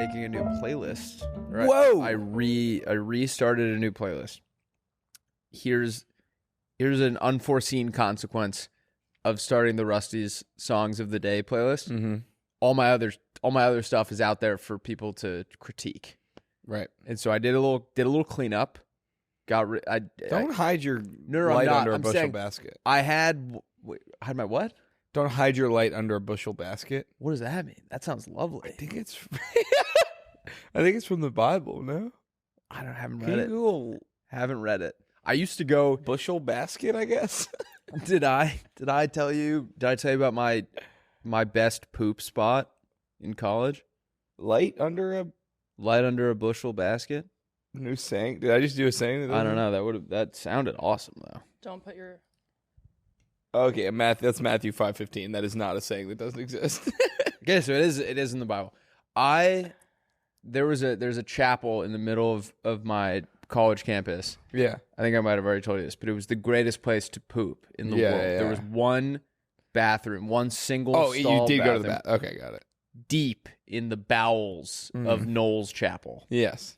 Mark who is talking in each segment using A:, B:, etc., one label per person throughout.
A: making a new playlist. Right?
B: Whoa!
A: I restarted a new playlist. Here's an unforeseen consequence of starting the Rusty's Songs of the Day playlist.
B: Mm-hmm.
A: All my other stuff is out there for people to critique.
B: Right.
A: And so I did a little cleanup.
B: Don't hide your
A: No,
B: light
A: I'm not.
B: under a
A: I'm
B: bushel
A: saying
B: basket.
A: I had my what?
B: Don't hide your light under a bushel basket.
A: What does that mean? That sounds lovely.
B: I think it's from the Bible, no?
A: Haven't
B: Can
A: read
B: you
A: it.
B: Google
A: Haven't read it. I used to go.
B: bushel basket, I guess?
A: Did I tell you about my best poop spot in college?
B: Light under a
A: bushel basket?
B: new saying? Did I just do a saying?
A: I don't know. That sounded awesome though.
C: Don't put your...
B: Okay, that's Matthew 5:15. That is not a saying that doesn't exist.
A: Okay, so it is in the Bible. There's a chapel in the middle of my college campus.
B: Yeah.
A: I think I might have already told you this, but it was the greatest place to poop in the world.
B: Yeah.
A: There was one bathroom, one single
B: Oh, you
A: stall
B: did go to the
A: bathroom
B: bath. Okay, got it.
A: deep in the bowels of Knowles Chapel.
B: Yes.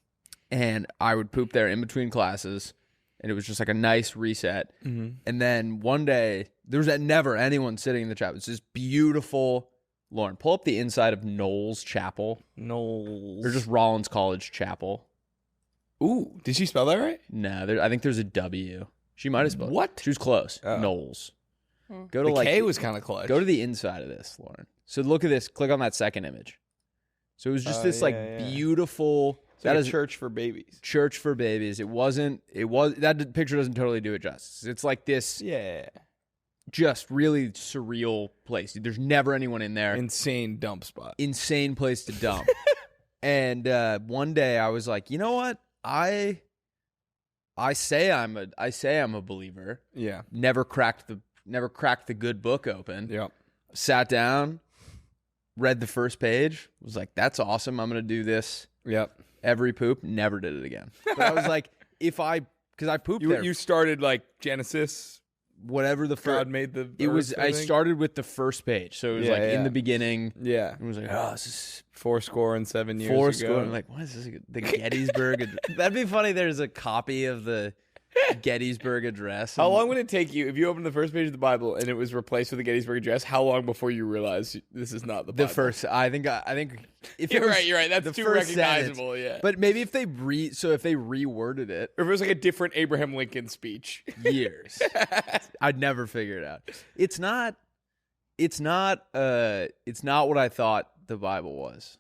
A: And I would poop there in between classes, and it was just like a nice reset.
B: Mm-hmm.
A: And then one day, there was never anyone sitting in the chapel. It's this beautiful, Lauren, pull up the inside of Knowles Chapel.
B: Knowles.
A: Or just Rollins College Chapel.
B: Ooh, did she spell that right?
A: No, I think there's a W. She might have spelled
B: What?
A: She was close.
B: Oh.
A: Knowles.
C: Hmm.
A: Go to
B: The K was kind of close.
A: Go to the inside of this, Lauren. So look at this. Click on that second image. So it was just this beautiful.
B: It's
A: that
B: like
A: is
B: a church for babies.
A: church for babies. It was that picture doesn't totally do it justice. It's like this
B: Yeah.
A: just really surreal place. There's never anyone in there.
B: Insane dump spot.
A: Insane place to dump. And one day I was like, you know what? I say I'm a believer.
B: Yeah.
A: Never cracked the good book open.
B: Yep.
A: Sat down, read the first page, was like, that's awesome. I'm going to do this
B: Yep.
A: every poop. Never did it again. But I was like, because I pooped there.
B: You started like Genesis.
A: Whatever the
B: God
A: first,
B: made the.
A: it was,
B: earth,
A: I
B: think.
A: started with the first page. So it was in the beginning.
B: Yeah.
A: It was like, oh, this is
B: 7 years
A: four
B: ago.
A: score. I'm like, what is this? The Gettysburg Address? That'd be funny. There's a copy of the Gettysburg Address.
B: How long would it take you if you opened the first page of the Bible and it was replaced with the Gettysburg Address? How long before you realized this is not the Bible?
A: The first, I think if
B: You're
A: it was
B: right. You're right. That's
A: the
B: too
A: first
B: recognizable.
A: sentence.
B: Yeah.
A: But maybe if they reworded it,
B: Or if it was like a different Abraham Lincoln speech.
A: years, I'd never figure it out. It's not what I thought the Bible was.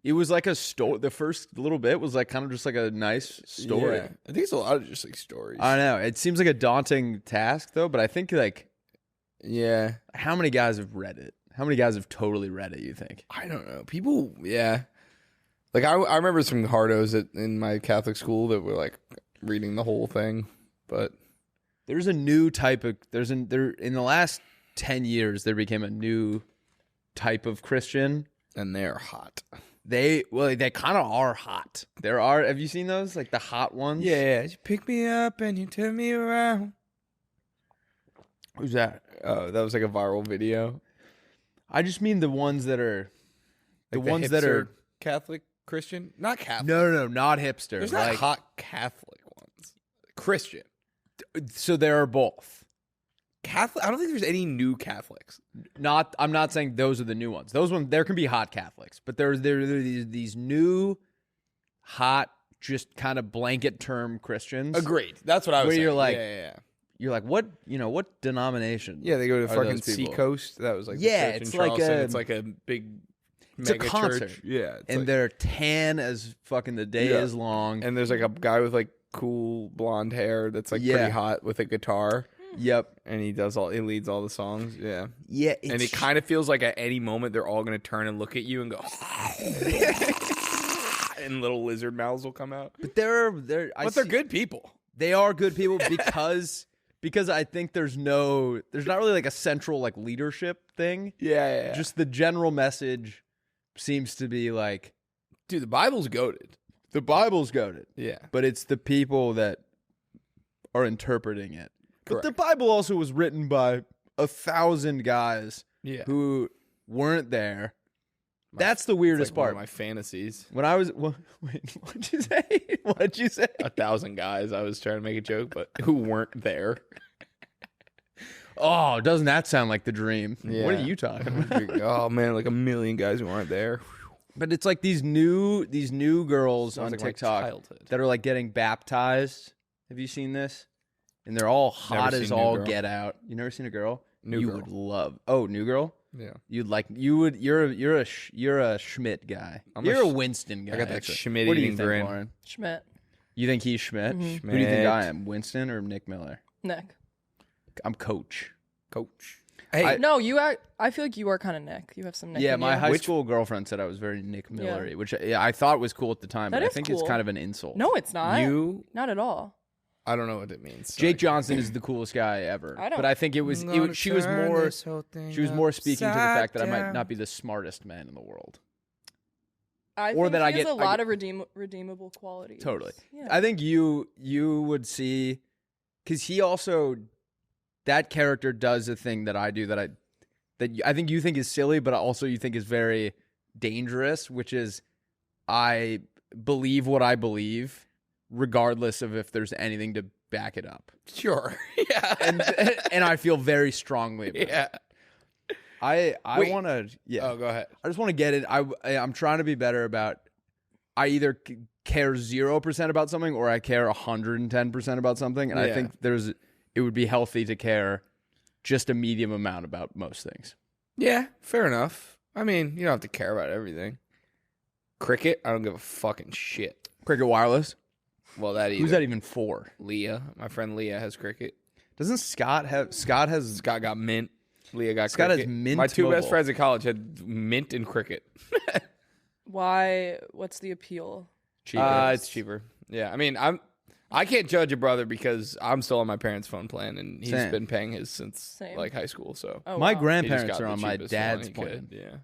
A: It was like a story. The first little bit was like kind of just like a nice story.
B: Yeah. I think it's a lot of just like stories.
A: I don't know. It seems like a daunting task though, but I think like,
B: Yeah.
A: how many guys have read it? How many guys have totally read it, you think?
B: I don't know. People, yeah. Like I remember some hardos in my Catholic school that were like reading the whole thing, but
A: There's a new type of in the last 10 years there became a new type of Christian.
B: and they're hot.
A: They kind of are hot. Have you seen those? Like the hot ones?
B: Yeah, you pick me up and you turn me around.
A: Who's that?
B: Oh, that was like a viral video.
A: I just mean the ones that are
B: Like
A: the ones that
B: hipster
A: are
B: Catholic Christian, not Catholic.
A: no, not hipster.
B: There's
A: like,
B: not hot Catholic ones. Christian.
A: so there are both.
B: Catholic. I don't think there's any new Catholics.
A: I'm not saying those are the new ones. Those ones there can be hot Catholics, but there are these new hot, just kind of blanket term Christians.
B: Agreed. That's what I was
A: Where
B: saying.
A: you're like-
B: yeah.
A: You're like, what denomination?
B: Yeah, they go to
A: are
B: fucking
A: those people?
B: Seacoast. That was like the
A: Yeah,
B: church
A: it's
B: in
A: like
B: Charleston.
A: a-
B: It's like a big
A: It's a
B: mega
A: concert.
B: church. Yeah, it's
A: And
B: like-
A: they're tan as fucking the day
B: Yeah.
A: is long.
B: and there's like a guy with like cool blonde hair that's like pretty hot with a guitar,
A: Yep.
B: and he leads all the songs. Yeah,
A: Yeah.
B: and it kind of feels like at any moment they're all gonna turn and look at you and go, and little lizard mouths will come out.
A: But they're
B: good people.
A: They are good people because I think there's not really like a central like leadership thing.
B: Yeah.
A: Just the general message seems to be like,
B: Dude, the Bible's goated.
A: the Bible's goated,
B: Yeah.
A: but it's the people that are interpreting it. But the
B: Correct.
A: Bible also was written by 1,000 guys
B: Yeah.
A: who weren't there That's the weirdest
B: one
A: part.
B: of my fantasies.
A: When I was, wait, what'd you say? What'd you say?
B: 1,000 guys. I was trying to make a joke, but who weren't there.
A: Oh, doesn't that sound like the dream?
B: Yeah.
A: What are you talking about?
B: Oh man, like 1 million guys who aren't there.
A: But it's like these new girls on
B: Sounds like my
A: TikTok
B: childhood.
A: that are like getting baptized. Have you seen this? And they're all hot
B: Never
A: as
B: seen New
A: all
B: Girl.
A: get out. You never seen a girl?
B: New
A: you
B: Girl.
A: would love. Oh, New Girl?
B: Yeah.
A: You're a Schmidt guy. You're a Winston guy.
B: I got that
A: actually.
B: Schmidt
A: What do you
B: eating
A: think,
B: grin.
A: Lauren?
C: Schmidt.
A: You think he's Schmidt?
C: Mhm.
A: Who do you think I
B: Schmidt.
A: am? Winston or Nick Miller?
C: Nick.
A: I'm Coach.
B: Coach. Hey,
C: No, I feel like you are kind of Nick. You have some Nick.
A: Yeah,
C: in
A: my
C: you.
A: high school girlfriend said I was very Nick Miller-y, which I thought was cool at the time,
C: That
A: but I
C: is
A: think
C: cool.
A: it's kind of an insult.
C: No, it's not.
B: you.
C: Not at all.
B: I don't know what it means.
A: Jake Johnson is the coolest guy ever.
C: I don't-
A: But I think she was more speaking to the fact that I might not be the smartest man in the world.
C: I
A: Or
C: think
A: that
C: he
A: I
C: has
A: get-
C: a
A: I
C: lot
A: get-
C: of redeemable qualities.
A: Totally.
C: Yeah.
A: I think you would see, because he also, that character does a thing that I do that I think you think is silly, but also you think is very dangerous, which is I believe what I believe, regardless of if there's anything to back it up.
B: Sure. Yeah.
A: And I feel very strongly about it.
B: yeah.
A: I
B: Wait.
A: want to, yeah.
B: Oh, go ahead.
A: I just want to get it. I'm trying to be better about. I either care 0% about something or I care 110% about something, and I
B: Yeah.
A: think it would be healthy to care just a medium amount about most things.
B: Yeah, fair enough. I mean, you don't have to care about everything. Cricket, I don't give a fucking shit.
A: Cricket Wireless.
B: Well, that either.
A: Who's that even for?
B: Leah, my friend Leah has cricket.
A: Doesn't Scott have? Scott has.
B: Scott got mint. Leah got
A: Scott has
B: cricket.
A: Mint
B: My two
A: Mobile.
B: best friends at college had mint and cricket.
C: Why? What's the appeal?
A: Cheaper.
B: It's cheaper. Yeah, I mean, I can't judge a brother because I'm still on my parents' phone plan, and he's
A: Same.
B: been paying his since
C: Same.
B: like high school. So
C: Oh,
A: My
C: wow.
B: he just
A: grandparents
B: got
A: are
B: the
A: on my
B: cheapest one
A: dad's
B: he
A: plan,
B: could. Yeah,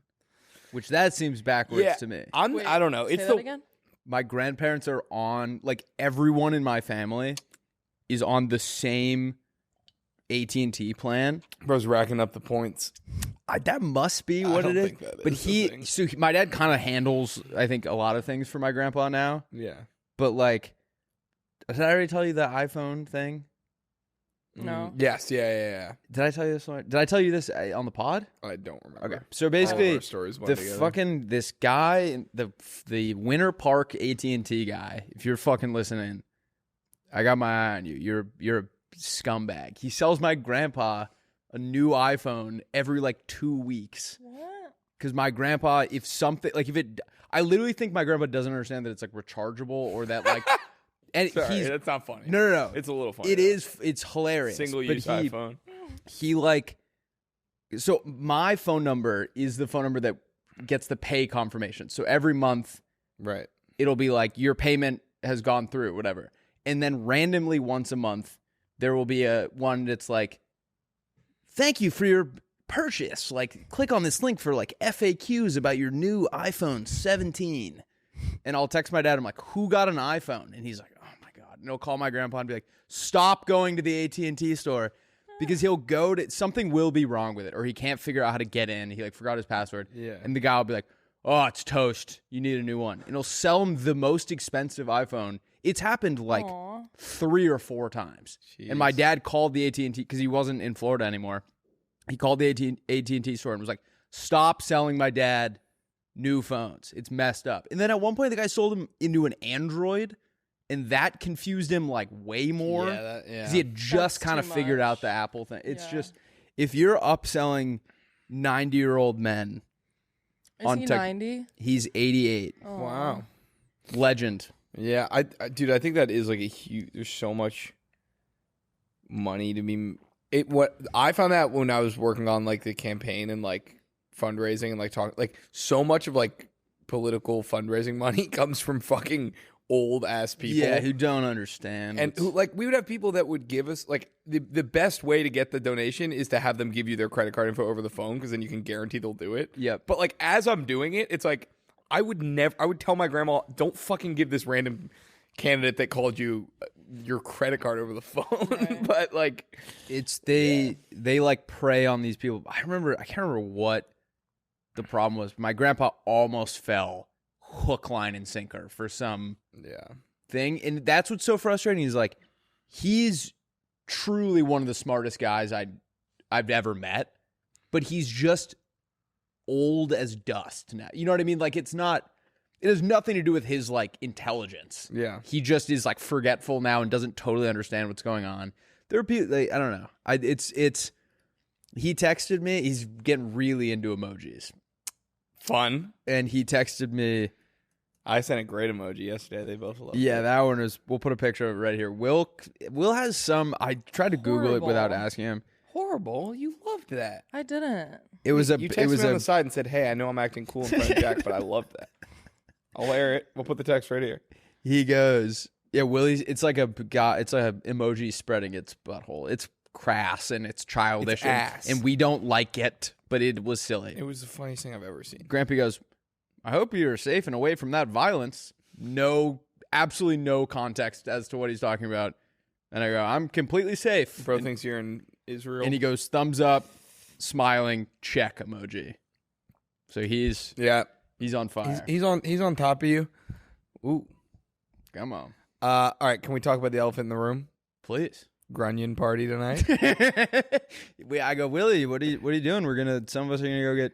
A: which that seems backwards
B: yeah.
A: to me.
C: Wait,
B: I don't know.
C: Say
B: It's
C: that
B: the
C: again.
A: My grandparents are on, like, everyone in my family is on the same AT&T plan.
B: bro's racking up the points.
A: That must be
B: I
A: what
B: don't
A: it is.
B: think that
A: But
B: is the thing.
A: my dad kind of handles, I think, a lot of things for my grandpa now.
B: Yeah.
A: But, like, did I already tell you the iPhone thing?
C: No.
B: Yes. Yeah.
A: Did I tell you this one? Did I tell you this on the pod?
B: I don't remember.
A: Okay. So
B: All of
A: basically,
B: our stories blend
A: the
B: together.
A: fucking this guy, the Winter Park AT&T guy. If you're fucking listening, I got my eye on you. You're a scumbag. He sells my grandpa a new iPhone every like 2 weeks.
C: What?
A: Because my grandpa, I literally think my grandpa doesn't understand that it's like rechargeable or that like, and
B: Sorry, that's not funny.
A: no.
B: It's a little funny.
A: It is. It's hilarious.
B: Single use
A: but
B: iPhone.
A: He like, so my phone number is the phone number that gets the pay confirmation. So every month
B: Right.
A: it'll be like your payment has gone through, whatever. And then randomly once a month there will be a one that's like, thank you for your purchase. Like, click on this link for like FAQs about your new iPhone 17. And I'll text my dad. I'm like, who got an iPhone? And he's like, oh my God. And he'll call my grandpa and be like, stop going to the AT&T store, because he'll go to, something will be wrong with it, or he can't figure out how to get in. He like forgot his password.
B: Yeah.
A: And the guy will be like, oh, it's toast. You need a new one. And he'll sell him the most expensive iPhone. It's happened like
C: Aw.
A: 3 or 4 times. And my
B: Jeez.
A: dad called the AT&T because he wasn't in Florida anymore. He called the AT&T store and was like, stop selling my dad new phones. It's messed up. And then at one point, the guy sold him into an Android, and that confused him like way more.
B: Yeah.
A: Because he had just
C: That's
A: kind of
C: too
A: figured
C: much.
A: out the Apple thing. It's
C: Yeah.
A: just, if you're upselling 90-year-old men,
C: Is
A: on
C: he
A: tech-
C: 90?
A: he's 88.
C: Oh.
B: Wow.
A: Legend.
B: Yeah, I dude, I think that is like a huge. There's so much money to be. I found that when I was working on like the campaign and like fundraising and like talking, like so much of like political fundraising money comes from fucking old ass people.
A: Yeah, who don't understand.
B: And who, like, we would have people that would give us like the best way to get the donation is to have them give you their credit card info over the phone, because then you can guarantee they'll do it.
A: Yep.
B: But like as I'm doing it, it's like I would tell my grandma, don't fucking give this random candidate that called you your credit card over the phone.
C: Right.
B: But like
A: it's they like prey on these people. I can't remember what the problem was my grandpa almost fell hook, line, and sinker for some thing. And that's what's so frustrating. He's like, he's truly one of the smartest guys I've ever met, but he's just old as dust now. You know what I mean? Like, it has nothing to do with his, like, intelligence.
B: Yeah.
A: He just is, like, forgetful now and doesn't totally understand what's going on. There are people, like, I don't know. He texted me. He's getting really into emojis.
B: Fun.
A: And he texted me.
B: I sent a great emoji yesterday. They both loved it.
A: Yeah, that one was, we'll put a picture of it right here. Will has some, I tried to Google it without asking him.
B: Horrible. You loved that.
C: I didn't.
A: It was
B: You texted me on the side and said, hey, I know I'm acting cool in front of Jack, but I loved that. I'll air it. We'll put the text right here.
A: He goes, yeah, Willie's, it's like a guy, it's like an emoji spreading its butthole. It's crass and it's childish.
B: It's ass.
A: And we don't like it, but it was silly.
B: It was the funniest thing I've ever seen.
A: Grampy goes, I hope you're safe and away from that violence. Absolutely no context as to what he's talking about. And I go, I'm completely safe.
B: Bro thinks you're in Israel.
A: And he goes, thumbs up, smiling, check emoji. So he's on fire.
B: He's on top of you. Ooh.
A: Come on.
B: All right, can we talk about the elephant in the room?
A: Please.
B: Grunion Party tonight.
A: I go, Willie, what are you doing? Some of us are gonna go get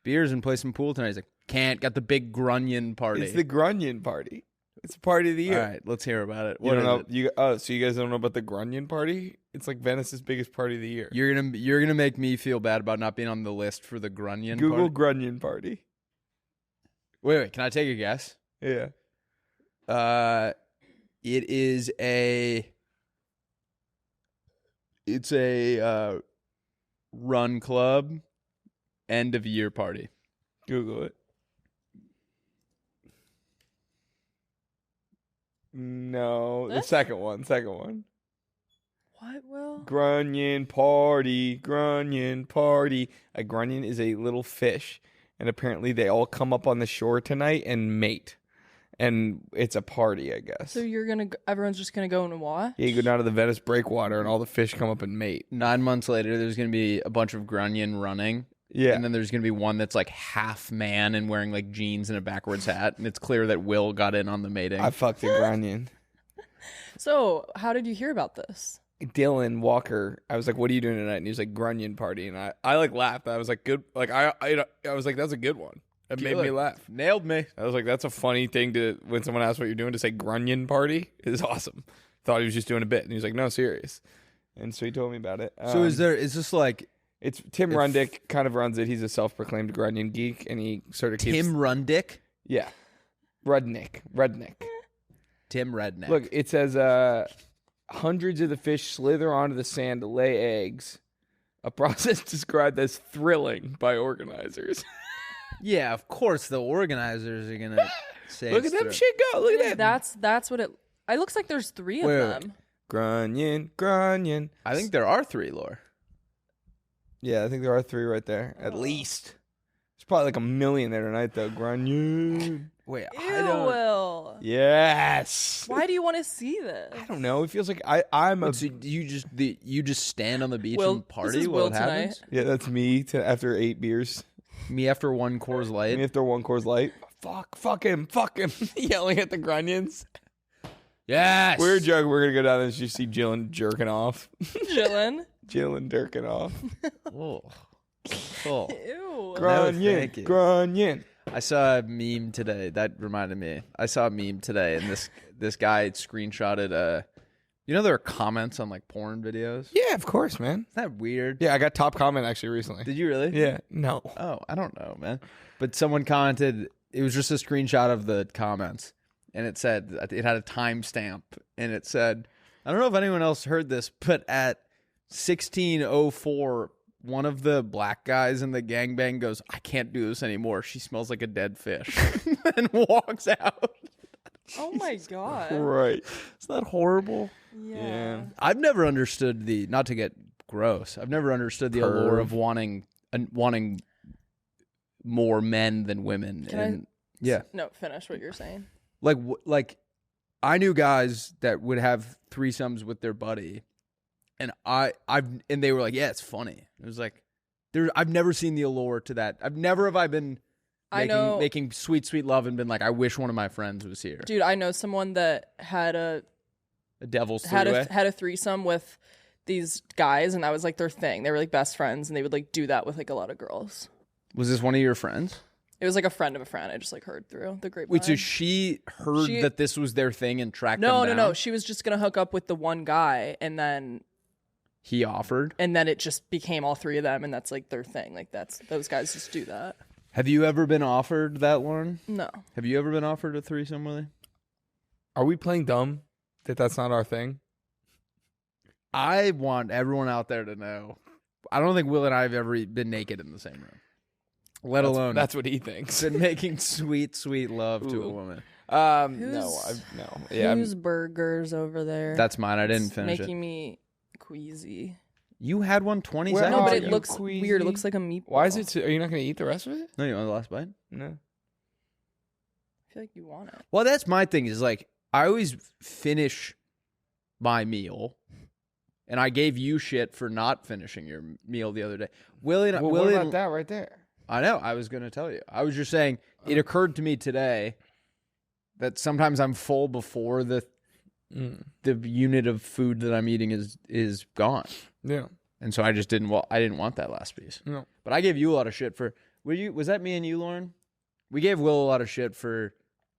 A: beers and play some pool tonight. He's like, can't. Got the big Grunion Party.
B: It's the Grunion Party. It's a party of the year.
A: All right, let's hear about it.
B: You don't know? So you guys don't know about the Grunion Party? It's like Venice's biggest party of the year.
A: You're gonna make me feel bad about not being on the list for the Grunion
B: Google
A: Party.
B: Grunion Party.
A: Wait, can I take a guess?
B: Yeah.
A: It's a run club end of year party.
B: Google it. No, the second one.
C: What, Will?
B: Grunion Party. A grunion is a little fish, and apparently they all come up on the shore tonight and mate. And it's a party, I guess.
C: So everyone's just gonna go and watch?
B: Yeah, you go down to the Venice breakwater, and all the fish come up and mate.
A: 9 months later, there's going to be a bunch of Grunion running.
B: Yeah.
A: And then there's going to be one that's like half man and wearing like jeans and a backwards hat. And it's clear that Will got in on the mating.
B: I fucked a grunion.
C: So, how did you hear about this?
B: Dylan Walker, I was like, what are you doing tonight? And he was like, Grunion Party. And I like laughed. I was like, good. Like, I was like, that's a good one. It made me laugh.
A: Nailed me.
B: I was like, that's a funny thing when someone asks what you're doing, to say Grunion Party is awesome. Thought he was just doing a bit. And he was like, no, serious. And so he told me about it.
A: So is this like...
B: It's Tim Rundick kind of runs it. He's a self-proclaimed Grunion geek, and he sort of keeps...
A: Tim Rundick?
B: Yeah. Rudnick.
A: Tim Redneck.
B: Look, it says hundreds of the fish slither onto the sand to lay eggs, a process described as thrilling by organizers.
A: Yeah, of course the organizers are going to say
B: Look at them shit go. Look at that.
C: That's what it looks like. There's 3 of them.
B: Grunion.
A: I think there are 3, Lore.
B: Yeah, I think there are 3 right there, at least. There's probably like 1 million there tonight, though. Grunion.
A: Wait,
C: Ew,
A: I don't...
C: Will.
B: Yes.
C: Why do you want to see this?
B: I don't know. It feels like I'm a...
A: So you just stand on the beach
C: Will,
A: and party
C: this is
A: while
C: Will
A: it happens?
C: tonight.
B: Yeah, that's me after 8 beers.
A: Me after 1 Coors Light?
B: Me after 1 Coors Light. Fuck him. Yelling at the Grunions.
A: Yes.
B: We're joking. We're going to go down there and just see Jillian jerking off.
C: Chillin'.
B: Jillian jerking off.
A: Oh.
C: Ew.
B: Grunion.
A: I saw a meme today. That reminded me. I saw a meme today, and this guy screenshotted you know there are comments on like porn videos?
B: Yeah, of course, man.
A: Isn't that weird?
B: Yeah, I got top comment actually recently.
A: Did you really?
B: Yeah. No.
A: Oh, I don't know, man. But someone commented, it was just a screenshot of the comments, and it said, it had a timestamp, and it said, I don't know if anyone else heard this, but at 16:04, one of the black guys in the gangbang goes, I can't do this anymore. She smells like a dead fish. And walks out.
C: Oh my god.
B: Right.
A: Isn't that horrible?
C: Yeah.
A: I've never understood not to get gross, I've never understood the allure of wanting more men than women. Yeah.
C: No, finish what you're saying.
A: Like I knew guys that would have threesomes with their buddy, and and they were like, yeah, it's funny. It was like, I've never seen the allure to that. I've never have I been making sweet, sweet love and been like, I wish one of my friends was here.
C: Dude, I know someone that had a
A: devil's
C: had
A: three-way?
C: had a threesome with these guys, and that was like their thing. They were like best friends, and they would like do that with like a lot of girls.
A: Was this one of your friends?
C: It was like a friend of a friend. I just like heard through the grapevine.
A: Wait, so she heard that this was their thing and tracked them down?
C: No. She was just gonna hook up with the one guy, and then
A: he offered,
C: and then it just became all three of them, and that's like their thing. Like those guys just do that.
A: Have you ever been offered that, Lauren?
C: No.
A: Have you ever been offered a threesome, Willie?
B: Are we playing dumb? That's not our thing?
A: I want everyone out there to know. I don't think Will and I have ever been naked in the same room. Let alone
B: that's what he thinks.
A: been making sweet, sweet love to a woman.
B: No. Yeah,
C: whose burgers over there?
A: That's mine. I didn't finish
C: making me queasy.
A: You had one 20
B: Where
A: seconds
C: No, but
A: ago.
C: it looks
B: queasy?
C: weird. It looks like a meatball.
B: why is it? Are you not going to eat the rest of it?
A: No, you want the last bite?
B: No.
C: I feel like you want it.
A: Well, that's my thing is like, I always finish my meal, and I gave you shit for not finishing your meal the other day. What
B: about that right there?
A: I know. I was going to tell you. I was just saying, it occurred to me today that sometimes I'm full before the unit of food that I'm eating is gone.
B: Yeah.
A: And so I just didn't want that last piece.
B: No.
A: But I gave you a lot of shit for was that me and you, Lauren? We gave Will a lot of shit for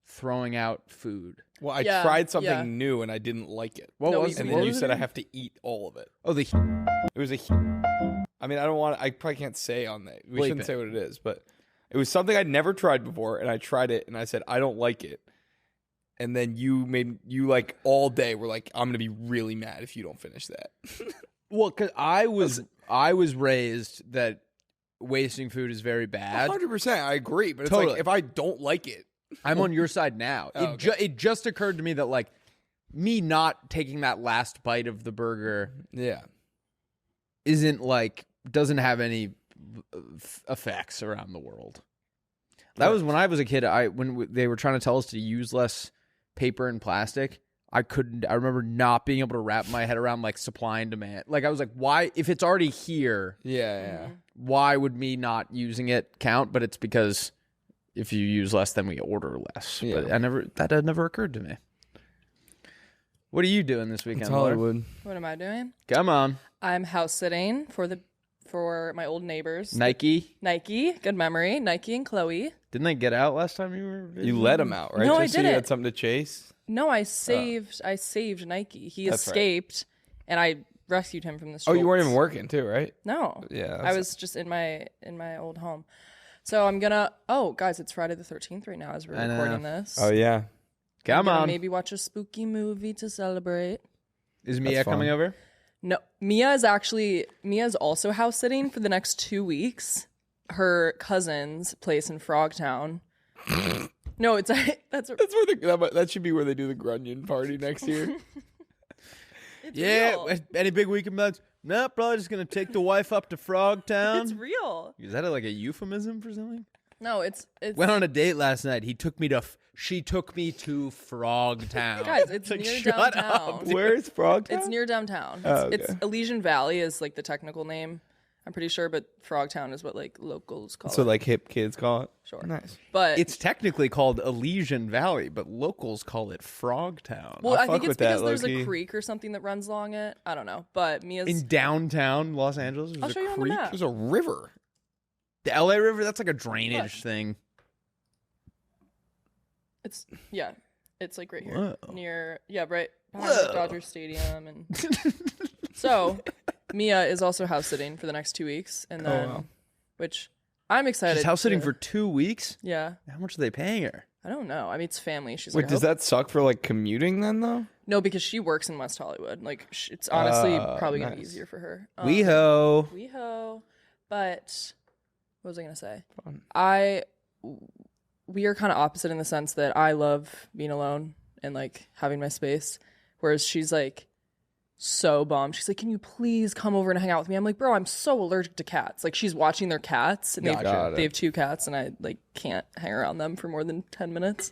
A: throwing out food.
B: Well, I
C: Yeah,
B: tried something
C: yeah.
B: new and I didn't like it.
A: What
C: No,
A: was
C: we-
B: And
A: what
B: then you
A: was it
B: said I
A: again?
B: have to eat all of it.
A: Oh,
B: It was I mean, I probably can't say on that. We
A: Bleep
B: shouldn't
A: it.
B: say what it is, but it was something I'd never tried before, and I tried it, and I said, I don't like it. And then you like all day were like, I'm going to be really mad if you don't finish that.
A: well, because I was raised that wasting food is very bad.
B: 100%, I agree, but it's
A: Totally.
B: like, if I don't like it.
A: I'm on your side now.
B: Oh, okay.
A: It just occurred to me that like me not taking that last bite of the burger
B: Yeah.
A: doesn't have any effects around the world. That was when I was a kid. When they were trying to tell us to use less paper and plastic, I remember not being able to wrap my head around like supply and demand. Like I was like, why? If it's already here,
B: Yeah.
A: why would me not using it count? But it's because if you use less, then we order less.
B: Yeah.
A: But that had never occurred to me. What are you doing this weekend,
B: It's
A: Laura?
B: Hollywood.
C: What am I doing?
A: Come on,
C: I'm house sitting for my old neighbors.
A: Nike.
C: Nike, good memory. Nike and Chloe.
A: Didn't they get out last time you were visiting?
B: You let him out, right?
C: No, I
B: Just so you
C: didn't.
B: had something to chase?
C: No, I saved Nike. He
B: That's right.
C: escaped, and I rescued him from the
B: Oh,
C: streets.
B: you weren't even working too, right?
C: No.
B: Yeah.
C: I was just in my old home. So I'm gonna. Oh, guys, it's Friday the 13th right now as we're
A: I know.
C: recording this.
B: Oh, yeah.
A: Come
C: I'm gonna
A: on.
C: maybe watch a spooky movie to celebrate.
A: Is Mia
B: That's fun.
A: coming over?
C: No, Mia's also house sitting for the next 2 weeks. Her cousin's place in Frogtown. No, it's that's
B: where that should be where they do the Grunion Party next year.
C: it's
A: Yeah.
C: real.
A: Any big weekend plans? No, probably just gonna take the wife up to Frogtown.
C: It's real.
A: Is that like a euphemism for something?
C: No, it's
A: Went on a date last night. She took me to Frogtown.
C: guys, it's
A: Like,
C: near
A: shut
C: downtown.
A: up,
B: Where is Frogtown?
C: It's near downtown.
B: Oh,
C: It's
B: okay.
C: Elysian Valley is like the technical name. I'm pretty sure, but Frogtown is what like locals call
B: So
C: it.
B: like hip kids call it?
C: Sure.
B: Nice.
C: But
A: It's technically called Elysian Valley, but locals call it Frogtown.
C: well,
B: I'll
C: I think
B: fuck
C: it's
B: with that,
C: because there's
B: low-key.
C: a creek or something that runs along it. I don't know. But Mia's
A: In downtown Los Angeles,
C: I'll
A: there's
C: show
A: a
C: you on the
A: creek.
C: map.
B: There's a river.
A: The LA River, that's like a drainage thing.
C: It's it's like right here
A: Whoa.
C: near right behind the
A: Whoa.
C: Dodger Stadium and so Mia is also house sitting for the next 2 weeks and then
B: wow.
C: which I'm excited.
A: She's house sitting
C: to-
A: for 2 weeks?
C: yeah.
A: How much are they paying her?
C: I don't know. I mean, it's family. She's
B: Wait,
C: like,
B: does that suck for like commuting then though?
C: No, because she works in West Hollywood. Like, it's honestly probably gonna be
B: nice.
C: easier for her.
A: WeHo.
C: WeHo. But what was I gonna say?
B: Fun.
C: We are kind of opposite in the sense that I love being alone and like having my space, whereas she's like so bummed. She's like, "Can you please come over and hang out with me?" I'm like, "Bro, I'm so allergic to cats." Like, she's watching their cats, and
B: Gotcha.
C: they have 2 cats, and I like can't hang around them for more than 10 minutes.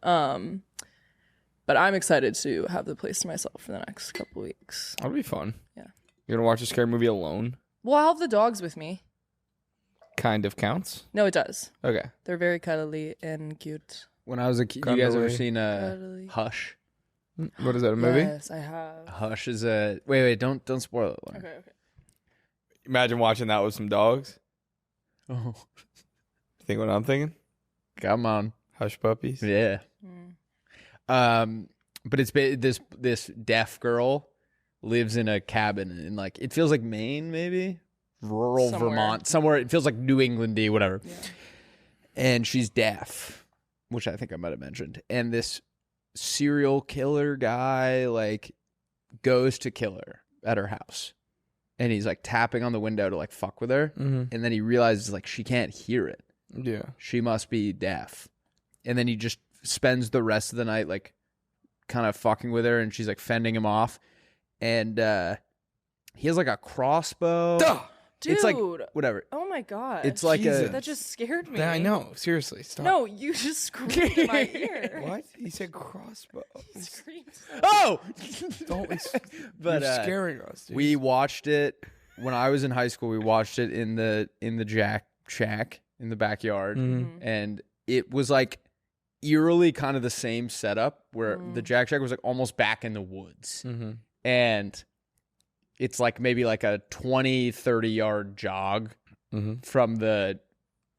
C: But I'm excited to have the place to myself for the next couple weeks.
B: That'll be fun.
C: Yeah.
B: You're gonna watch a scary movie alone?
C: Well, I'll have the dogs with me.
B: kind of counts.
C: No, it does.
B: Okay.
C: They're very cuddly and cute.
A: When I was a kid, you guys ever
B: Cuddly.
A: seen
C: Cuddly.
A: Hush?
B: What is that, a movie?
C: Yes, I have.
A: Hush is a wait, don't spoil it. Lauren.
C: Okay.
B: Imagine watching that with some dogs.
A: Oh,
B: Think what I'm thinking?
A: come on,
B: Hush puppies.
A: yeah. But it's this deaf girl lives in a cabin in like it feels like Maine, maybe rural
C: Somewhere.
A: Vermont, somewhere. It feels like New Englandy, whatever.
C: Yeah.
A: And she's deaf, which I think I might have mentioned. And this serial killer guy like goes to kill her at her house, and he's like tapping on the window to like fuck with her,
B: Mm-hmm.
A: and then he realizes like she can't hear it.
B: Yeah.
A: She must be deaf. And then he just spends the rest of the night like kind of fucking with her, and she's like fending him off. And he has like a crossbow.
B: Duh!
C: Dude.
A: It's like whatever.
C: Oh my god.
A: It's like
B: Jesus.
C: that just scared me.
B: I know. Seriously, stop.
C: No, you just screamed in my ear.
B: What? He said crossbow.
C: You screamed.
A: Oh,
B: Don't.
A: but
B: You're scaring us. Dude.
A: we watched it when I was in high school. We watched it in the Jack Shack in the backyard,
B: Mhm.
A: and it was like eerily kind of the same setup where the Jack Shack was like almost back in the woods,
B: Mhm.
A: and it's like maybe like a 20-30 yard jog
B: Mhm.
A: from the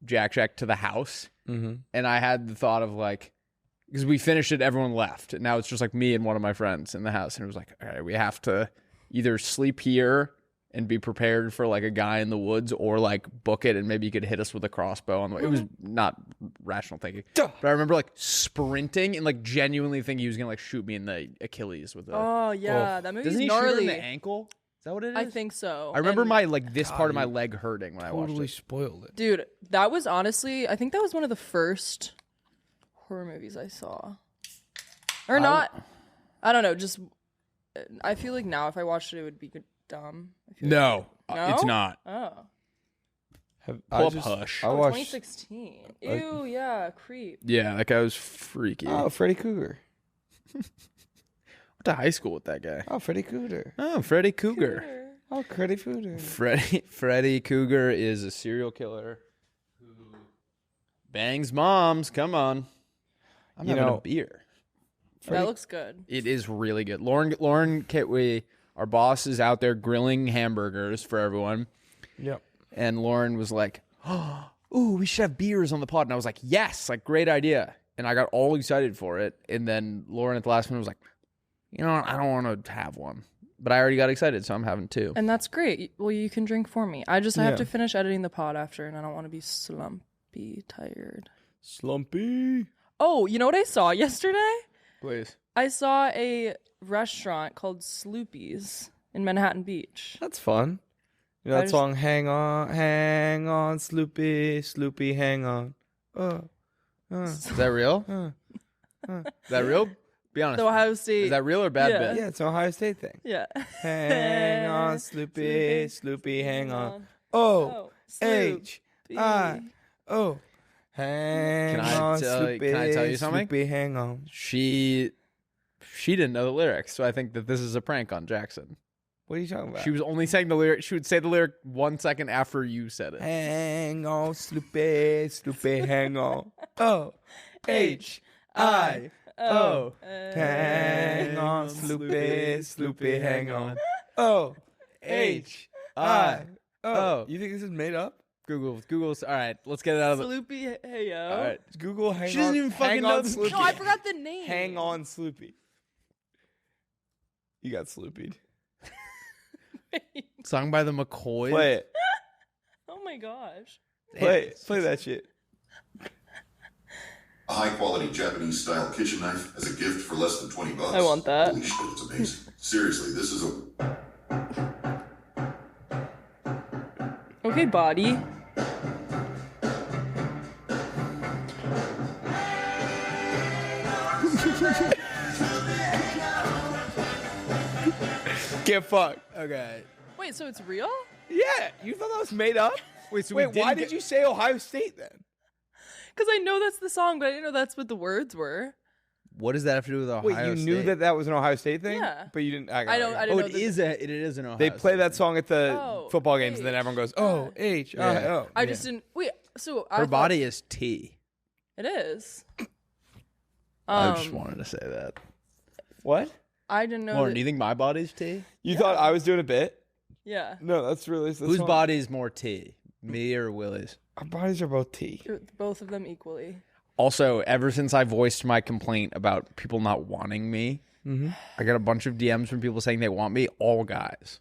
A: Jack Shack to the house.
B: Mhm.
A: And I had the thought of like, because we finished it, everyone left, and now it's just like me and one of my friends in the house, and it was like, all right, we have to either sleep here and be prepared for like a guy in the woods, or like book it and maybe you could hit us with a crossbow on the way. It was not rational thinking.
B: Duh.
A: But I remember like sprinting and like genuinely thinking he was gonna like shoot me in the Achilles with a.
C: Oh yeah, that movie's
A: Doesn't he shoot her
C: gnarly.
A: in the ankle? Is that what it is?
C: I think so.
A: I remember
C: And-
A: my like this part of my
B: you
A: leg hurting when I watched
B: Totally
A: it.
B: spoiled it.
C: Dude, that was honestly, I think that was one of the first horror movies I saw. Or not. I don't know. Just, I feel like now if I watched it, it would be dumb. I feel
A: No,
C: No?
A: it's not.
C: Oh.
A: Pull up Hush.
B: I
C: Oh,
B: watched.
C: 2016. Ew, yeah, creep.
A: Yeah, that guy was freaky.
B: Oh, Freddy Cougar.
A: Went to high school with that guy.
B: Oh, Freddy Cougar.
A: Oh, Freddy Cougar.
B: Oh, Freddy Cougar.
A: Freddy Cougar is a serial killer who bangs moms. Come on. I'm
B: You
A: having
B: know-
A: a beer.
C: That looks good.
A: It is really good. Lauren our boss is out there grilling hamburgers for everyone.
B: Yep.
A: And Lauren was like, oh, ooh, we should have beers on the pod. And I was like, yes, like great idea. And I got all excited for it. And then Lauren at the last minute was like, you know what? I don't want to have one. But I already got excited, so I'm having two.
C: And that's great. Well, you can drink for me. I have
B: Yeah.
C: to finish editing the pod after, and I don't want to be slumpy tired.
B: Slumpy.
C: Oh, you know what I saw yesterday?
A: Please.
C: I saw a restaurant called Sloopy's in Manhattan Beach.
B: That's fun. You know
C: I
B: that
C: just-
B: song, hang on, Sloopy, Sloopy, hang on.
A: Is that real? Is that real? Be honest.
C: The Ohio State.
A: Is that real or bad
C: Yeah.
A: bit?
B: Yeah, it's an Ohio State thing.
C: Yeah.
B: Hang on, Sloopy, Sloopy, hang on. O H I O. Hang
A: Can I
B: on,
A: tell-
B: Sloopy,
A: can I tell you something?
B: Sloopy, hang on.
A: She didn't know the lyrics, so I think that this is a prank on Jackson.
B: What are you talking about?
A: She was only saying the lyric. She would say the lyric 1 second after you said it.
B: Hang on, Sloopy, Sloopy, hang on. O H I O. Hang on, Sloopy, Sloopy, hang on. O H I O. You think this is made up?
A: Google's. All right, let's get it out of the.
C: Sloopy, hey yo.
A: All right.
B: Google hang
A: She
B: on.
A: doesn't even fucking
B: hang
A: know
B: on,
A: the-
B: Sloopy.
C: No, I forgot the name.
B: Hang on, Sloopy. You got Sloopied.
A: Sung by the McCoys.
B: Play it.
C: Oh my gosh.
B: Play that shit.
D: A high-quality Japanese-style kitchen knife as a gift for less than $20.
C: I want that.
D: Holy shit, it's amazing. Seriously, this is a...
C: Okay, body.
B: Get fucked.
A: Okay.
C: Wait, so it's real?
B: Yeah, you thought that was made up?
A: Wait, so
B: Wait,
A: we didn't
B: why
A: get-
B: did you say Ohio State then?
C: Because I know that's the song, but I didn't know that's what the words were.
A: What does that have to do with Ohio
B: Wait, you
A: State?
B: knew that was an Ohio State thing?
C: Yeah.
B: But you didn't. I
C: didn't
A: Oh,
C: know
A: it is an Ohio
B: They play
A: State
B: that
A: thing.
B: song at the
C: Oh,
B: football games, and then
C: H.
B: everyone goes, "Oh, H,
A: Yeah.
C: I just didn't. Wait. So
A: Her body is T.
C: It is.
A: I just wanted to say that.
B: What?
C: I didn't know.
A: Lauren, do you think my body's T?
B: You thought I was doing a bit?
C: Yeah.
B: No, that's really
A: Whose body is more T? Me or Willie's?
B: Our bodies are both T.
C: Both of them equally.
A: Also, ever since I voiced my complaint about people not wanting me, I got a bunch of DMs from people saying they want me, all guys.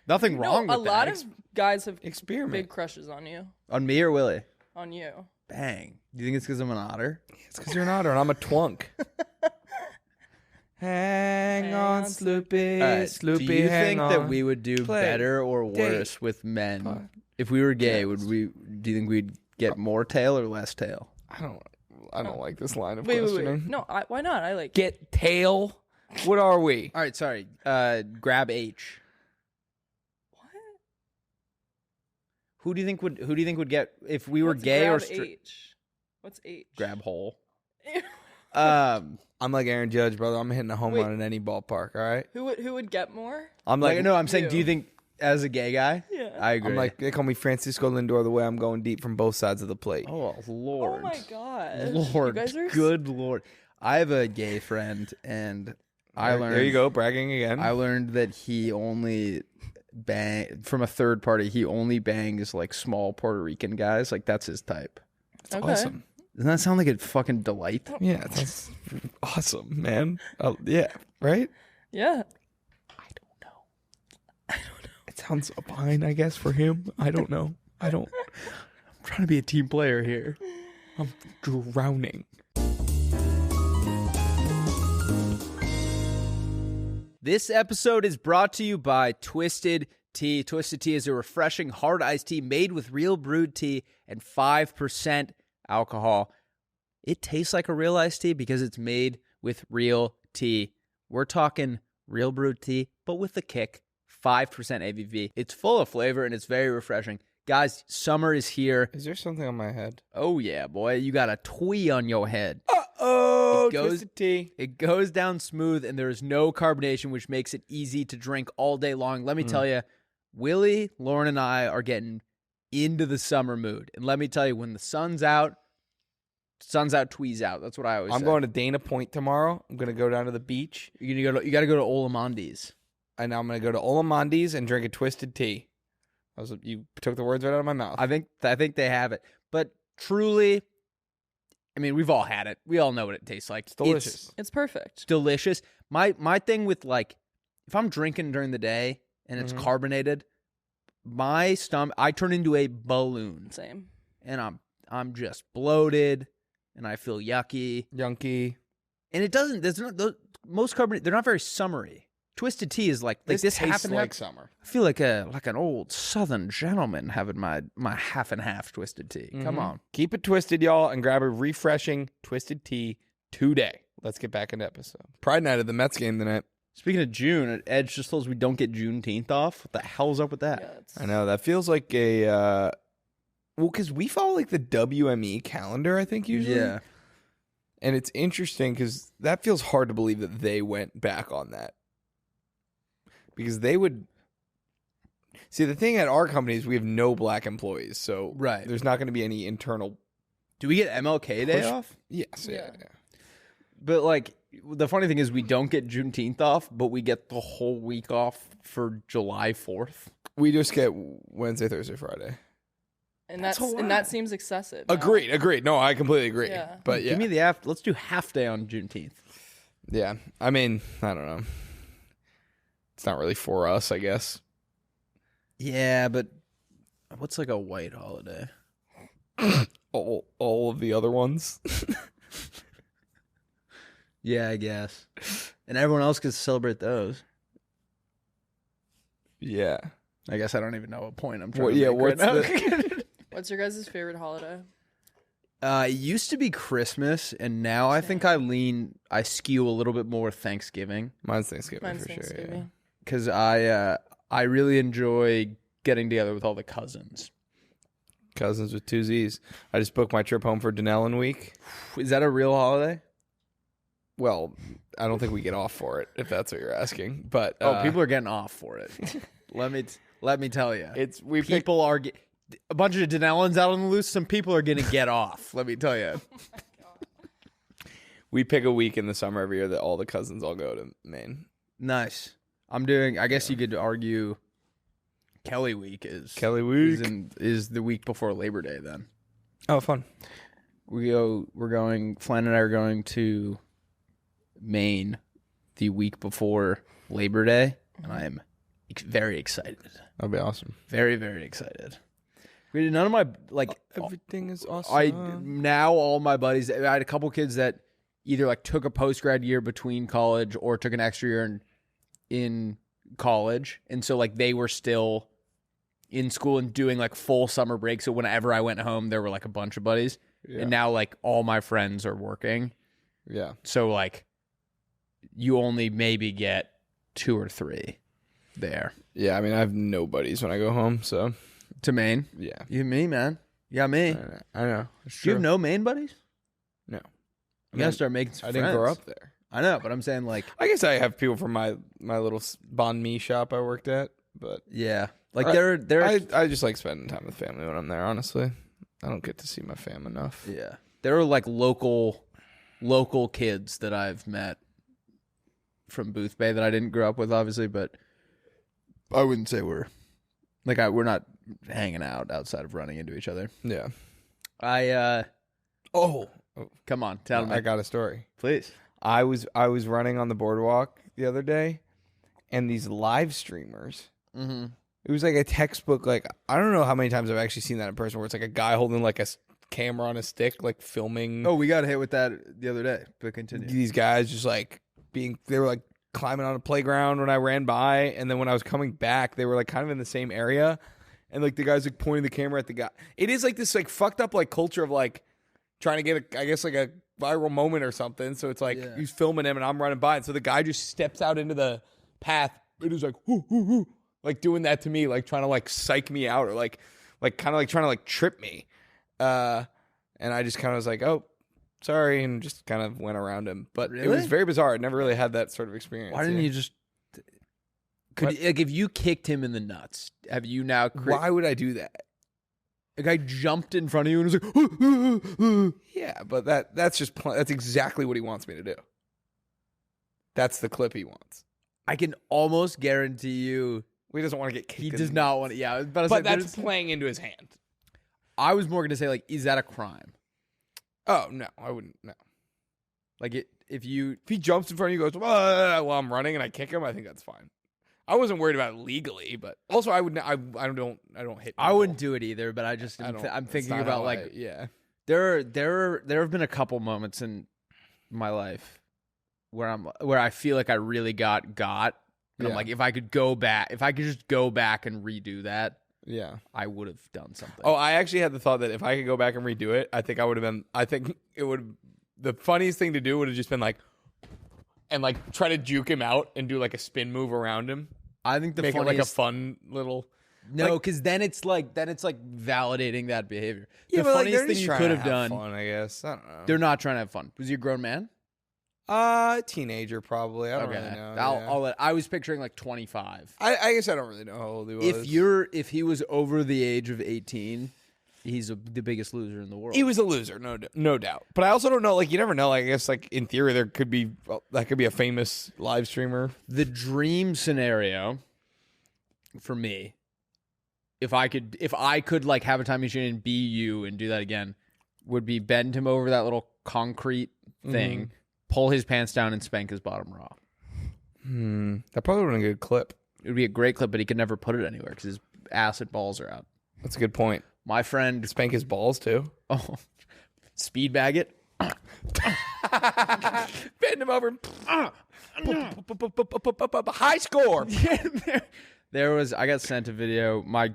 A: Nothing wrong with
C: a lot of guys have
B: Experiment.
C: big crushes on you.
A: On me or Willie?
C: On you.
A: Bang. Do you think it's because I'm an otter?
B: It's because you're an otter and I'm a twunk. Hang on, Sloopy.
A: All right,
B: Sloopy,
A: do you
B: hang
A: think
B: on.
A: that we would do
B: Play.
A: better or worse with men? If we were gay, do you think we'd get more tail or less tail?
B: I don't like this line of
C: Wait.
B: questioning.
C: No, why not? I like.
B: Get tail? What are we?
A: All right, sorry. Grab H.
C: What?
A: Who do you think would get if we were
C: What's
A: gay or
C: grab
A: straight?
C: H? What's H?
A: Grab hole.
C: Who
B: I'm like Aaron Judge, brother. I'm hitting a home run in any ballpark, all right?
C: would get more?
B: I'm
A: Like,
B: like,
A: no, I'm saying, do you
C: you.
A: think as a gay guy?
C: Yeah.
A: I agree.
B: I'm like, they call me Francisco Lindor the way I'm going deep from both sides of the plate.
A: oh Lord,
C: Oh my god.
A: Lord,
C: You guys are
A: good Lord. I have a gay friend, and I learned.
B: There you go, bragging again.
A: I learned that he only from a third party. He only bangs like small Puerto Rican guys. Like that's his type.
B: That's
C: Okay.
B: awesome.
A: Doesn't that sound like a fucking delight?
B: Yeah, that's awesome, man. Yeah, right?
C: Yeah.
B: I don't know. It sounds fine, I guess, for him. I don't know. I'm
A: trying to be a team player here.
B: I'm drowning.
A: This episode is brought to you by Twisted Tea. Twisted Tea is a refreshing hard iced tea made with real brewed tea and 5% alcohol. It tastes like a real iced tea because it's made with real tea. We're talking real brewed tea, but with the kick, 5% ABV. It's full of flavor and it's very refreshing. Guys, summer is here.
B: Is there something on my head?
A: Oh yeah, boy. You got a twee on your head.
B: Uh-oh,
A: It goes-
B: Twisted Tea.
A: It goes down smooth and there is no carbonation, which makes it easy to drink all day long. Let me tell you, Willie, Lauren, and I are getting into the summer mood. And let me tell you, when the sun's out, tweez out. That's what I always say.
B: I'm going to Dana Point tomorrow. I'm going to go down to the beach.
A: You got to go to Olamondi's.
B: And I'm going to go to Olamondi's and drink a Twisted Tea. You took the words right out of my mouth.
A: I think they have it. But truly, I mean, we've all had it. We all know what it tastes like. It's
B: delicious.
C: It's perfect.
A: delicious. My thing with like, if I'm drinking during the day and it's carbonated, my stomach, I turn into a balloon.
C: Same.
A: And I'm just bloated and I feel yucky.
B: Yunky.
A: And it doesn't, there's not, most carbonate, they're not very summery. Twisted Tea is like this
B: tastes
A: happened
B: like summer.
A: I feel like an old Southern gentleman having my half and half Twisted Tea. Come on.
B: Keep it twisted, y'all, and grab a refreshing Twisted Tea today. Let's get back into episode. Pride night at the Mets game tonight.
A: Speaking of June, Edge just told us we don't get Juneteenth off. What the hell's up with that?
C: Yeah, it's,
B: I know, that feels like a... well, because we follow like the WME calendar, I think, usually.
A: Yeah.
B: And it's interesting because that feels hard to believe that they went back on that. Because they would... See, the thing at our company is we have no black employees, so
A: Right.
B: there's not going to be any internal...
A: Do we get MLK Day
B: Push-
A: off?
B: Yes, yeah.
A: But like the funny thing is we don't get Juneteenth off, but we get the whole week off for July 4th.
B: We just get Wednesday, Thursday, Friday.
C: and
A: That's a lot.
C: that seems excessive. now.
B: Agreed. No, I completely agree.
C: Yeah.
B: But yeah.
A: Give me the let's do half day on Juneteenth.
B: Yeah. I mean, I don't know. It's not really for us, I guess.
A: Yeah, but what's like a white holiday?
B: All of the other ones.
A: Yeah, I guess. And everyone else gets to celebrate those.
B: Yeah.
A: I guess I don't even know what point I'm trying
B: Well,
A: to
B: yeah,
A: make
B: what's
A: right now.
C: What's your guys' favorite holiday?
A: It used to be Christmas, and now I think I skew a little bit more Thanksgiving.
B: Mine's Thanksgiving
C: Mine's
B: for sure.
C: Thanksgiving.
A: Because I really enjoy getting together with all the cousins.
B: Cousins with two Z's. I just booked my trip home for Denellen week.
A: Is that a real holiday?
B: Well, I don't think we get off for it, if that's what you're asking. But
A: people are getting off for it. let me tell you,
B: people
A: are a bunch of Denellans out on the loose. Some people are gonna get off. Let me tell you.
B: We pick a week in the summer every year that all the cousins all go to Maine.
A: Nice. I'm doing. I guess you could argue Kelly Week is the week before Labor Day. Then.
B: Oh, fun.
A: We're going. Flan and I are going to Maine the week before Labor Day, and I am very excited.
B: That'll be awesome.
A: Very, very excited. None of my
B: everything is awesome.
A: Now all my buddies. I had a couple kids that either like took a post grad year between college or took an extra year in college, and so like they were still in school and doing like full summer break. So whenever I went home, there were like a bunch of buddies, and now like all my friends are working.
B: Yeah.
A: So like you only maybe get 2 or 3 there.
B: Yeah, I mean I have no buddies when I go home, so
A: to Maine.
B: Yeah,
A: you me man. You got me.
B: I know.
A: Do you have no Maine buddies?
B: No.
A: You gotta start making some
B: I
A: friends.
B: didn't grow up there.
A: I know, but I'm saying like
B: I guess I have people from my little banh mi shop I worked at, but
A: yeah, like they're
B: I just like spending time with family when I'm there. Honestly, I don't get to see my fam enough.
A: Yeah, there are like local kids that I've met from Booth Bay that I didn't grow up with, obviously, but I wouldn't say we're not hanging out outside of running into each other.
B: Yeah.
A: Come on, tell me.
B: I got a story.
A: Please.
B: I was running on the boardwalk the other day, and these live streamers.
A: Mm-hmm.
B: It was like a textbook. Like I don't know how many times I've actually seen that in person, where it's like a guy holding like a camera on a stick, like filming.
A: Oh, we got hit with that the other day. But continue.
B: These guys just like they were like climbing on a playground when I ran by, and then when I was coming back, they were like kind of in the same area, and like the guys like pointing the camera at the guy. It is like this like fucked up like culture of like trying to get I guess like a viral moment or something. So it's like he's filming him and I'm running by, and so the guy just steps out into the path and he's like hoo, hoo, hoo, like doing that to me, like trying to like psych me out or like kind of like trying to like trip me. And I just kind of was like, oh, sorry, and just kind of went around him. But
A: Really?
B: It was very bizarre. I never really had that sort of experience.
A: Why didn't you just? Like if you kicked him in the nuts, have you now?
B: Why would I do that?
A: A guy jumped in front of you and was like,
B: yeah, but that's exactly what he wants me to do. That's the clip he wants.
A: I can almost guarantee you
B: he doesn't want to get kicked.
A: He does not want to. Yeah,
B: but that's playing into his hand.
A: I was more going to say, like, is that a crime?
B: Oh, no, I wouldn't. No.
A: Like, if
B: he jumps in front of you and goes, while I'm running and I kick him, I think that's fine. I wasn't worried about it legally, but also I don't hit people.
A: I wouldn't do it either, but I'm thinking about like,
B: yeah.
A: There have been a couple moments in my life where I feel like I really got, and I'm like, if I could just go back and redo that,
B: yeah,
A: I would have done something.
B: Oh, I actually had the thought that if I could go back and redo it, I think it would. The funniest thing to do would have just been like, and like try to juke him out and do like a spin move around him.
A: I think
B: make it like a fun little.
A: No, because then it's like validating that behavior.
B: Yeah,
A: the funniest thing you could have done.
B: Fun, I guess. I don't know.
A: They're not trying to have fun. Was he a grown man?
B: Teenager probably. I don't really know.
A: I was picturing like 25.
B: I guess I don't really know how old he was.
A: If he was over the age of 18, he's the biggest loser in the world.
B: He was a loser, no doubt. But I also don't know. Like you never know. Like, I guess like in theory that could be a famous live streamer.
A: The dream scenario for me, if I could like have a time machine and be you and do that again, would be bend him over that little concrete thing, pull his pants down and spank his bottom raw.
B: That probably would have been a good clip.
A: It would be a great clip, but he could never put it anywhere because his acid balls are out.
B: That's a good point.
A: My friend
B: spank his balls too.
A: Oh, speed bag it.
B: Bend him over. High score.
A: I got sent a video. One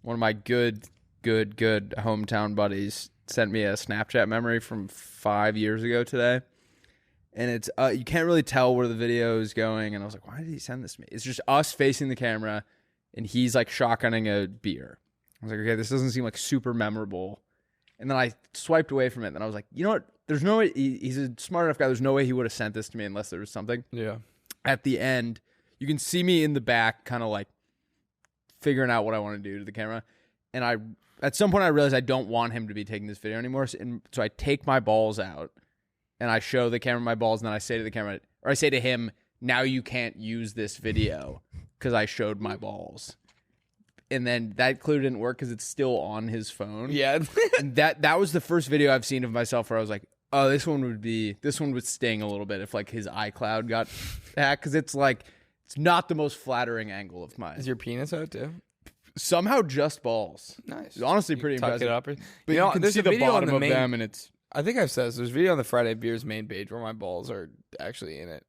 A: of my good hometown buddies sent me a Snapchat memory from 5 years ago today. And it's you can't really tell where the video is going. And I was like, why did he send this to me? It's just us facing the camera, and he's like shotgunning a beer. I was like, okay, this doesn't seem like super memorable. And then I swiped away from it. And I was like, you know what? There's no way. He's a smart enough guy. There's no way he would have sent this to me unless there was something.
B: Yeah.
A: At the end, you can see me in the back kind of like figuring out what I want to do to the camera. And at some point I realized I don't want him to be taking this video anymore. So I take my balls out and I show the camera my balls. And then I say to the camera, or I say to him, now you can't use this video because I showed my balls. And then that clearly didn't work because it's still on his phone.
B: Yeah.
A: And that was the first video I've seen of myself where I was like, oh, this one would sting a little bit if like his iCloud got hacked, because it's like it's not the most flattering angle of mine.
B: Is your penis out too?
A: Somehow just balls.
B: Nice.
A: It's honestly pretty
B: Tuck
A: impressive.
B: it up.
A: But you can
B: there's
A: see
B: a
A: the
B: video
A: bottom
B: on the
A: of
B: main,
A: them, and it's
B: I think I've said this. There's a video on the Friday Beers main page where my balls are actually in it.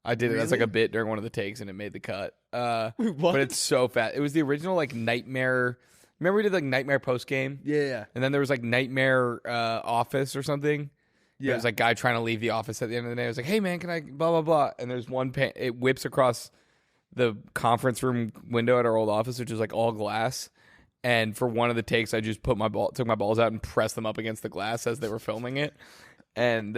B: I did it as like a bit during one of the takes, and it made the cut.
A: Wait, what?
B: But it's so fat. It was the original like Nightmare. Remember we did like Nightmare post game?
A: yeah.
B: And then there was like Nightmare Office or something.
A: Yeah.
B: It was like guy trying to leave the office at the end of the day. I was like, hey man, can I blah blah blah? And there's one it whips across the conference room window at our old office, which is like all glass. And for one of the takes, I just took my balls out and pressed them up against the glass as they were filming it, and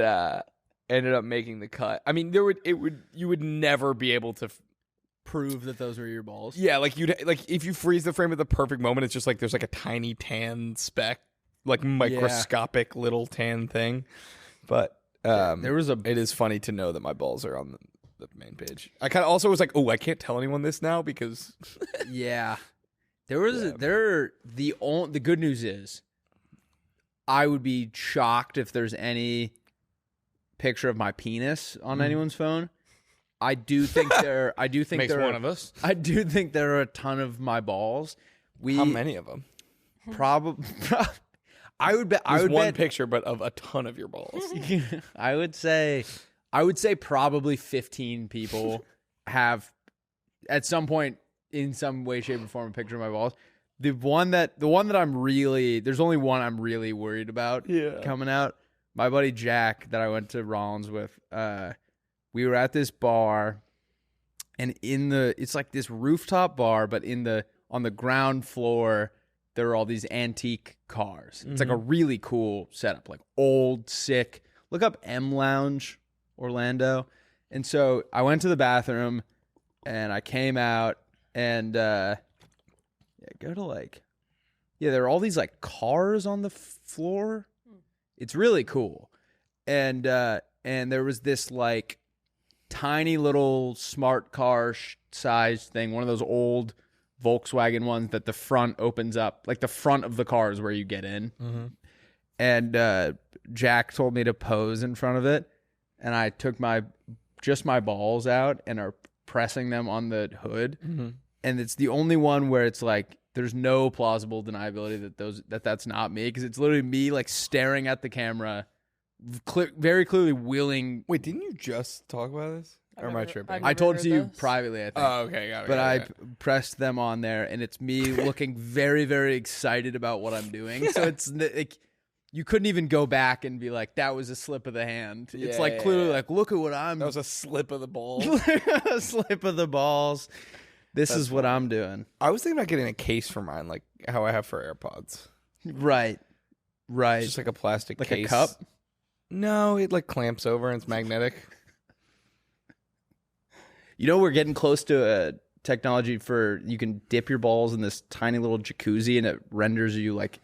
B: ended up making the cut. I mean, you would never be able to
A: Prove that those were your balls.
B: yeah, like if you freeze the frame at the perfect moment, it's just like there's like a tiny tan speck, like microscopic little tan thing. But
A: There was
B: it is funny to know that my balls are on the main page. I kind of also was like, oh, I can't tell anyone this now because
A: Yeah. The good news is I would be shocked if there's any picture of my penis on anyone's phone. I do think
B: makes one of us.
A: I do think there are a ton of my balls.
B: How many of them?
A: Probably I would bet
B: There's one picture, but of a ton of your balls.
A: I would say probably 15 people have at some point in some way, shape, or form a picture of my balls. The one that there's only one I'm really worried about coming out. My buddy Jack that I went to Rollins with, we were at this bar, and it's like this rooftop bar, but on the ground floor there are all these antique cars. It's like a really cool setup, like old, sick. Look up M Lounge Orlando. And so I went to the bathroom and I came out and there are all these like cars on the floor. It's really cool. And there was this like tiny little smart car sized thing, one of those old Volkswagen ones that the front opens up, like the front of the car is where you get in. And Jack told me to pose in front of it, and I took my balls out and are pressing them on the hood. And it's the only one where it's like there's no plausible deniability that that's not me, because it's literally me like staring at the camera, very clearly willing.
B: Wait, didn't you just talk about this? Or am I tripping?
A: I told you privately, I think.
B: Oh, okay, got it.
A: But I pressed them on there, and it's me looking very, very excited about what I'm doing. So it's like you couldn't even go back and be like, that was a slip of the hand. It's like clearly like, look at what I'm.
B: That was a slip of the balls.
A: A slip of the balls. That's is what I'm doing.
B: I was thinking about getting a case for mine, like how I have for AirPods.
A: Right.
B: Just like a plastic
A: like
B: case.
A: a cup?
B: No, it like clamps over and it's magnetic.
A: You know, we're getting close to a technology for you can dip your balls in this tiny little jacuzzi and it renders you like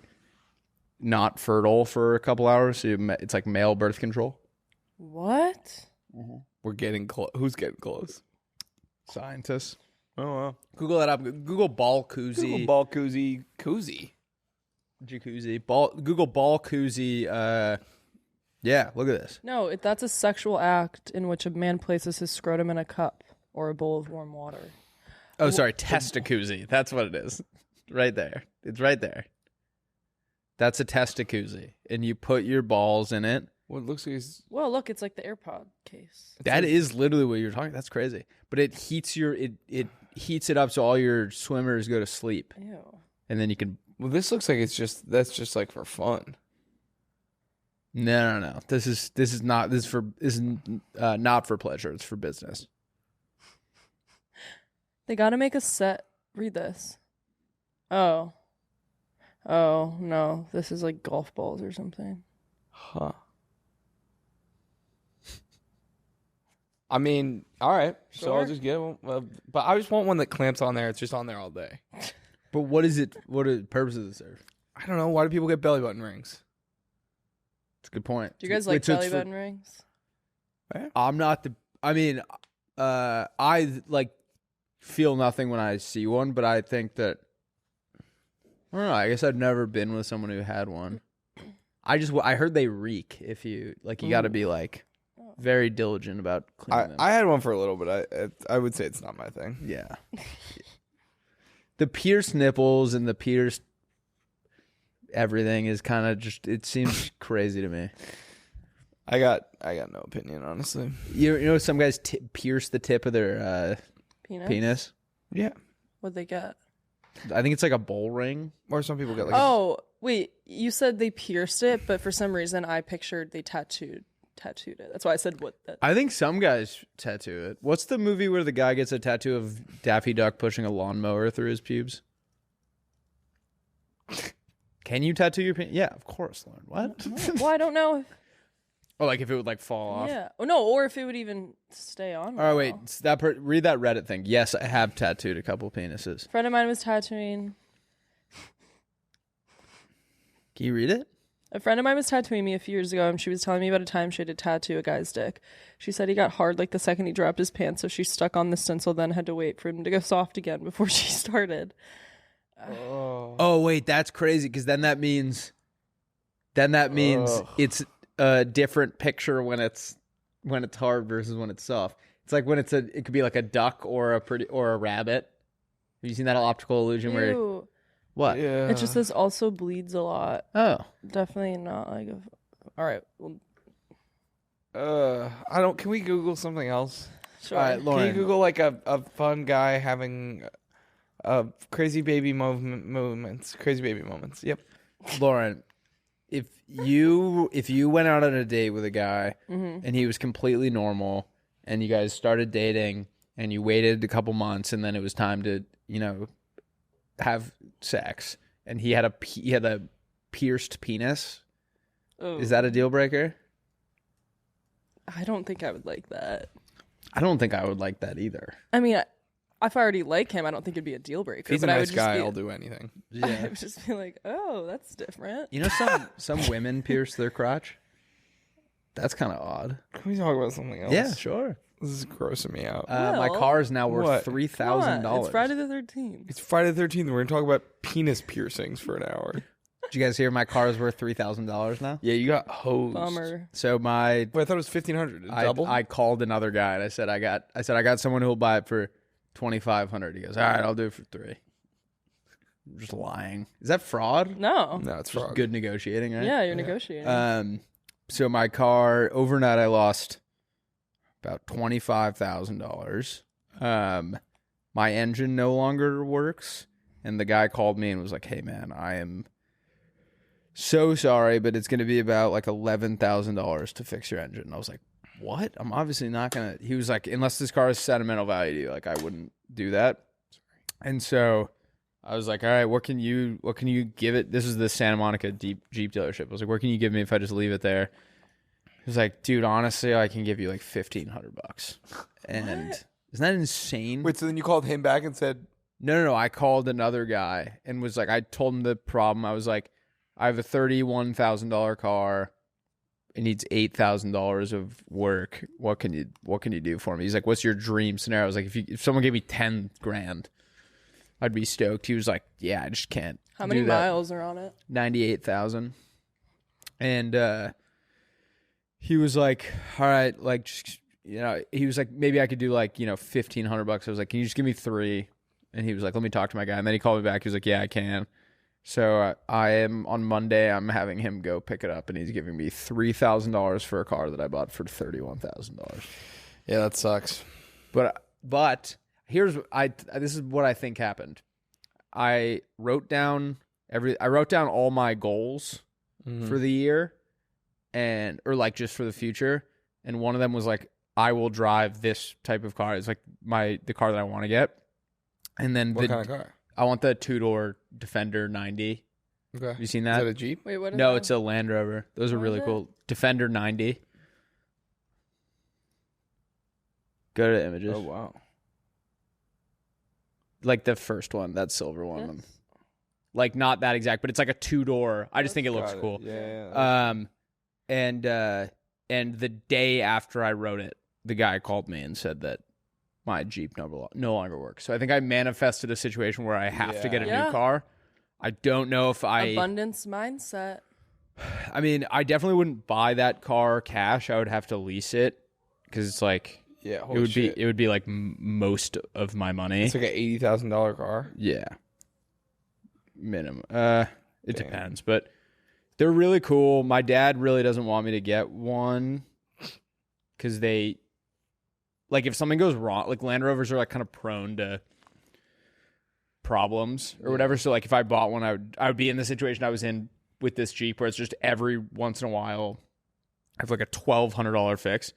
A: not fertile for a couple hours. So it's like male birth control.
C: What?
B: We're getting close. Who's getting close?
A: Scientists.
B: Oh, wow.
A: Google that up. Google ball koozie.
B: Google ball koozie. Koozie.
A: Jacuzzi. Google ball koozie. Yeah, look at this.
C: No, that's a sexual act in which a man places his scrotum in a cup or a bowl of warm water.
A: Oh, sorry. Testicuzzi. That's what it is. Right there. It's right there. That's a testicuzzi. And you put your balls in it.
B: Well, it looks like
C: Well, look, it's like the AirPod case.
A: That is literally what you're talking. That's crazy. But it heats it heats it up so all your swimmers go to sleep.
C: Ew.
A: And then you can.
B: Well, this looks like that's just like for fun.
A: No. This is not not for pleasure. It's for business.
C: They got to make a set. Read this. Oh. Oh, no. This is like golf balls or something.
B: Huh. I mean, all right. So I'll
C: Sure.
B: just get one. But I just want one that clamps on there. It's just on there all day.
A: But what is it? What are purposes does it serve?
B: I don't know. Why do people get belly button rings?
A: That's a good point.
C: Do you guys
A: Wait,
C: like
A: so it's
C: belly
A: for-
C: button rings?
A: I'm not the. I mean, I like feel nothing when I see one, but I think that I don't know. I guess I've never been with someone who had one. I heard they reek. If you like, you got to be like very diligent about cleaning them.
B: I had one for a little, but I would say it's not my thing.
A: Yeah. The pierced nipples and the pierced everything is kind of just. It seems crazy to me.
B: I got no opinion, honestly.
A: You know, some guys pierce the tip of their penis.
B: Yeah.
C: What'd they get?
A: I think it's like a bull ring.
B: Or some people get like.
C: Oh, wait. You said they pierced it, but for some reason I pictured they tattooed it. That's why I said what.
A: I think some guys tattoo it. What's the movie where the guy gets a tattoo of Daffy Duck pushing a lawnmower through his pubes? Can you tattoo your penis? Yeah, of course, Lauren. What?
C: Well, I don't know.
A: Oh, like if it would like fall off?
C: Yeah. Oh, no, or if it would even stay on.
A: All right, wait. Read that Reddit thing. Yes, I have tattooed a couple penises.
C: A friend of mine was tattooing.
A: Can you read it?
C: A friend of mine was tattooing me a few years ago, and she was telling me about a time she had to tattoo a guy's dick. She said he got hard like the second he dropped his pants, so she stuck on the stencil, then had to wait for him to go soft again before she started.
A: Oh, wait, that's crazy because then that means it's a different picture when it's hard versus when it's soft. It's like when it could be like a duck or a rabbit. Have you seen that optical illusion where
C: Ew.
A: what?
B: Yeah.
C: It just says also bleeds a lot.
A: Oh.
C: Definitely not like all right. Well,
B: I don't. Can we Google something else?
C: sure.
A: All right,
B: Can
A: Lauren.
B: you Google like a fun guy having crazy baby moments? Crazy baby moments. Yep.
A: Lauren, if you went out on a date with a guy and he was completely normal and you guys started dating and you waited a couple months and then it was time to, have sex and he had a pierced penis, is that a deal breaker?
C: I don't think I would like that.
A: I don't think I would like that either.
C: I mean, if I already like him, I don't think it'd be a deal breaker.
B: If he's a
C: but I
B: nice
C: would
B: guy,
C: just
B: I'll do anything.
C: I would just be like, oh, that's different.
A: You know, some women pierce their crotch. That's kind of odd.
B: Can we talk about something else?
A: Yeah, sure.
B: This is grossing me out.
A: My
C: Well,
A: car is now worth
B: what?
A: $3,000.
C: It's Friday the 13th.
B: It's Friday the 13th. We're going to talk about penis piercings for an hour.
A: Did you guys hear my car is worth $3,000 now?
B: Yeah, you got hosed.
C: Bummer.
A: So my
B: Wait, I thought it was $1,500. Double?
A: I called another guy and I said I got someone who will buy it for $2,500. He goes, all right, I'll do it for $3,000. I'm just lying. Is that fraud?
C: No.
B: No, it's
A: Just
B: fraud.
A: good negotiating, right?
C: Yeah, you're negotiating.
A: So my car overnight I lost about $25,000. My engine no longer works, and the guy called me and was like, "Hey man, I am so sorry, but it's going to be about like $11,000 to fix your engine." And I was like, "What? I'm obviously not gonna." He was like, "Unless this car has sentimental value to you, like I wouldn't do that." And so I was like, "All right, what can you give it?" This is the Santa Monica Jeep dealership. I was like, "What can you give me if I just leave it there?" He was like, "Dude, honestly, I can give you like $1,500." And isn't that insane?
B: Wait, so then you called him back and said,
A: No. I called another guy and was like, I told him the problem. I was like, I have a $31,000 car. It needs $8,000 of work. What can you do for me? He's like, what's your dream scenario? I was like, if someone gave me 10 grand, I'd be stoked. He was like, yeah, I just can't.
C: How many
A: do that.
C: miles are on it?
A: 98,000. And he was like, all right, like, just, he was like, maybe I could do like, $1,500. I was like, can you just give me $3,000? And he was like, let me talk to my guy. And then he called me back. He was like, yeah, I can. So I am on Monday. I'm having him go pick it up, and he's giving me $3,000 for a car that I bought for $31,000.
B: yeah, that sucks.
A: But here's this is what I think happened. I wrote down all my goals for the year, or like just for the future. And one of them was like, I will drive this type of car. It's like the car that I want to get. And then
B: What kind of car?
A: I want the 2-door Defender 90.
B: Okay.
A: Have you seen
B: Is
A: that?
B: that a Jeep?
C: Wait, what? Is
A: No,
C: that?
A: it's a Land Rover. Those are
C: What
A: really
C: is it?
A: cool. Defender 90. Go to images.
B: Oh wow.
A: Like the first one, that silver one.
C: This?
A: Like not that exact, but it's like a 2-door. I just think it looks
B: Got it.
A: cool.
B: Yeah.
A: And the day after I wrote it, the guy called me and said that my Jeep no longer works. So I think I manifested a situation where I have to get a
C: Yeah.
A: new car. I don't know if
C: Abundance mindset.
A: I mean, I definitely wouldn't buy that car cash. I would have to lease it because it's like
B: yeah.
A: it would be like most of my money.
B: It's like an $80,000 car.
A: Yeah. Minimum. It depends, but they're really cool. My dad really doesn't want me to get one because they, like, if something goes wrong, like Land Rovers are like kind of prone to problems or whatever. So like if I bought one, I would be in the situation I was in with this Jeep where it's just every once in a while I have like a $1,200 fix.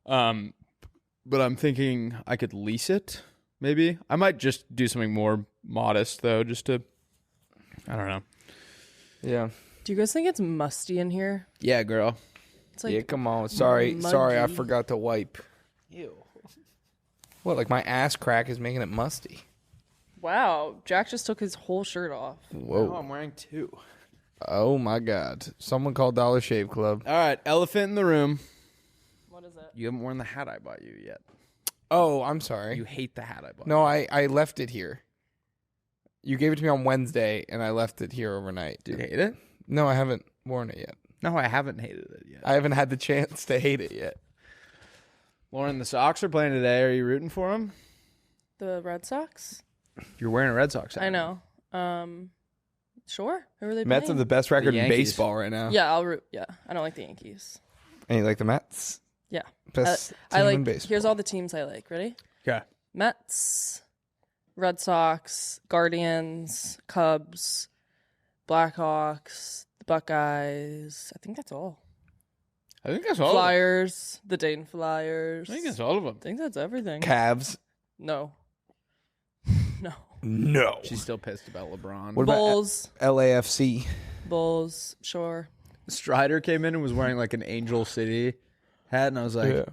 A: But I'm thinking I could lease it. Maybe I might just do something more modest though, just to. I don't know.
B: Yeah.
C: Do you guys think it's musty in here?
A: Yeah, girl.
C: It's like
B: yeah, come on. Sorry, I
C: muggy.
B: forgot to wipe.
A: Ew.
B: What, like my ass crack is making it musty?
C: Wow, Jack just took his whole shirt off.
B: Whoa.
A: Oh, I'm wearing 2.
B: Oh my God. Someone called Dollar Shave Club.
A: All right, elephant in the room.
C: What is it?
A: You haven't worn the hat I bought you yet.
B: Oh, I'm sorry.
A: You hate the hat I bought.
B: No, I left it here. You gave it to me on Wednesday, and I left it here overnight.
A: Do you hate it?
B: No, I haven't worn it yet.
A: No, I haven't hated it yet.
B: I haven't had the chance to hate it yet.
A: Lauren, the Sox are playing today. Are you rooting for them?
C: The Red Sox?
A: You're wearing a Red Sox hat.
C: I know. Sure. Who are they
B: Mets
C: playing?
B: have the best record in
A: Yankees.
B: baseball right now.
C: Yeah, I'll root. Yeah, I don't like the Yankees.
B: And you like the Mets?
C: Yeah.
B: Best
C: I
B: team
C: like.
B: in baseball.
C: Here's all the teams I like. Ready?
A: Okay.
C: Mets, Red Sox, Guardians, Cubs, Blackhawks, the Buckeyes. I think that's all.
A: I think that's all.
C: Flyers, the Dayton Flyers.
A: I think that's all of them.
C: I think that's everything.
B: Cavs.
C: No. No.
B: No.
A: She's still pissed about LeBron.
B: What about
C: Bulls.
B: LAFC?
C: Bulls, sure.
A: Strider came in and was wearing like an Angel City hat, and I was like,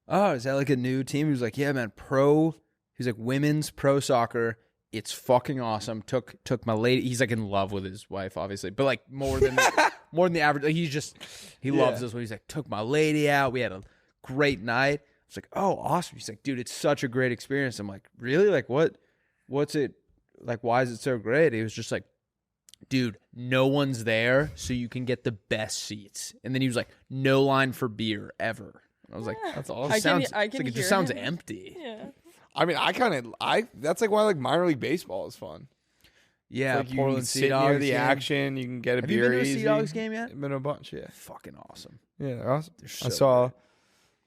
A: "Oh, is that like a new team?" He was like, "Yeah, man, pro." He's like, "Women's pro soccer. It's fucking awesome." Took my lady. He's like in love with his wife, obviously, but like more than the average. Like, he loves this one. He's like, took my lady out. We had a great night. I was like, "Oh, awesome." He's like, "Dude, it's such a great experience." I'm like, "Really? Like, what's it like? Why is it so great?" He was just like, "Dude, no one's there, so you can get the best seats." And then he was like, "No line for beer ever." And I was like, "That's all."
C: I
A: It sounds
C: can
A: it's like it
C: hear
A: just sounds
C: him.
A: empty.
C: Yeah.
B: I mean, that's like why like minor league baseball is fun.
A: Yeah,
B: Like you can
A: Portland
B: sit
A: Sea
B: near
A: Dogs
B: the
A: game.
B: action. You can get a
A: Have you
B: beer
A: been to a
B: easy.
A: Sea Dogs game yet?
B: Been a bunch, yeah.
A: Fucking awesome.
B: Yeah, they're awesome.
A: They're
B: I
A: so
B: saw
A: good.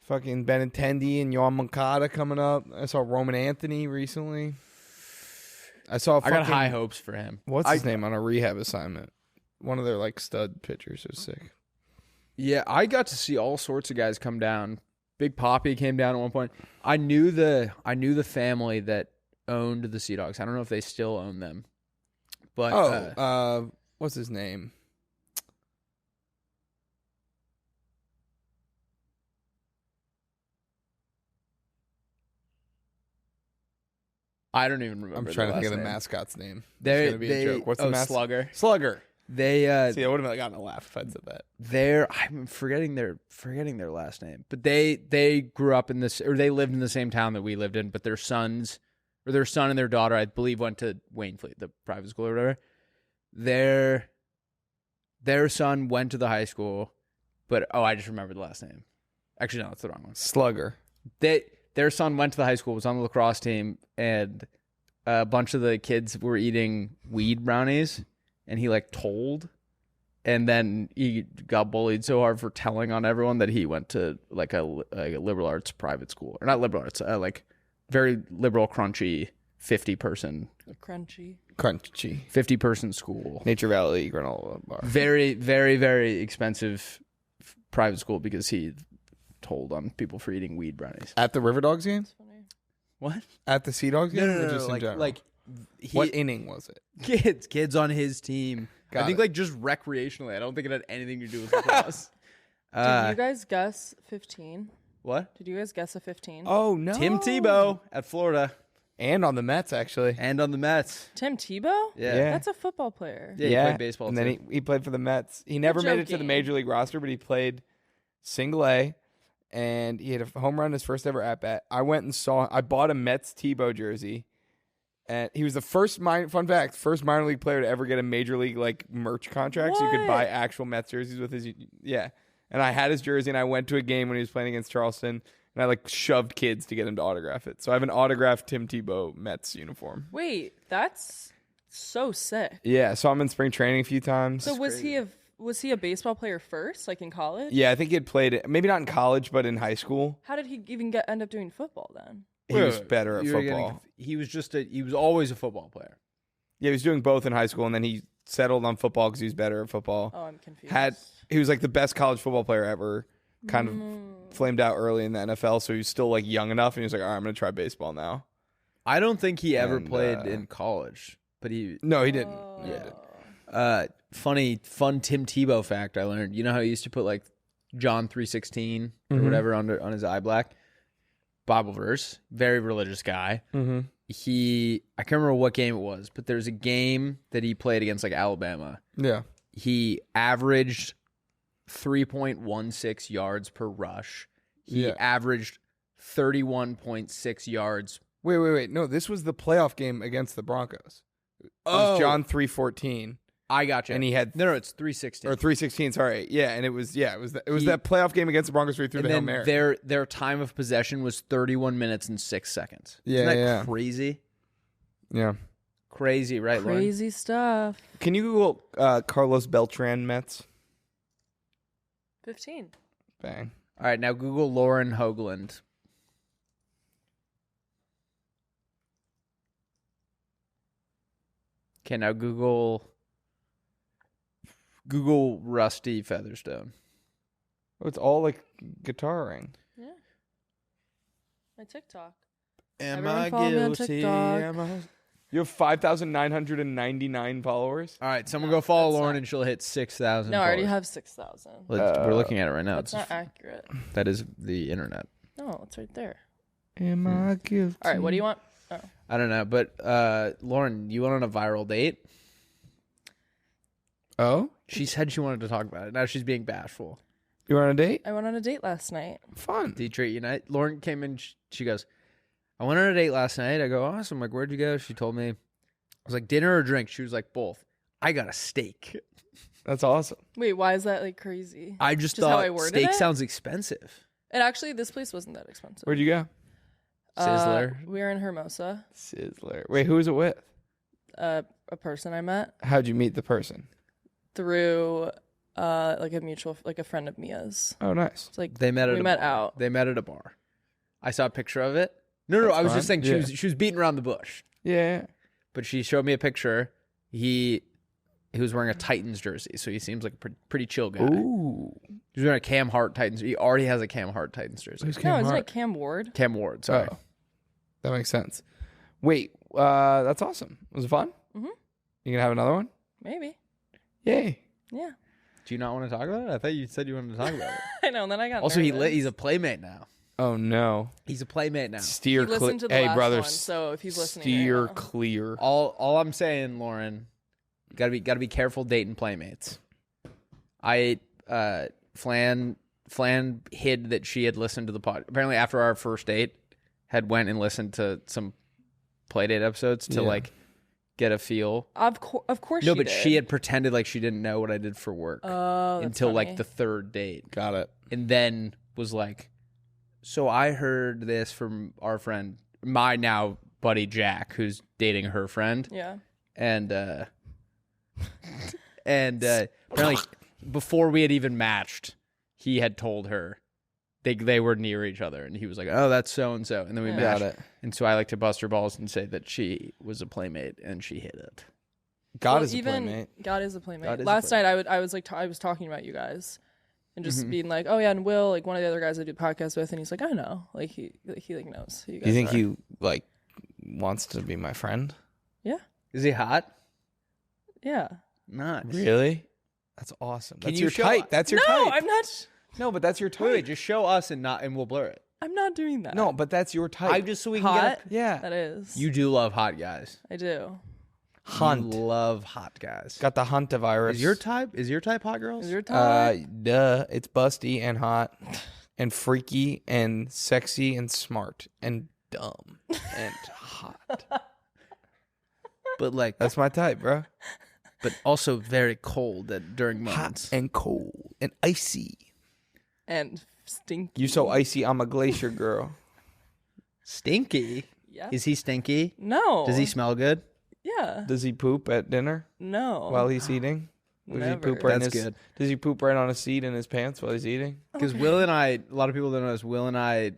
B: fucking Benintendi and Yohan Moncada coming up. I saw Roman Anthony recently. I saw.
A: I got
B: fucking-
A: high hopes for him.
B: What's his name on a rehab assignment? One of their like stud pitchers is sick.
A: Yeah, I got to see all sorts of guys come down. Big Poppy came down at one point. I knew the family that owned the Sea Dogs. I don't know if they still own them. But
B: What's his name?
A: I don't even remember.
B: I'm trying to think of the
A: last name.
B: mascot's name.
A: They
B: It's gonna be a joke. What's the mascot?
A: Slugger.
B: Slugger.
A: They
B: See, I would have gotten a laugh if I'd said that.
A: I'm forgetting their last name. But they grew up in this, or they lived in the same town that we lived in, but their son and their daughter, I believe, went to Waynefleet, the private school or whatever. Their son went to the high school, but I just remembered the last name. Actually, no, that's the wrong one.
B: Slugger.
A: Their son went to the high school, was on the lacrosse team, and a bunch of the kids were eating weed brownies, and he like told, and then he got bullied so hard for telling on everyone that he went to like a liberal arts private school, or not liberal arts, like very liberal, crunchy 50-person school.
B: Nature Valley granola bar.
A: Very, very, very expensive private school because he told on people for eating weed brownies.
B: At the River Dogs game?
A: What?
B: At the Sea Dogs game? Or just in general?
A: like
B: what inning was it?
A: kids on his team I think like just recreationally. I don't think it had anything to do with lacrosse.
C: Did you guys guess 15?
A: What?
C: Did you guys guess a 15?
B: Oh no,
A: Tim Tebow at Florida
B: and on the Mets actually.
A: and on the Mets.
C: Tim Tebow?
A: Yeah.
C: That's a football player.
A: Yeah, he played baseball
B: and
A: too.
B: then he played for the Mets. He never made it to the
C: joking.
B: major league roster, but he played single A, and he had a home run his first ever at bat. I went and I bought a Mets Tebow jersey, and he was the first fun fact, first minor league player to ever get a major league like merch contract, so you could buy
C: What?
B: actual Mets jerseys with his And I had his jersey, and I went to a game when he was playing against Charleston, and I like shoved kids to get him to autograph it. So I have an autographed Tim Tebow Mets uniform.
C: Wait, that's so sick.
B: Yeah, so I'm in spring training a few times.
C: So was he a baseball player first, like in college?
B: Yeah, I think he had played it, maybe not in college, but in high school.
C: How did he even end up doing football then?
B: He was better at football.
A: He was always a football player.
B: Yeah, he was doing both in high school, and then he settled on football because he was better at football.
C: Oh, I'm confused.
B: He was like the best college football player ever. Kind of flamed out early in the NFL, so he was still like young enough, and he was like, "All right, I'm going to try baseball now."
A: I don't think he ever
B: And,
A: played in college, but
B: No, he didn't.
A: yeah. Fun Tim Tebow fact I learned. You know how he used to put like John 3:16 or whatever on his eye black? Bible verse. Very religious guy.
B: Mm-hmm.
A: I can't remember what game it was, but there's a game that he played against like Alabama.
B: Yeah.
A: He averaged 3.16 yards per rush. He averaged 31.6 yards.
B: Wait. No, this was the playoff game against the Broncos. It was John 3:14.
A: I got you.
B: And he had
A: no, it's 3:16
B: or 3:16. Sorry, yeah, and it was that playoff game against the Broncos where he threw the Hail Mary.
A: Their time of possession was 31 minutes and 6 seconds.
B: Yeah,
A: Isn't that
B: yeah.
A: crazy?
B: Yeah,
A: crazy, right? Lauren?
C: Crazy stuff.
B: Can you Google Carlos Beltran Mets?
C: 15.
B: Bang.
A: All right, now Google Lauren Hoagland. Okay, now Google Rusty Featherstone.
B: Oh, it's all like guitaring.
C: Yeah. My TikTok.
A: Am
C: Everyone
A: I
C: follow me on
A: guilty?
C: TikTok.
A: Am I...
B: You have 5,999 followers.
A: All right, someone go follow
C: that's
A: Lauren
C: not-
A: and she'll hit 6,000.
C: No, I already have 6,000.
A: We're looking at it right now.
C: That's not accurate.
A: That is the internet.
C: No, it's right there.
B: Am I guilty?
C: All right, what do you want? Oh.
A: I don't know, but Lauren, you went on a viral date?
B: Oh?
A: She said she wanted to talk about it. Now she's being bashful.
B: You were on a date?
C: I went on a date last night.
B: Fun.
A: Detroit Unite. Lauren came in. She goes, I went on a date last night. I go, awesome. I'm like, where'd you go? She told me. I was like, dinner or drink? She was like, both. I got a steak.
B: That's awesome.
C: Wait, why is that like crazy?
A: I just
C: Just how
A: thought
C: I worded
A: steak
C: it?
A: sounds expensive.
C: And actually, this place wasn't that expensive.
B: Where'd you go?
A: Sizzler.
C: We were in Hermosa.
B: Sizzler. Wait, who was it with?
C: A person I met
B: How'd you meet the person?
C: through like a mutual, like a friend of Mia's.
B: Oh, nice.
C: It's like
A: They met at
C: we
A: a
C: met
A: bar.
C: out.
A: They met at a bar. I saw a picture of it. No,
B: That's
A: I was
B: fine.
A: just saying
B: Yeah.
A: she was beating around the bush.
B: Yeah.
A: But she showed me a picture. He was wearing a Titans jersey, so he seems like a pretty chill guy.
B: Ooh.
A: He's wearing a Cam Hart Titans. He already has a Cam Hart Titans jersey.
B: Who's
C: No,
B: Cam
C: isn't
B: Hart?
C: it Cam Ward?
A: Cam Ward. Sorry.
B: Oh. That makes sense. Wait, that's awesome. Was it fun?
C: Mhm.
B: You gonna have another one?
C: Maybe.
B: Yay.
C: Yeah.
A: Do you not want to talk about it? I thought you said you wanted to talk about it.
C: I know. And then I got
A: Also,
C: nervous.
A: he's a playmate now.
B: Oh no.
A: He's a playmate now.
B: Steer
C: He listened to the
B: Hey
C: last
B: brother.
C: one, so if he's listening,
B: steer
C: right now.
B: clear.
A: All I'm saying, Lauren, gotta be careful dating playmates. Flan hid that she had listened to the pod. Apparently, after our first date, had went and listened to some Playdate episodes to like get a feel.
C: Of course.
A: No,
C: she
A: but
C: did.
A: she had pretended like she didn't know what I did for work
C: Oh, that's
A: until like
C: funny.
A: the third date,
B: Got it.
A: and then was like, "So I heard this from our friend, my now buddy Jack, who's dating her friend."
C: Yeah.
A: And apparently before we had even matched, he had told her they were near each other, and he was like, "Oh, that's so and so," and then we
C: Yeah.
A: matched.
B: Got it.
A: And so I like to bust her balls and say that she was a playmate, and she hit it.
B: God
C: Well,
B: is a playmate.
C: God is a playmate.
A: God is a
C: Last night I was like I was talking about you guys and just being like, oh yeah, and Will, like one of the other guys I do podcasts with, and he's like, I know, like he like knows who you guys
B: Do you think
C: are.
B: he wants to be my friend?
C: Yeah,
A: Is he hot?
C: yeah.
A: Nice.
B: Really? That's awesome.
A: Can
B: That's
A: you
B: your
A: show
B: type.
A: us?
B: That's your
C: No,
B: type.
C: I'm not.
B: No, but that's your type.
A: Wait, just show us and we'll blur it.
C: I'm not doing that.
B: No, but that's your type.
A: I just so we can
C: Hot.
A: get
B: yeah.
C: That is.
A: You do love hot guys.
C: I do.
B: Hunt.
A: You love hot guys.
B: Got the Huntavirus.
A: Is your type hot girls?
C: Is your time?
B: Duh. It's busty and hot and freaky and sexy and smart and dumb and hot.
A: But like
B: That's my type, bro.
A: but also very cold during
B: Hot
A: moments.
B: and cold and icy.
C: And stinky.
B: You so icy, I'm a glacier girl.
A: Stinky?
C: Yeah.
A: Is he stinky?
C: No.
A: Does he smell good?
C: Yeah.
B: Does he poop at dinner
C: No.
B: while he's eating? Does he poop
C: Never.
B: right in
A: That's
B: his,
A: good.
B: Does he poop right on a seat in his pants while he's eating?
A: Because Will and I, a lot of people don't know this. Will and I,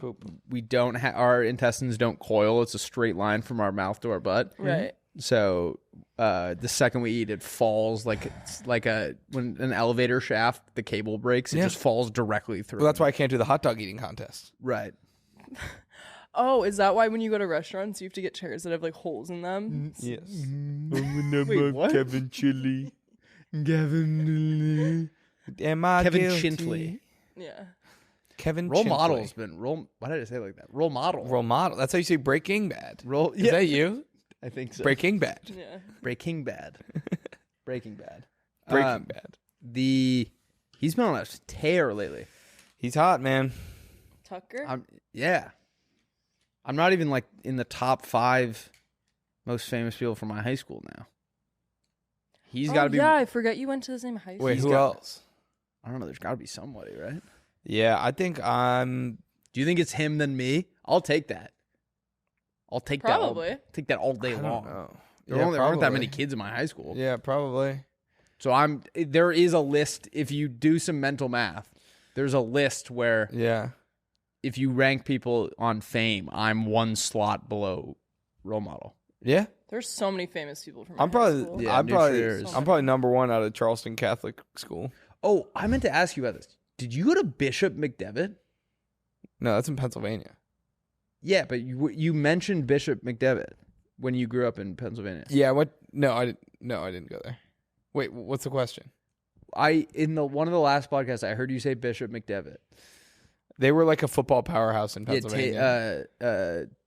A: we don't have our intestines don't coil. It's a straight line from our mouth to our butt.
C: Right.
A: So the second we eat, it falls like it's like when an elevator shaft, the cable breaks, it
B: Yeah.
A: just falls directly through.
B: Well, that's why I can't do the hot dog eating contest.
A: Right.
C: Oh, is that why when you go to restaurants you have to get chairs that have like holes in them?
B: Yes.
A: Wait, what?
B: Kevin Chili.
A: Kevin
B: Am I guilty?
A: Chintley.
C: Yeah.
B: Kevin
A: Role
B: Chintley.
A: model's been role. Why did I say it like that? Role model.
B: Role model. That's how you say Breaking Bad.
A: Role.
B: Is that you?
A: I think so.
B: Breaking Bad.
C: Yeah.
A: Breaking Bad. Breaking Bad.
B: Breaking Bad.
A: He's been on a tear lately.
B: He's hot, man.
C: Tucker?
A: Yeah. I'm not even like in the top 5 most famous people from my high school now. He's got to be.
C: Yeah, I forget you went to the same high school.
B: Wait, who else?
A: I don't know. There's got to be somebody, right?
B: Yeah, I think I'm.
A: Do you think it's him than me? I'll take that. I'll take
C: Probably.
A: that. Take that all day
B: I
A: long.
B: don't know.
A: There aren't that many kids in my high school.
B: Yeah, probably.
A: So there is a list. If you do some mental math, there's a list where
B: Yeah.
A: if you rank people on fame, I'm one slot below role model.
B: Yeah.
C: There's so many famous people from my
B: I'm
C: high
B: probably.
C: school.
A: Yeah,
B: I'm
A: New
B: probably.
A: Triers.
B: I'm probably number 1 out of Charleston Catholic School.
A: Oh, I meant to ask you about this. Did you go to Bishop McDevitt?
B: No, that's in Pennsylvania.
A: Yeah, but you mentioned Bishop McDevitt when you grew up in Pennsylvania.
B: Yeah. What? No, I didn't. No, I didn't go there. Wait, what's the question?
A: In one of the last podcasts, I heard you say Bishop McDevitt.
B: They were like a football powerhouse in
A: Yeah,
B: Pennsylvania.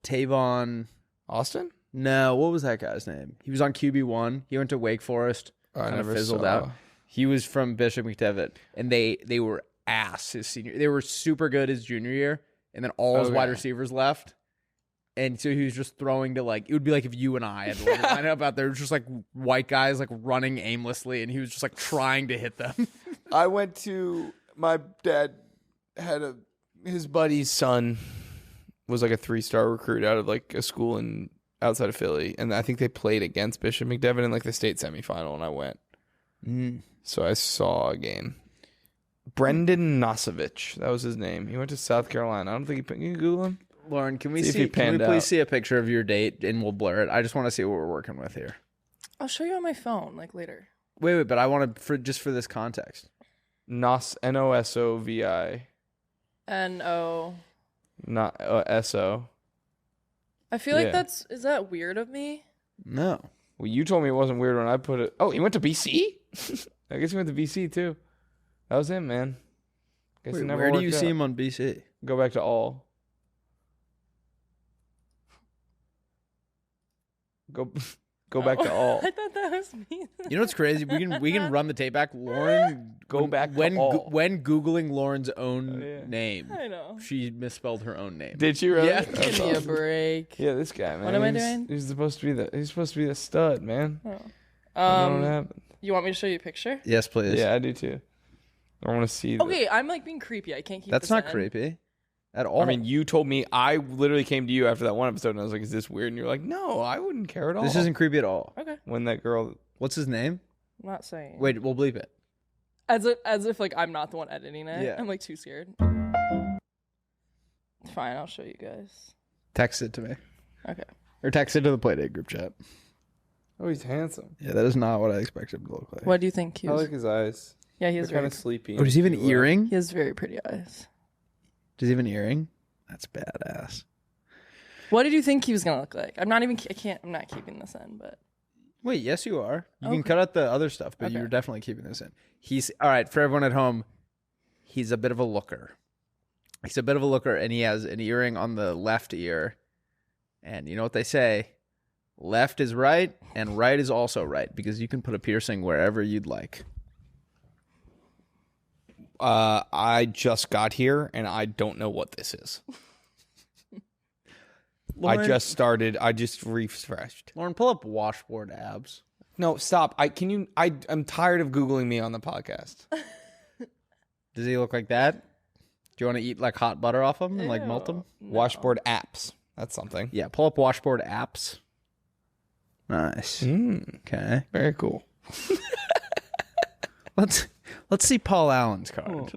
A: Tavon.
B: Austin?
A: No, what was that guy's name? He was on QB1. He went to Wake Forest.
B: Oh, I
A: Kind of
B: never
A: fizzled
B: saw.
A: out. He was from Bishop McDevitt, and they were ass his senior. They were super good his junior year, and then all his wide
B: Okay.
A: receivers left. And so he was just throwing to like, it would be like if you and I had to line up out there, just like white guys like running aimlessly, and he was just like trying to hit them.
B: I went to my dad had his buddy's son was like a 3-star recruit out of like a school outside of Philly, and I think they played against Bishop McDevitt in like the state semifinal, and I went. So I saw a game. Brendan Nosovich, that was his name. He went to South Carolina. I don't think can you Google him?
A: Lauren, can we
B: See if he
A: can we
B: panned
A: please
B: out.
A: see a picture of your date and we'll blur it? I just want to see what we're working with here.
C: I'll show you on my phone like later.
A: Wait, but I want to just for this context.
B: Nosovi.
C: N-O.
B: Not S-O.
C: I feel like
B: Yeah.
C: is that weird of me?
A: No.
B: Well, you told me it wasn't weird when I put it. Oh, he went to BC? I guess he went to BC too. That was him, man. Guess it
A: Wait,
B: never
A: where do you
B: worked
A: see
B: out.
A: him on BC?
B: Go back to all. Go back to all.
C: I thought that was me.
A: You know what's crazy? We can run the tape back. Lauren,
B: Go back to
A: when
B: all.
A: when googling Lauren's own
B: Oh, yeah.
A: name,
C: I know.
A: she misspelled her own name.
B: Did you really?
A: Yeah.
B: That's
C: Give me a
B: awesome.
C: break.
B: Yeah, this guy, man.
C: What am I
B: He's-
C: doing?
B: He's supposed to be the stud, man.
C: Oh.
B: I don't know what happened.
C: You want me to show you a picture?
A: Yes, please.
B: Yeah, I do too. I want to see.
C: Okay, I'm like being creepy. I can't keep.
A: That's
C: this
A: not
C: in.
A: creepy at all.
B: I mean, you told me. I literally came to you after that one episode, and I was like, "Is this weird?" And you're like, "No, I wouldn't care at all."
A: this isn't creepy at all.
C: Okay,
B: when that girl.
A: What's his name?
C: I'm not saying.
A: Wait, we'll bleep it.
C: As if like I'm not the one editing it.
A: Yeah.
C: I'm like too scared. Fine, I'll show you guys.
A: Text it to me.
C: Okay.
A: Or text it to the Playdate group chat.
B: Oh, he's handsome.
A: Yeah, that is not what I expected him to look like.
C: What do you think? He
B: I
C: was?
B: like his eyes.
C: Yeah, he has
B: They're kind
C: very.
B: of sleepy.
A: Oh, does he have an earring?
C: He has very pretty eyes.
A: Does he have an earring? That's badass.
C: What did you think he was gonna look like? I'm not even. I'm not keeping this in, but
A: Wait, yes, you are. You can
C: Okay.
A: cut out the other stuff, but
C: Okay.
A: you're definitely keeping this in. He's all right for everyone at home. He's a bit of a looker. He's a bit of a looker, and he has an earring on the left ear. And you know what they say? Left is right, and right is also right, because you can put a piercing wherever you'd like.
B: I just got here, and I don't know what this is.
A: Lauren,
B: I just refreshed.
A: Lauren, pull up washboard abs.
B: No, stop. I'm tired of Googling me on the podcast.
A: Does he look like that? Do you want to eat like hot butter off him and like melt him?
C: No.
B: Washboard apps. That's something.
A: Yeah, pull up washboard apps. Nice. Okay.
B: Very cool.
A: Let's see Paul Allen's card.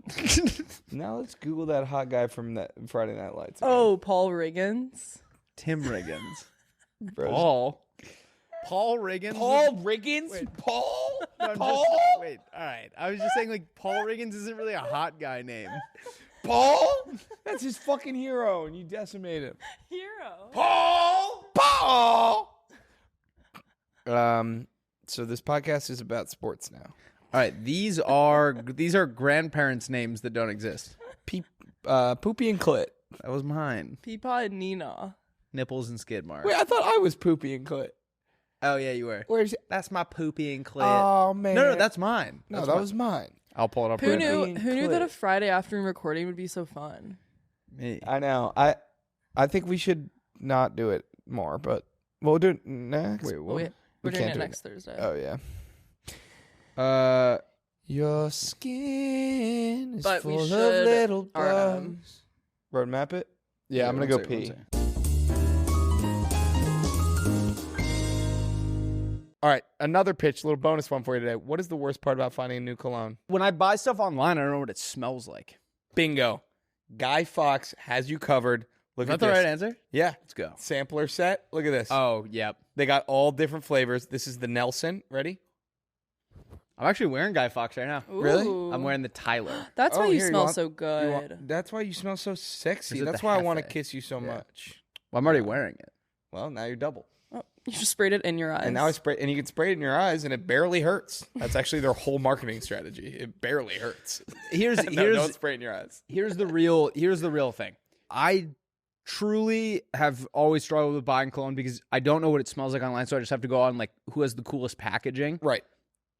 B: Now let's Google that hot guy from that Friday Night Lights.
C: Oh, Paul Riggins.
A: Tim Riggins.
B: Bros.
A: Paul Riggins.
B: Paul Riggins? Paul?
A: No,
B: Paul?
A: wait, all right. I was just saying, like, Paul Riggins isn't really a hot guy name.
B: Paul? That's his fucking hero, and you decimate him.
C: Hero.
B: Paul! So this podcast is about sports now.
A: All right, these are grandparents' names that don't exist.
B: Poopy and Clit.
A: That was mine.
C: Peepaw and Nina.
A: Nipples and skid marks.
B: Wait, I thought I was Poopy and Clit.
A: Oh yeah, you were.
B: Where's it?
A: That's my poopy and clit.
B: Oh, man.
A: No, that's mine.
B: No,
A: That's
B: that
A: mine.
B: was mine.
A: I'll pull it up.
C: Who
A: right now.
C: knew?
B: being
C: Who knew that a
B: clit.
C: Friday afternoon recording would be so fun?
A: Me.
B: I know. I think we should not do it more, but we'll do it next.
A: Wait,
C: Oh,
A: what?
C: we're doing
B: can't
C: it
B: do it
C: next Thursday.
B: Oh, yeah. Your skin is
C: But we
B: full of
C: should-
B: little
C: or,
B: bugs. Roadmap it? Yeah, I'm going to go pee. All right, another pitch, little bonus one for you today. What is the worst part about finding a new cologne?
A: When I buy stuff online, I don't know what it smells like.
B: Bingo. Guy Fawkes has you covered. Look
A: Is
B: at
A: that the
B: this.
A: right answer?
B: Yeah.
A: Let's go.
B: Sampler set. Look at this.
A: Oh, yep.
B: They got all different flavors. This is the Nelson. Ready?
A: I'm actually wearing Guy Fawkes right now.
B: Really?
C: Ooh.
A: I'm wearing the Tyler.
C: That's
B: Oh,
C: why you
B: here, you
C: smell
B: want-
C: so good.
B: That's why you smell so sexy.
A: Is it
B: That's
A: the
B: why I want to
A: Hefe?
B: kiss you so much.
A: Well, I'm already wearing it.
B: Well, now you're double.
C: Oh, you just sprayed it in your eyes.
B: And now and you can spray it in your eyes, and it barely hurts. That's actually their whole marketing strategy. It barely hurts.
A: Here's
B: No, don't spray it in your eyes.
A: here's the real thing. I truly have always struggled with buying cologne because I don't know what it smells like online, so I just have to go on like who has the coolest packaging.
B: Right.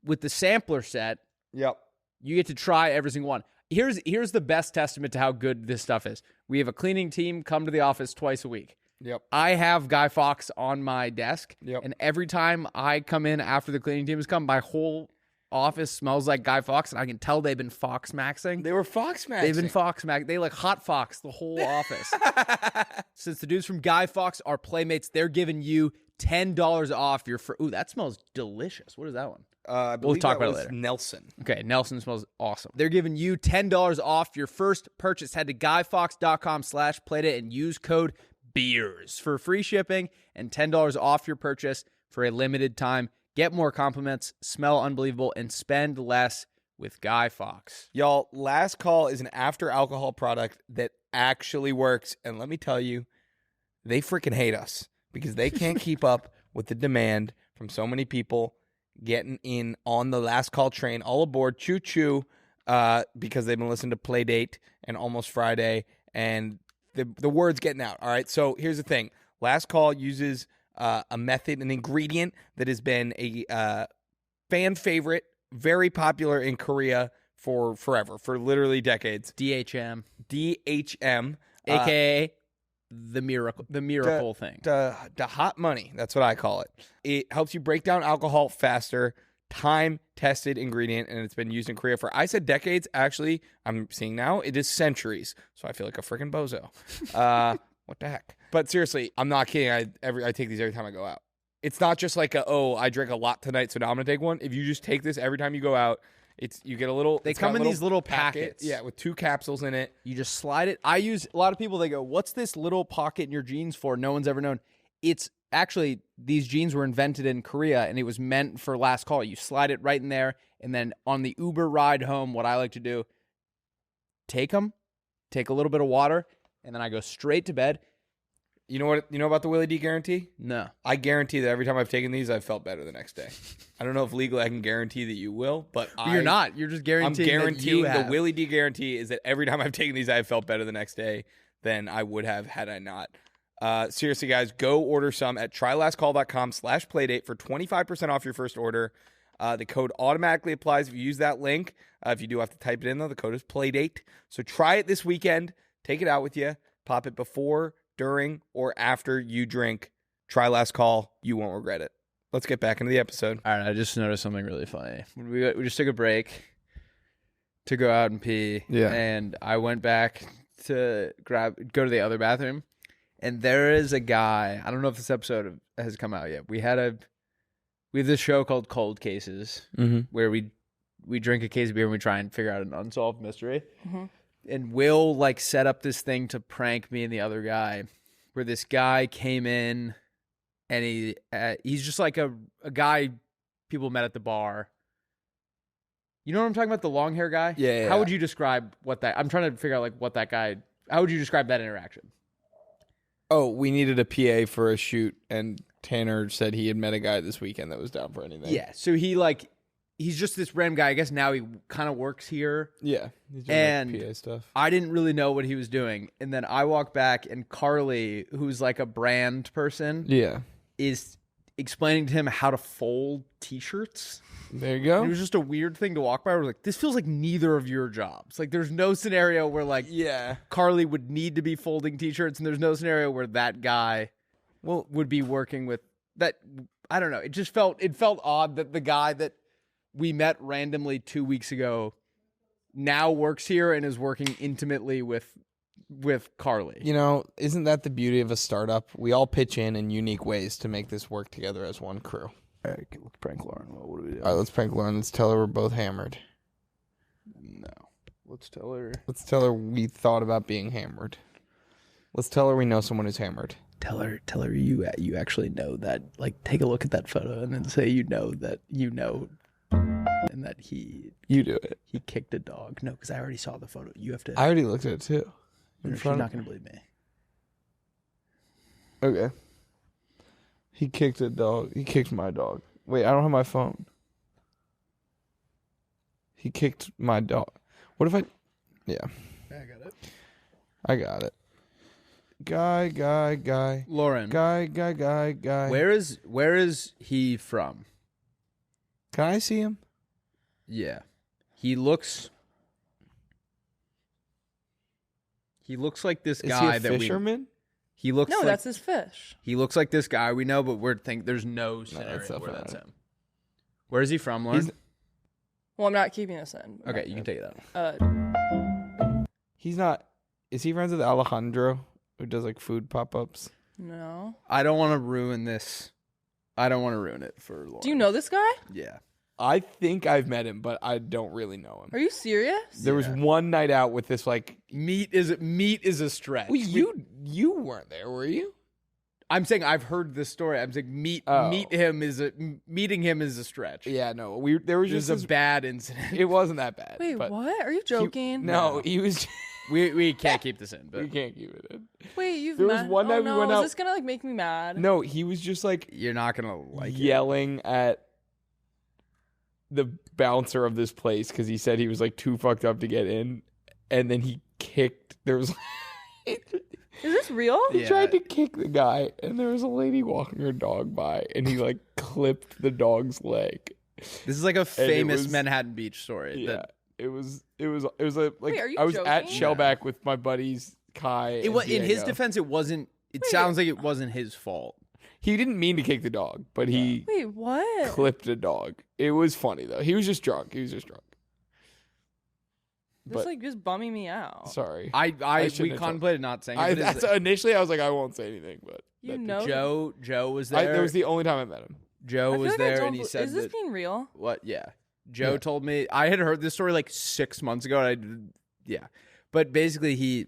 A: With the sampler set,
B: Yep.
A: you get to try every single one. Here's the best testament to how good this stuff is. We have a cleaning team come to the office twice a week.
B: Yep.
A: I have Guy Fawkes on my desk,
B: Yep.
A: and every time I come in after the cleaning team has come, my whole office smells like Guy Fawkes, and I can tell they've been Fox maxing.
B: They were Fox Max.
A: They've been Fox Max. They like hot Fox the whole office. Since the dudes from Guy Fawkes are Playmates, they're giving you $10 off your Ooh, that smells delicious. What is that one?
B: I believe
A: talk
B: that
A: about it
B: was
A: later.
B: Nelson.
A: Okay, Nelson smells awesome. They're giving you $10 off your first purchase. Head to guyfox.com/playdate and use code BEERS for free shipping and $10 off your purchase for a limited time. Get more compliments, smell unbelievable, and spend less with Guy Fawkes.
B: Y'all, Last Call is an after alcohol product that actually works. And let me tell you, they freaking hate us because they can't keep up with the demand from so many people getting in on the Last Call train. All aboard, choo choo, because they've been listening to Playdate and Almost Friday, and the word's getting out. All right, so here's the thing: Last Call uses a method, an ingredient that has been a fan favorite, very popular in Korea for forever, for literally decades.
A: DHM,
B: DHM,
A: aka the miracle thing.
B: the hot money. That's what I call it. It helps you break down alcohol faster. Time-tested ingredient, and it's been used in Korea for, I said decades. Actually, I'm seeing now it is centuries. So I feel like a freaking bozo. What the heck? But seriously, I'm not kidding. I take these every time I go out. It's not just like I drank a lot tonight, so now I'm gonna take one. If you just take this every time you go out, you get a little.
A: They
B: it's got
A: come
B: a
A: in these little
B: packet,
A: packets.
B: yeah, with 2 capsules in it.
A: You just slide it. I use a lot of people. They go, "What's this little pocket in your jeans for?" No one's ever known. It's actually these jeans were invented in Korea, and it was meant for Last Call. You slide it right in there, and then on the Uber ride home, what I like to do, take a little bit of water, and then I go straight to bed.
B: You know what? You know about the Willie D guarantee?
A: No.
B: I guarantee that every time I've taken these, I've felt better the next day. I don't know if legally I can guarantee that you will, but
A: You're not. You're just guaranteeing.
B: I'm guaranteeing
A: that you have.
B: the Willie D guarantee is that every time I've taken these, I have felt better the next day than I would have had I not. Seriously, guys, go order some at trylastcall.com/playdate for 25% off your first order. The code automatically applies if you use that link. If you do have to type it in, though, the code is Playdate. So try it this weekend. Take it out with you. Pop it before, during, or after you drink. Try Last Call. You won't regret it. Let's get back into the episode.
A: All right, I just noticed something really funny. We just took a break to go out and pee.
B: Yeah.
A: And I went back to go to the other bathroom. And there is a guy. I don't know if this episode has come out yet. We have this show called Cold Cases, where we drink a case of beer and we try and figure out an unsolved mystery. Mm-hmm. And Will like set up this thing to prank me and the other guy, where this guy came in and he's just like a guy people met at the bar. You know what I'm talking about? The long hair guy?
B: Yeah.
A: How would you describe I'm trying to figure out like what that guy, how would you describe that interaction?
B: Oh, we needed a PA for a shoot, and Tanner said he had met a guy this weekend that was down for anything.
A: Yeah. So he's just this random guy. I guess now he kind of works here.
B: Yeah. He's doing
A: And
B: PA stuff.
A: I didn't really know what he was doing. And then I walk back and Carly, who's like a brand person,
B: Yeah.
A: is explaining to him how to fold t-shirts.
B: There you go.
A: It was just a weird thing to walk by. I was like, this feels like neither of your jobs. Like there's no scenario where like Carly would need to be folding t-shirts, and there's no scenario where that guy would be working with that. I don't know. It just felt odd that the guy that we met randomly 2 weeks ago now works here and is working intimately with Carly.
B: You know, isn't that the beauty of a startup? We all pitch in unique ways to make this work together as one crew.
A: All right, let's prank Lauren. What do we do?
B: All right, let's prank Lauren. Let's tell her we're both hammered.
A: No. Let's tell her.
B: Let's tell her we thought about being hammered. Let's tell her we know someone who's hammered.
A: Tell her you actually know that. Like, take a look at that photo and then say you know, and that
B: You do it.
A: he kicked a dog. No, because I already saw the photo. You have to.
B: I already looked at it too.
A: She's not going to believe me.
B: Okay. He kicked a dog. He kicked my dog. Wait, I don't have my phone. He kicked my dog. What if I... Yeah.
A: I got it.
B: I got it. Guy.
A: Lauren.
B: Guy.
A: Where is he from?
B: Can I see him?
A: Yeah. He looks like this guy
B: Is he a fisherman?
A: He looks
C: No,
A: like,
C: that's his fish.
A: He looks like this guy we know, but there's no scenario where that's him. Where is he from, Lauren?
C: Well, I'm not keeping this in.
A: Okay, you can take it out.
B: He's not... Is he friends with Alejandro, who does like food pop-ups?
C: No.
A: I don't want to ruin this. I don't want to ruin it for Lauren.
C: Do you know this guy?
A: Yeah.
B: I think I've met him, but I don't really know him.
C: Are you serious?
B: There was one night out with this like...
A: Meat is a stretch.
B: Well, you weren't there, were you?
A: I'm saying I've heard this story. I'm saying meeting him is a stretch.
B: Yeah, no. There was just
A: a bad incident.
B: It wasn't that bad.
C: Wait,
B: but
C: what? Are you joking?
B: He was...
A: We can't keep this in. But
B: We can't keep it in.
C: Wait,
B: There was one night we went out...
C: Is this going to like make me mad?
B: No, he was just like...
A: You're not going to like
B: yelling at the bouncer of this place because he said he was like too fucked up to get in, and then he kicked... There was...
C: Is this real?
B: He tried to kick the guy, and there was a lady walking her dog by, and he like clipped the dog's leg.
A: This is like a famous Manhattan Beach story.
B: Yeah, it was like
C: Wait, are you
B: I was
C: joking?
B: at Shellback with my buddies Kai.
A: It was in his
B: Diego.
A: defense. It wasn't. It sounds like it wasn't his fault.
B: He didn't mean to kick the dog, but he
C: Wait, what?
B: clipped a dog. It was funny though. He was just drunk.
C: This like just bumming me out.
B: Sorry.
A: We contemplated not saying it.
B: Initially, I was like, I won't say anything, but
C: You know,
A: Joe was there.
B: That was the only time I met him.
A: Joe
C: I
A: was
C: feel like
A: there, and he said,
C: "Is this being real?"
A: What? Yeah. Joe told me. I had heard this story like 6 months ago. And but basically,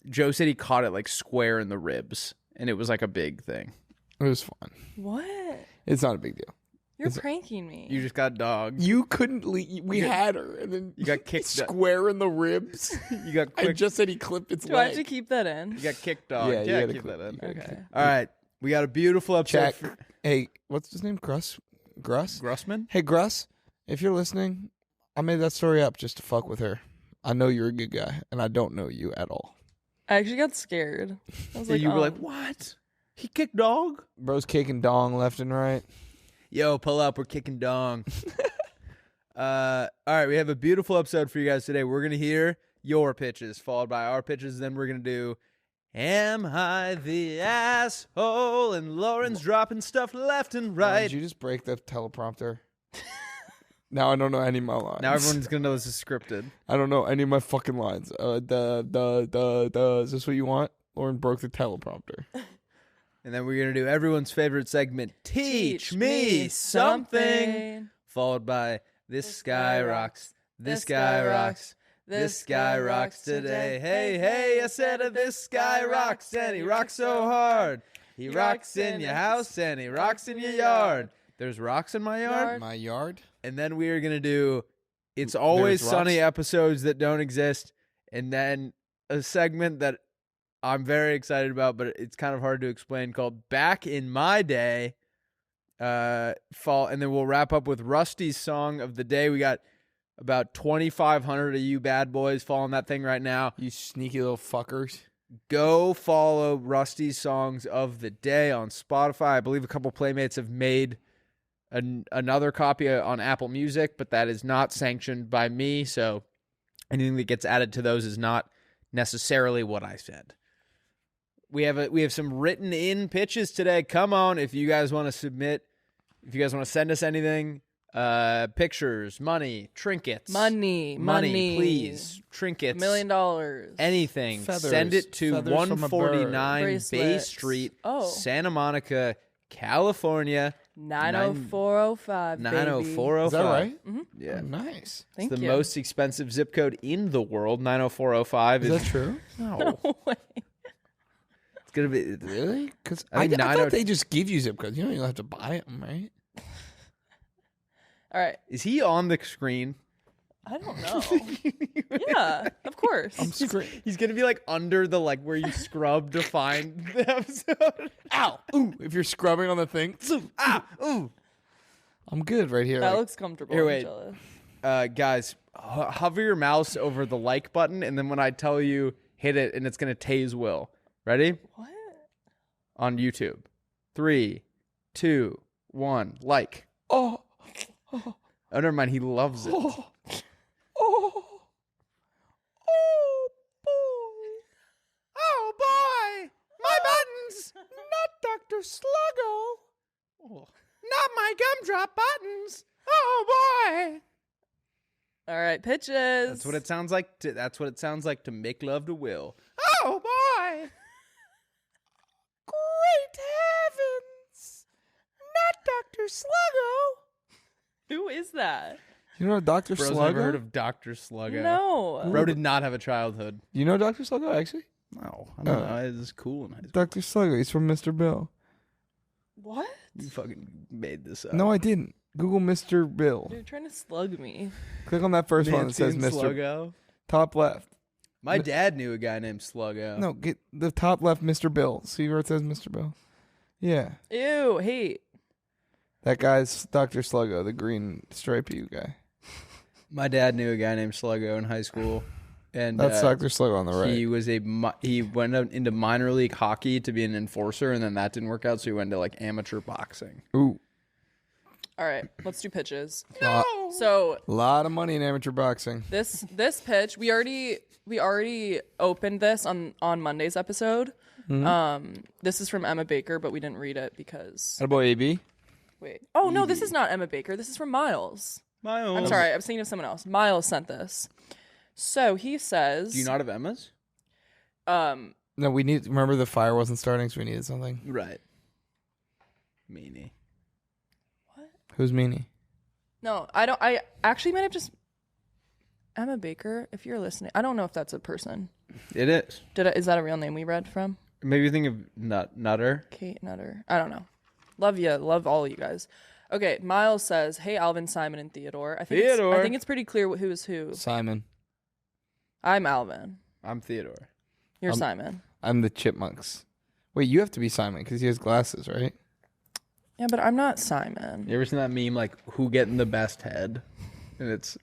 A: Joe said he caught it like square in the ribs, and it was like a big thing.
B: It was fun.
C: What?
B: It's not a big deal.
C: You're pranking me.
A: You just got dogged.
B: You couldn't leave. We had her, and then
A: You got kicked.
B: square in the ribs.
A: You got
B: I
A: quick.
B: just said he clipped its
C: Do I have
B: leg.
C: to keep that in?
A: You got kicked dogged.
B: Yeah, you
A: Yeah,
B: gotta
A: keep
B: clip-
A: that in.
B: you gotta
C: Okay.
A: All right. We got a beautiful episode.
B: Check. Hey, what's his name? Gruss?
A: Grussman?
B: Hey, Gruss, if you're listening, I made that story up just to fuck with her. I know you're a good guy, and I don't know you at all.
C: I actually got scared. I was
A: So
C: like,
A: you were
C: oh.
A: like, what? He kicked dog?
B: Bro's kicking dong left and right.
A: Yo, pull up. We're kicking dong. All right. We have a beautiful episode for you guys today. We're going to hear your pitches, followed by our pitches. Then we're going to do Am I the Asshole? And Lauren's dropping stuff left and right.
B: Did you just break the teleprompter? Now I don't know any of my lines.
A: Now everyone's going to know this is scripted.
B: I don't know any of my fucking lines. Is this what you want? Lauren broke the teleprompter.
A: And then we're going to do everyone's favorite segment, Teach Me Something. Followed by This Guy Rocks. This Guy Rocks. This guy rocks today. Hey, hey, I said this guy rocks, and he rocks so hard. He rocks in your house, and he rocks in your yard. There's rocks in my yard.
B: My yard?
A: And then we are going to do It's Always
B: There's
A: Sunny
B: rocks?
A: episodes that don't exist. And then a segment that I'm very excited about, but it's kind of hard to explain, called Back in My Day. And then we'll wrap up with Rusty's song of the day. We got about 2,500 of you bad boys following that thing right now.
B: You sneaky little fuckers.
A: Go follow Rusty's songs of the day on Spotify. I believe a couple Playmates have made another copy on Apple Music, but that is not sanctioned by me, so anything that gets added to those is not necessarily what I said. We have some written in pitches today. Come on, if you guys want to submit, if you guys want to send us anything, pictures, money, trinkets,
C: Money,
A: please, trinkets,
C: $1 million,
A: anything.
B: Feathers.
A: Send it to
B: Feathers from a bird.
A: 149 Bay
C: Bracelets.
A: Street,
C: Oh.
A: Santa Monica, California.
C: 90405, baby.
A: 90405.
B: Is that right?
A: Yeah.
B: Oh, nice.
C: Thank
A: It's the
C: you.
A: most expensive zip code in the world. 90405
B: Is that true?
A: No.
C: No way.
A: It's going to be
B: Really? Because
A: I
B: I
A: think
B: thought they just give you zip codes. You don't even have to buy them, right?
C: All right.
A: Is he on the screen?
C: I don't know. Yeah, of course.
A: He's going to be like under the where you scrub to find the episode.
B: Ow! Ooh! If you're scrubbing on the thing,
A: Ah, ooh.
B: I'm good right here.
C: That
B: like-
C: looks comfortable.
A: Here,
C: I'm
A: wait.
C: jealous.
A: Guys, hover your mouse over the like button, and then when I tell you, hit it, and it's going to tase Will. Ready?
C: What?
A: On YouTube. 3, 2, 1. Like.
B: oh,
A: Oh, never mind. He loves it.
B: oh, oh, oh, boy.
A: Oh, boy. My buttons.
B: Not Dr. Sluggo.
A: Oh, not my gumdrop buttons. Oh, boy.
C: All right, pitches.
A: That's what it sounds like. That's what it sounds like to make love to Will. Oh, boy.
B: Great heavens! Not Dr. Sluggo.
C: Who is that?
B: You know Dr.
A: Bro's
B: Sluggo?
A: never heard of Dr. Sluggo.
C: No.
A: Bro did not have a childhood.
B: You know Dr. Sluggo, actually?
A: No, I don't know. It was cool in high school.
B: Dr. Sluggo, he's from Mr. Bill.
C: What?
A: You fucking made this up.
B: No, I didn't. Google Mr. Bill.
C: You're trying to slug me.
B: Click on that first one that says
A: Nancy
B: Mr.
A: and Sluggo.
B: Top left.
A: My dad knew a guy named Sluggo.
B: No, get the top left, Mr. Bill. See where it says Mr. Bill? Yeah.
C: Ew, hate.
B: That guy's Dr. Sluggo, the green stripey guy.
A: My dad knew a guy named Sluggo in high school, and
B: That's Dr. Sluggo on the right.
A: he was he went out into minor league hockey to be an enforcer, and then that didn't work out, so he went to amateur boxing.
B: Ooh.
C: All right, let's do pitches.
B: Lot,
C: So
B: lot of money in amateur boxing.
C: this pitch, we already opened this on Monday's episode. This is from Emma Baker, but we didn't read it because
B: Attaboy AB.
C: wait. Oh no, this is not Emma Baker. This is from Miles.
A: Miles.
C: I'm sorry, I was thinking of someone else. Miles sent this. So he says,
A: Do you not have Emma's?
B: No, we need. Remember, the fire wasn't starting, so we needed something.
A: Right. Meanie.
B: Who's Meanie?
C: No, I don't. I actually might have just Emma Baker. If you're listening, I don't know if that's a person.
A: It is.
C: Is that a real name we read from?
A: Maybe think of Nutter.
C: Kate Nutter. I don't know. Love you. Love all you guys. Okay, Miles says, "Hey, Alvin, Simon, and Theodore." I think it's pretty clear who is who.
B: Simon.
C: I'm Alvin.
A: I'm Theodore.
C: You're Simon.
B: I'm the Chipmunks. Wait, you have to be Simon because he has glasses, right?
C: Yeah, but I'm not Simon.
A: You ever seen that meme like who getting the best head? And it's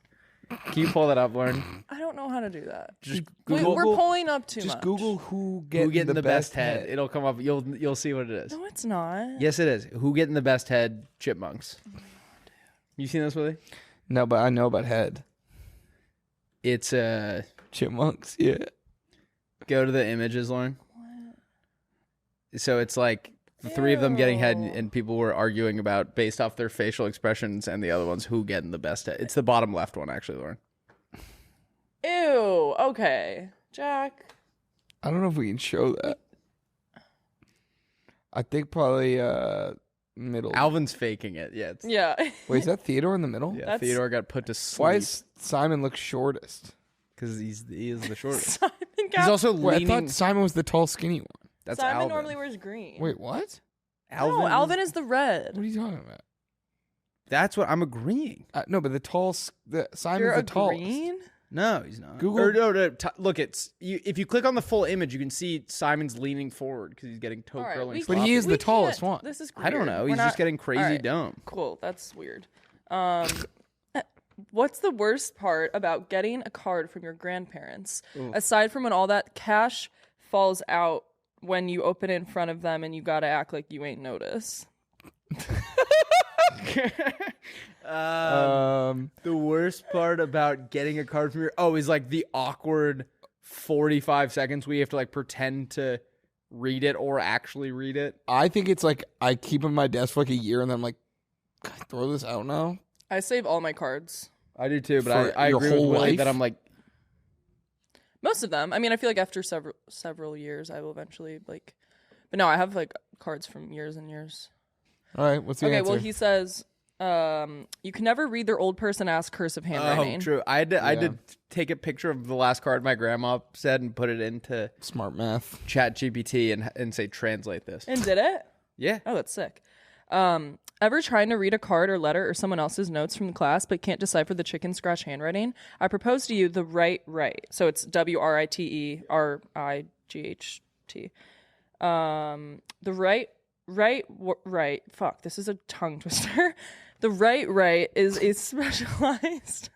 A: can you pull that up, Lauren?
C: I don't know how to do that.
A: Just
C: Wait,
A: Google.
C: we're pulling up too much.
B: Just Google who
A: Who
B: getting
A: the best head? It'll come up. You'll see what it is.
C: No, it's not.
A: Yes, it is. Who getting the best head? Chipmunks. You seen this, Willie?
B: No, but I know about head.
A: It's
B: Chipmunks, yeah.
A: Go to the images, Lauren. What? So it's like the three of them getting head, and people were arguing about based off their facial expressions, and the other ones who getting the best head. It's the bottom left one, actually, Lauren.
C: Ew. Okay, Jack.
B: I don't know if we can show that. I think probably middle.
A: Alvin's faking it. Yeah.
C: Yeah.
B: Wait, is that Theodore in the middle?
A: Yeah. Theodore got put to sleep.
B: Why is Simon look shortest?
A: Because he is the shortest.
C: Simon
A: He's also
B: Wait, I
A: leaning.
B: thought Simon was the tall, skinny one.
A: That's
C: Simon
A: Alvin.
C: normally wears green.
B: Wait, what?
C: No, Alvin is the red.
B: What are you talking about?
A: That's what I'm agreeing.
B: No, but Simon's
C: You're
B: the
C: a
B: tallest.
C: green?
A: No, he's not.
B: Google-
A: Or, no. Look, if you click on the full image, you can see Simon's leaning forward because he's getting toe
C: All right,
A: curling.
C: we
B: But he is
C: we
B: the tallest
C: can't-
B: one.
C: This is
A: I don't
C: weird.
A: know.
C: We're
A: He's
C: not-
A: just getting crazy
C: all right,
A: dumb.
C: Cool. That's weird. What's the worst part about getting a card from your grandparents, aside from when all that cash falls out when you open it in front of them and you gotta act like you ain't notice?
A: The worst part about getting a card from your is like the awkward 45 seconds where you have to like pretend to read it or actually read it.
B: I think it's like I keep them on my desk for like a year and then I'm like, can I throw this out now?
C: I save all my cards.
A: I do too, but
B: For
A: I
B: your
A: agree with
B: whole
A: Willie
B: life?
A: that I'm like,
C: Most of them. I mean, I feel like after several years, I will eventually like. But no, I have like cards from years and years.
B: All right, what's the
C: Okay,
B: answer?
C: well, he says, you can never read their old person ass cursive handwriting.
A: oh, true. I had to take a picture of the last card my grandma said and put it into
B: Smart math.
A: Chat GPT and say translate this.
C: And did it?
A: Yeah.
C: Oh, that's sick. Ever trying to read a card or letter or someone else's notes from the class but can't decipher the chicken scratch handwriting? I propose to you the right. So it's WRITE RIGHT. The right. Fuck, this is a tongue twister. The right is a specialized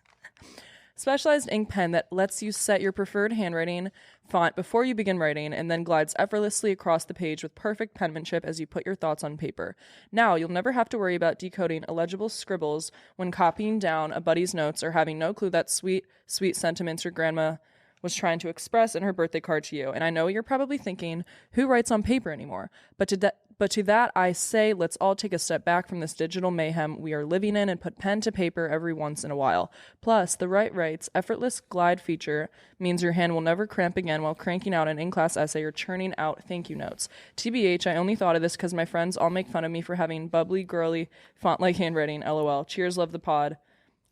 C: ink pen that lets you set your preferred handwriting font before you begin writing and then glides effortlessly across the page with perfect penmanship as you put your thoughts on paper. Now, you'll never have to worry about decoding illegible scribbles when copying down a buddy's notes or having no clue that sweet, sweet sentiments your grandma was trying to express in her birthday card to you. And I know you're probably thinking, who writes on paper anymore? But to that I say, let's all take a step back from this digital mayhem we are living in and put pen to paper every once in a while. Plus, the Write's effortless glide feature means your hand will never cramp again while cranking out an in-class essay or churning out thank you notes. TBH, I only thought of this because my friends all make fun of me for having bubbly, girly, font-like handwriting. LOL. Cheers, love the pod.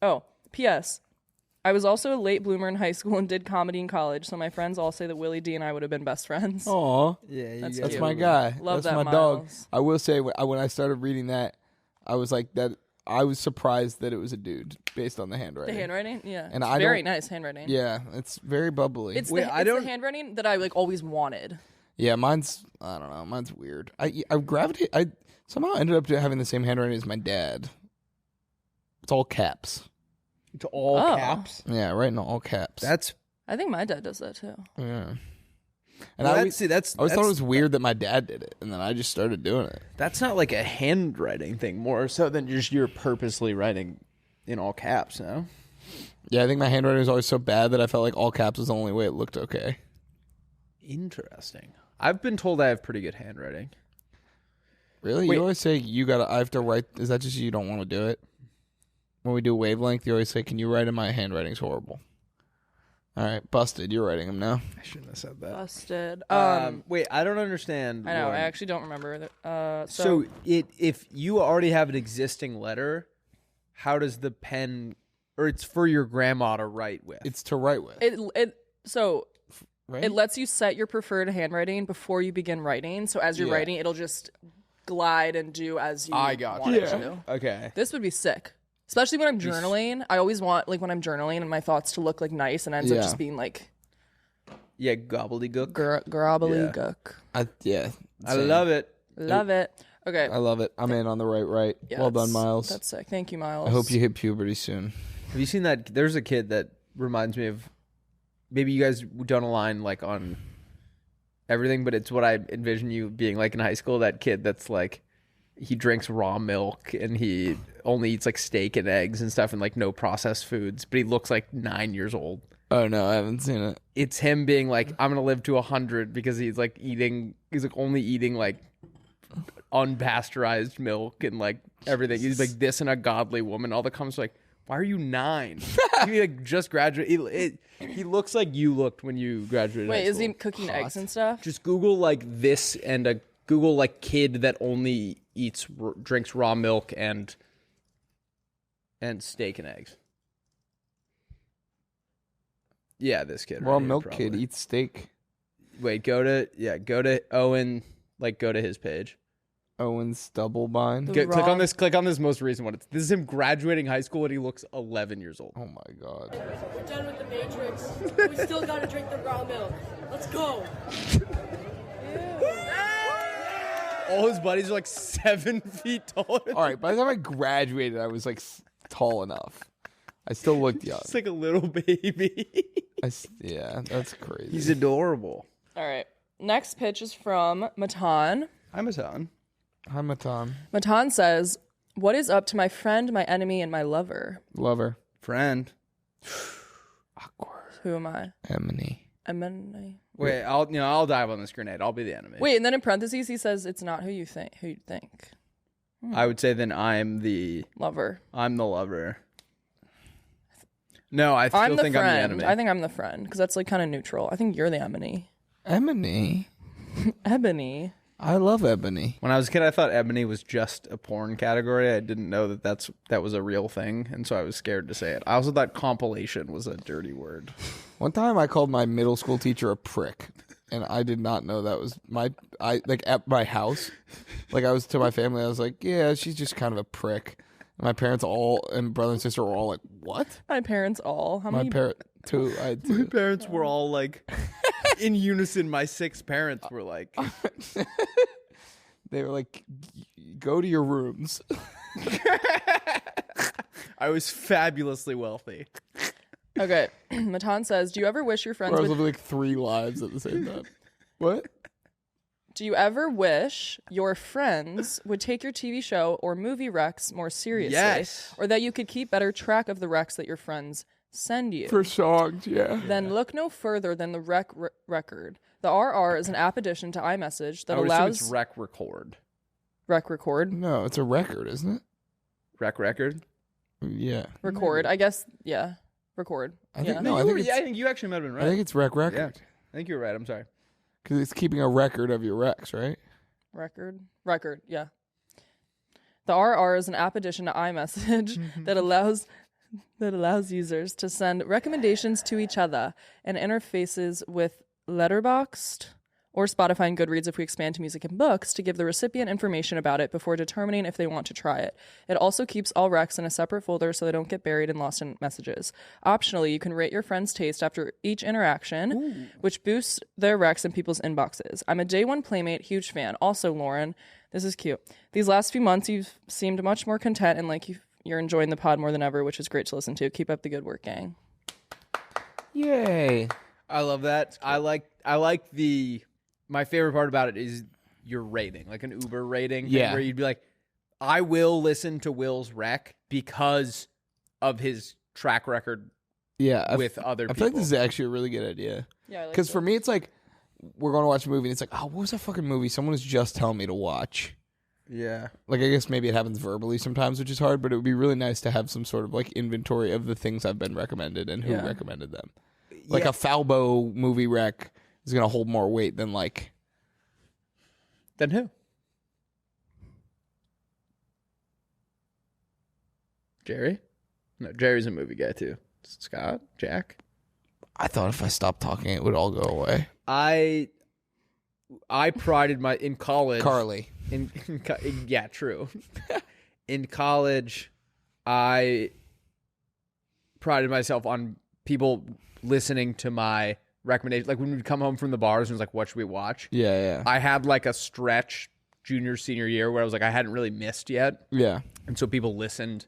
C: Oh, P.S. I was also a late bloomer in high school and did comedy in college, so my friends all say that Willie D and I would have been best friends.
B: Aw.
A: Yeah,
C: That's
B: That's
C: cute.
B: my guy.
C: Love
B: That's
C: that,
B: my dog.
C: Miles.
B: I will say, when I started reading that, I was like, that. I was surprised that it was a dude based on the handwriting.
C: The handwriting? Yeah.
B: And
C: It's
B: I
C: very
B: don't-
C: nice handwriting.
B: Yeah, it's very bubbly.
C: It's,
A: Wait,
C: the,
A: I
C: it's
A: don't-
C: the handwriting that I like always wanted.
B: Yeah, mine's, I don't know, mine's weird. I somehow ended up having the same handwriting as my dad. It's all caps.
A: To all
C: Oh.
A: caps.
B: Yeah, writing all caps.
A: That's
C: I think my dad does that too.
B: yeah. And
A: well,
B: I
A: that's, see, that's
B: always thought
A: that's-
B: it was weird that my dad did it, and then I just started doing it.
A: That's not like a handwriting thing, more so than just you're purposely writing in all caps. No.
B: Yeah, I think my handwriting was always so bad that I felt like all caps was the only way it looked okay.
A: Interesting. I've been told I have pretty good handwriting.
B: Really?
A: Wait.
B: You always say I have to write. Is that just you don't want to do it? When we do wavelength, you always say, "Can you write in my handwriting's horrible?" All right, busted. You're writing them now.
A: I shouldn't have said that.
C: Busted.
A: Wait, I don't understand.
C: I know.
A: Lauren.
C: I actually don't remember.
A: So if you already have an existing letter, how does the pen, or it's for your grandma to write with?
B: It's to write with.
C: it
B: Right?
C: it lets you set your preferred handwriting before you begin writing. So as you're
B: Yeah.
C: writing, it'll just glide and do as you
B: I got
C: want
B: you.
C: it to.
B: Okay.
C: This would be sick. Especially when I'm journaling. I always want, like, when I'm journaling and my thoughts to look, like, nice and ends up just being, like,
A: Yeah, gobbledygook.
C: gobbledygook.
A: I love it.
C: Love it. Okay.
B: I love it. I'm in on the right.
C: Yeah,
B: Well done, Miles.
C: That's sick. Thank you, Miles.
B: I hope you hit puberty soon.
A: Have you seen that? There's a kid that reminds me of. Maybe you guys don't align like on everything, but it's what I envision you being like in high school. That kid that's like, he drinks raw milk and he only eats like steak and eggs and stuff and like no processed foods, but he looks like 9 years old.
B: Oh no, I haven't seen it.
A: It's him being like, I'm gonna live to 100 because he's like only eating like unpasteurized milk and like everything. He's like this and a godly woman. All the comments are like, why are you 9? He like just graduated. He looks like you looked when you graduated.
C: Wait,
A: high
C: is he
A: school.
C: cooking eggs and stuff?
A: Just Google like this and a Google like kid that only drinks raw milk and steak and eggs. Yeah, this kid.
B: Raw
A: right here,
B: milk
A: probably.
B: kid eats steak.
A: Wait, go to Owen. Like, go to his page.
B: Owen Stubblebine.
A: Click on this most recent one. This is him graduating high school and he looks 11 years old.
B: Oh my god.
E: We're done with the Matrix. We still gotta drink the raw milk. Let's go.
A: All his buddies are like 7 feet tall.
B: All right, by the time I graduated, I was like tall enough. I still looked young.
A: It's like a little baby.
B: Yeah, that's crazy.
A: He's adorable.
C: All right. Next pitch is from Matan.
A: I'm a son.
B: Hi, Matan.
C: Matan says, what is up to my friend, my enemy, and my lover?
B: Lover.
A: Friend.
B: Awkward.
C: Who am I?
B: Emily.
C: Emily.
A: Wait, I'll dive on this grenade. I'll be the enemy.
C: Wait, and then in parentheses he says it's not who you think.
A: I would say then I'm the
C: Lover.
A: lover. No, I
C: I'm
A: still
C: the
A: think
C: friend.
A: I'm the enemy.
C: I think I'm the friend because that's like kind of neutral. I think you're the Emily.
B: Emily.
C: Ebony.
B: I love Ebony.
A: When I was a kid, I thought ebony was just a porn category. I didn't know that was a real thing, and so I was scared to say it. I also thought compilation was a dirty word.
B: One time I called my middle school teacher a prick, and I did not know that was at my house. Like I was to my family, I was like, yeah, she's just kind of a prick. And my parents and brother and sister were all like, what?
C: My parents all. How
B: My
C: many?
B: parent too. I had
A: My
B: two.
A: parents were all like, in unison. My 6 parents were like,
B: They were like, go to your rooms.
A: I was fabulously wealthy.
C: Okay. Matan says, do you ever wish your friends
B: Or I was
C: would...
B: living like 3 lives at the same time. What?
C: Do you ever wish your friends would take your TV show or movie recs more seriously?
A: Yes.
C: Or that you could keep better track of the recs that your friends send you?
B: For songs, yeah.
C: Then look no further than the rec record. The RR is an app addition to iMessage that
A: I would assume
C: allows...
A: it's rec record.
C: Rec record?
B: No, it's a record, isn't it?
A: Rec record?
B: Yeah.
C: Record. I guess, yeah. Record.
B: I think
C: Yeah.
B: no. I think
A: I think you actually might have been right.
B: I think it's record.
A: Yeah. I think you were right. I'm sorry.
B: Because it's keeping a record of your recs, right?
C: Record, yeah. The RR is an app addition to iMessage that allows users to send recommendations to each other and interfaces with Letterboxd or Spotify and Goodreads if we expand to music and books to give the recipient information about it before determining if they want to try it. It also keeps all recs in a separate folder so they don't get buried and lost in messages. Optionally, you can rate your friend's taste after each interaction, which boosts their recs in people's inboxes. I'm a day one Playmate, huge fan. Also, Lauren, this is cute. These last few months, you've seemed much more content and like you're enjoying the pod more than ever, which is great to listen to. Keep up the good work, gang.
B: Yay.
A: I love that. I like my favorite part about it is your rating, like an Uber rating.
B: Yeah.
A: Where you'd be like, I will listen to Will's rec because of his track record
B: Yeah.
A: with other
B: I
A: people.
B: feel like this is actually a really good idea.
C: Yeah, I like
B: Because
C: that.
B: for me, it's like, we're going to watch a movie, and it's like, oh, what was that fucking movie someone was just telling me to watch?
A: Yeah.
B: Like, I guess maybe it happens verbally sometimes, which is hard, but it would be really nice to have some sort of, like, inventory of the things I've been recommended and who
C: Yeah.
B: recommended them. Like,
A: Yeah.
B: a Falbo movie rec is going to hold more weight than, like...
A: Then who? Jerry? No, Jerry's a movie guy too. Scott? Jack?
B: I thought if I stopped talking, it would all go away.
A: I prided in college.
B: Carly.
A: Yeah, true. In college, I prided myself on people listening to my recommendations. Like when we'd come home from the bars and it was like, what should we watch?
B: Yeah.
A: I had like a stretch junior, senior year where I was like, I hadn't really missed yet.
B: Yeah.
A: And so people listened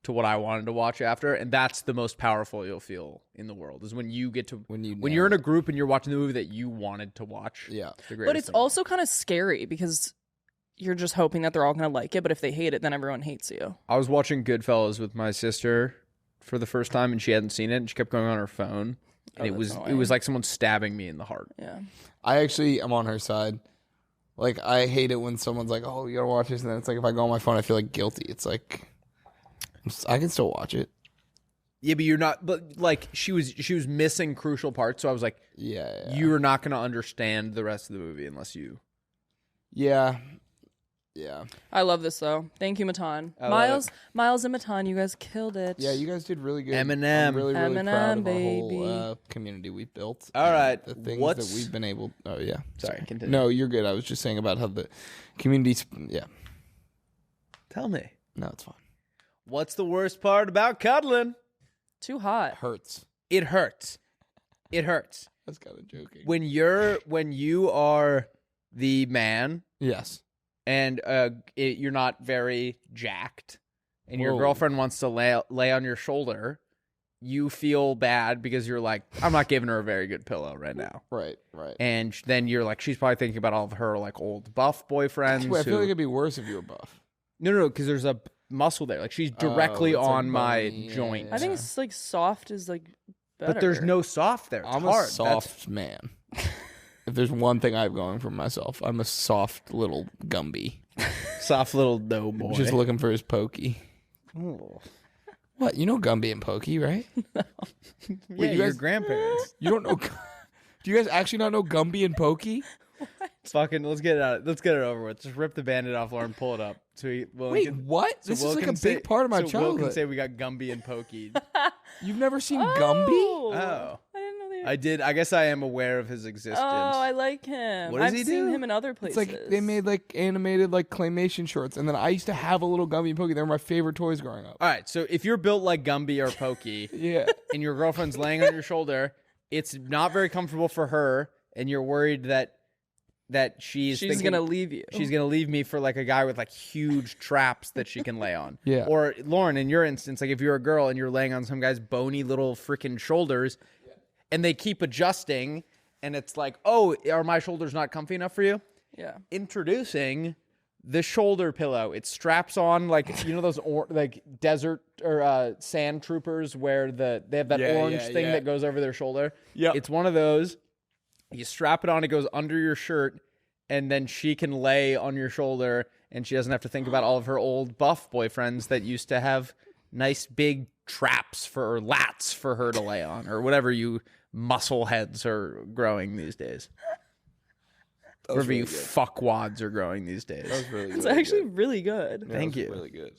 A: to what I wanted to watch after. And that's the most powerful you'll feel in the world is when you get to, when you're in a group and you're watching the movie that you wanted to watch.
B: Yeah.
C: But it's also kind of scary because you're just hoping that they're all going to like it. But if they hate it, then everyone hates you.
A: I was watching Goodfellas with my sister for the first time and she hadn't seen it and she kept going on her phone. And it was like someone stabbing me in the heart.
C: Yeah.
B: I actually am on her side. Like, I hate it when someone's like, oh, you gotta watch this. And then it's like, if I go on my phone, I feel like guilty. It's like, I can still watch it.
A: Yeah, but you're not. But like, she was missing crucial parts. So I was like,
B: yeah.
A: You're not going to understand the rest of the movie unless you.
B: Yeah.
C: I love this though. Thank you, Matan. Miles and Matan, you guys killed it.
B: Yeah, you guys did really good.
A: Eminem.
B: I'm really proud
C: Eminem,
B: of our
C: baby.
B: whole community we built.
A: All right.
B: The things that we've been able. Oh yeah.
A: Sorry, continue.
B: No, you're good. I was just saying about how the community's. Yeah.
A: Tell me.
B: No, it's fine.
A: What's the worst part about cuddling?
C: Too hot.
B: Hurts.
A: It hurts. It hurts.
B: I was kind of joking.
A: When you are the man.
B: Yes.
A: And you're not very jacked, and your
B: Whoa.
A: girlfriend wants to lay on your shoulder, you feel bad because you're like, I'm not giving her a very good pillow right now.
B: Right.
A: And then you're like, she's probably thinking about all of her like old buff boyfriends.
B: Wait, I feel like it'd be worse if you were buff.
A: No, because there's a muscle there. Like she's directly
B: it's
A: on
B: like
A: my
B: bony,
A: joint.
C: I think it's like soft is like better.
A: But there's no soft there. It's
B: I'm
A: hard.
B: a soft man. If there's one thing I have going for myself, I'm a soft little Gumby.
A: Soft little dough boy.
B: Just looking for his pokey.
A: Ooh.
B: What? You know Gumby and Pokey, right?
A: Yeah,
B: Wait, you
A: your
B: guys-
A: grandparents.
B: You don't know? Do you guys actually not know Gumby and Pokey?
A: Fucking, let's get it out. Let's get it over with. Just rip the Band-Aid off, Lauren. Pull it up.
B: Wait, what? This is like a big part of my
A: Will
B: childhood.
A: can say we got Gumby and Pokey.
B: You've never seen Gumby?
A: Oh.
C: I didn't know they.
A: I did. I guess I am aware of his existence.
C: Oh, I like him.
A: What does
C: I've
A: he
C: seen
A: do?
C: him in other
B: It's
C: places.
B: like they made like animated like claymation shorts, and then I used to have a little Gumby and Pokey. They were my favorite toys growing up.
A: All right, so if you're built like Gumby or Pokey,
B: Yeah.
A: and your girlfriend's laying on your shoulder, it's not very comfortable for her, and you're worried that she's
C: gonna leave you.
A: She's gonna leave me for like a guy with like huge traps that she can lay on.
B: Yeah.
A: Or Lauren, in your instance, like if you're a girl and you're laying on some guy's bony little freaking shoulders, and they keep adjusting, and it's like, oh, are my shoulders not comfy enough for you?
C: Yeah.
A: Introducing the shoulder pillow. It straps on like those like desert or sand troopers where they have that orange thing that goes over their shoulder.
B: Yeah.
A: It's one of those. You strap it on, it goes under your shirt, and then she can lay on your shoulder, and she doesn't have to think about all of her old buff boyfriends that used to have nice big traps or lats for her to lay on, or whatever you muscle heads are growing these days. Whatever you fuckwads are growing these days.
B: That was really good.
C: It's actually really good.
B: Yeah,
A: Thank
B: that was
A: you.
B: Really good.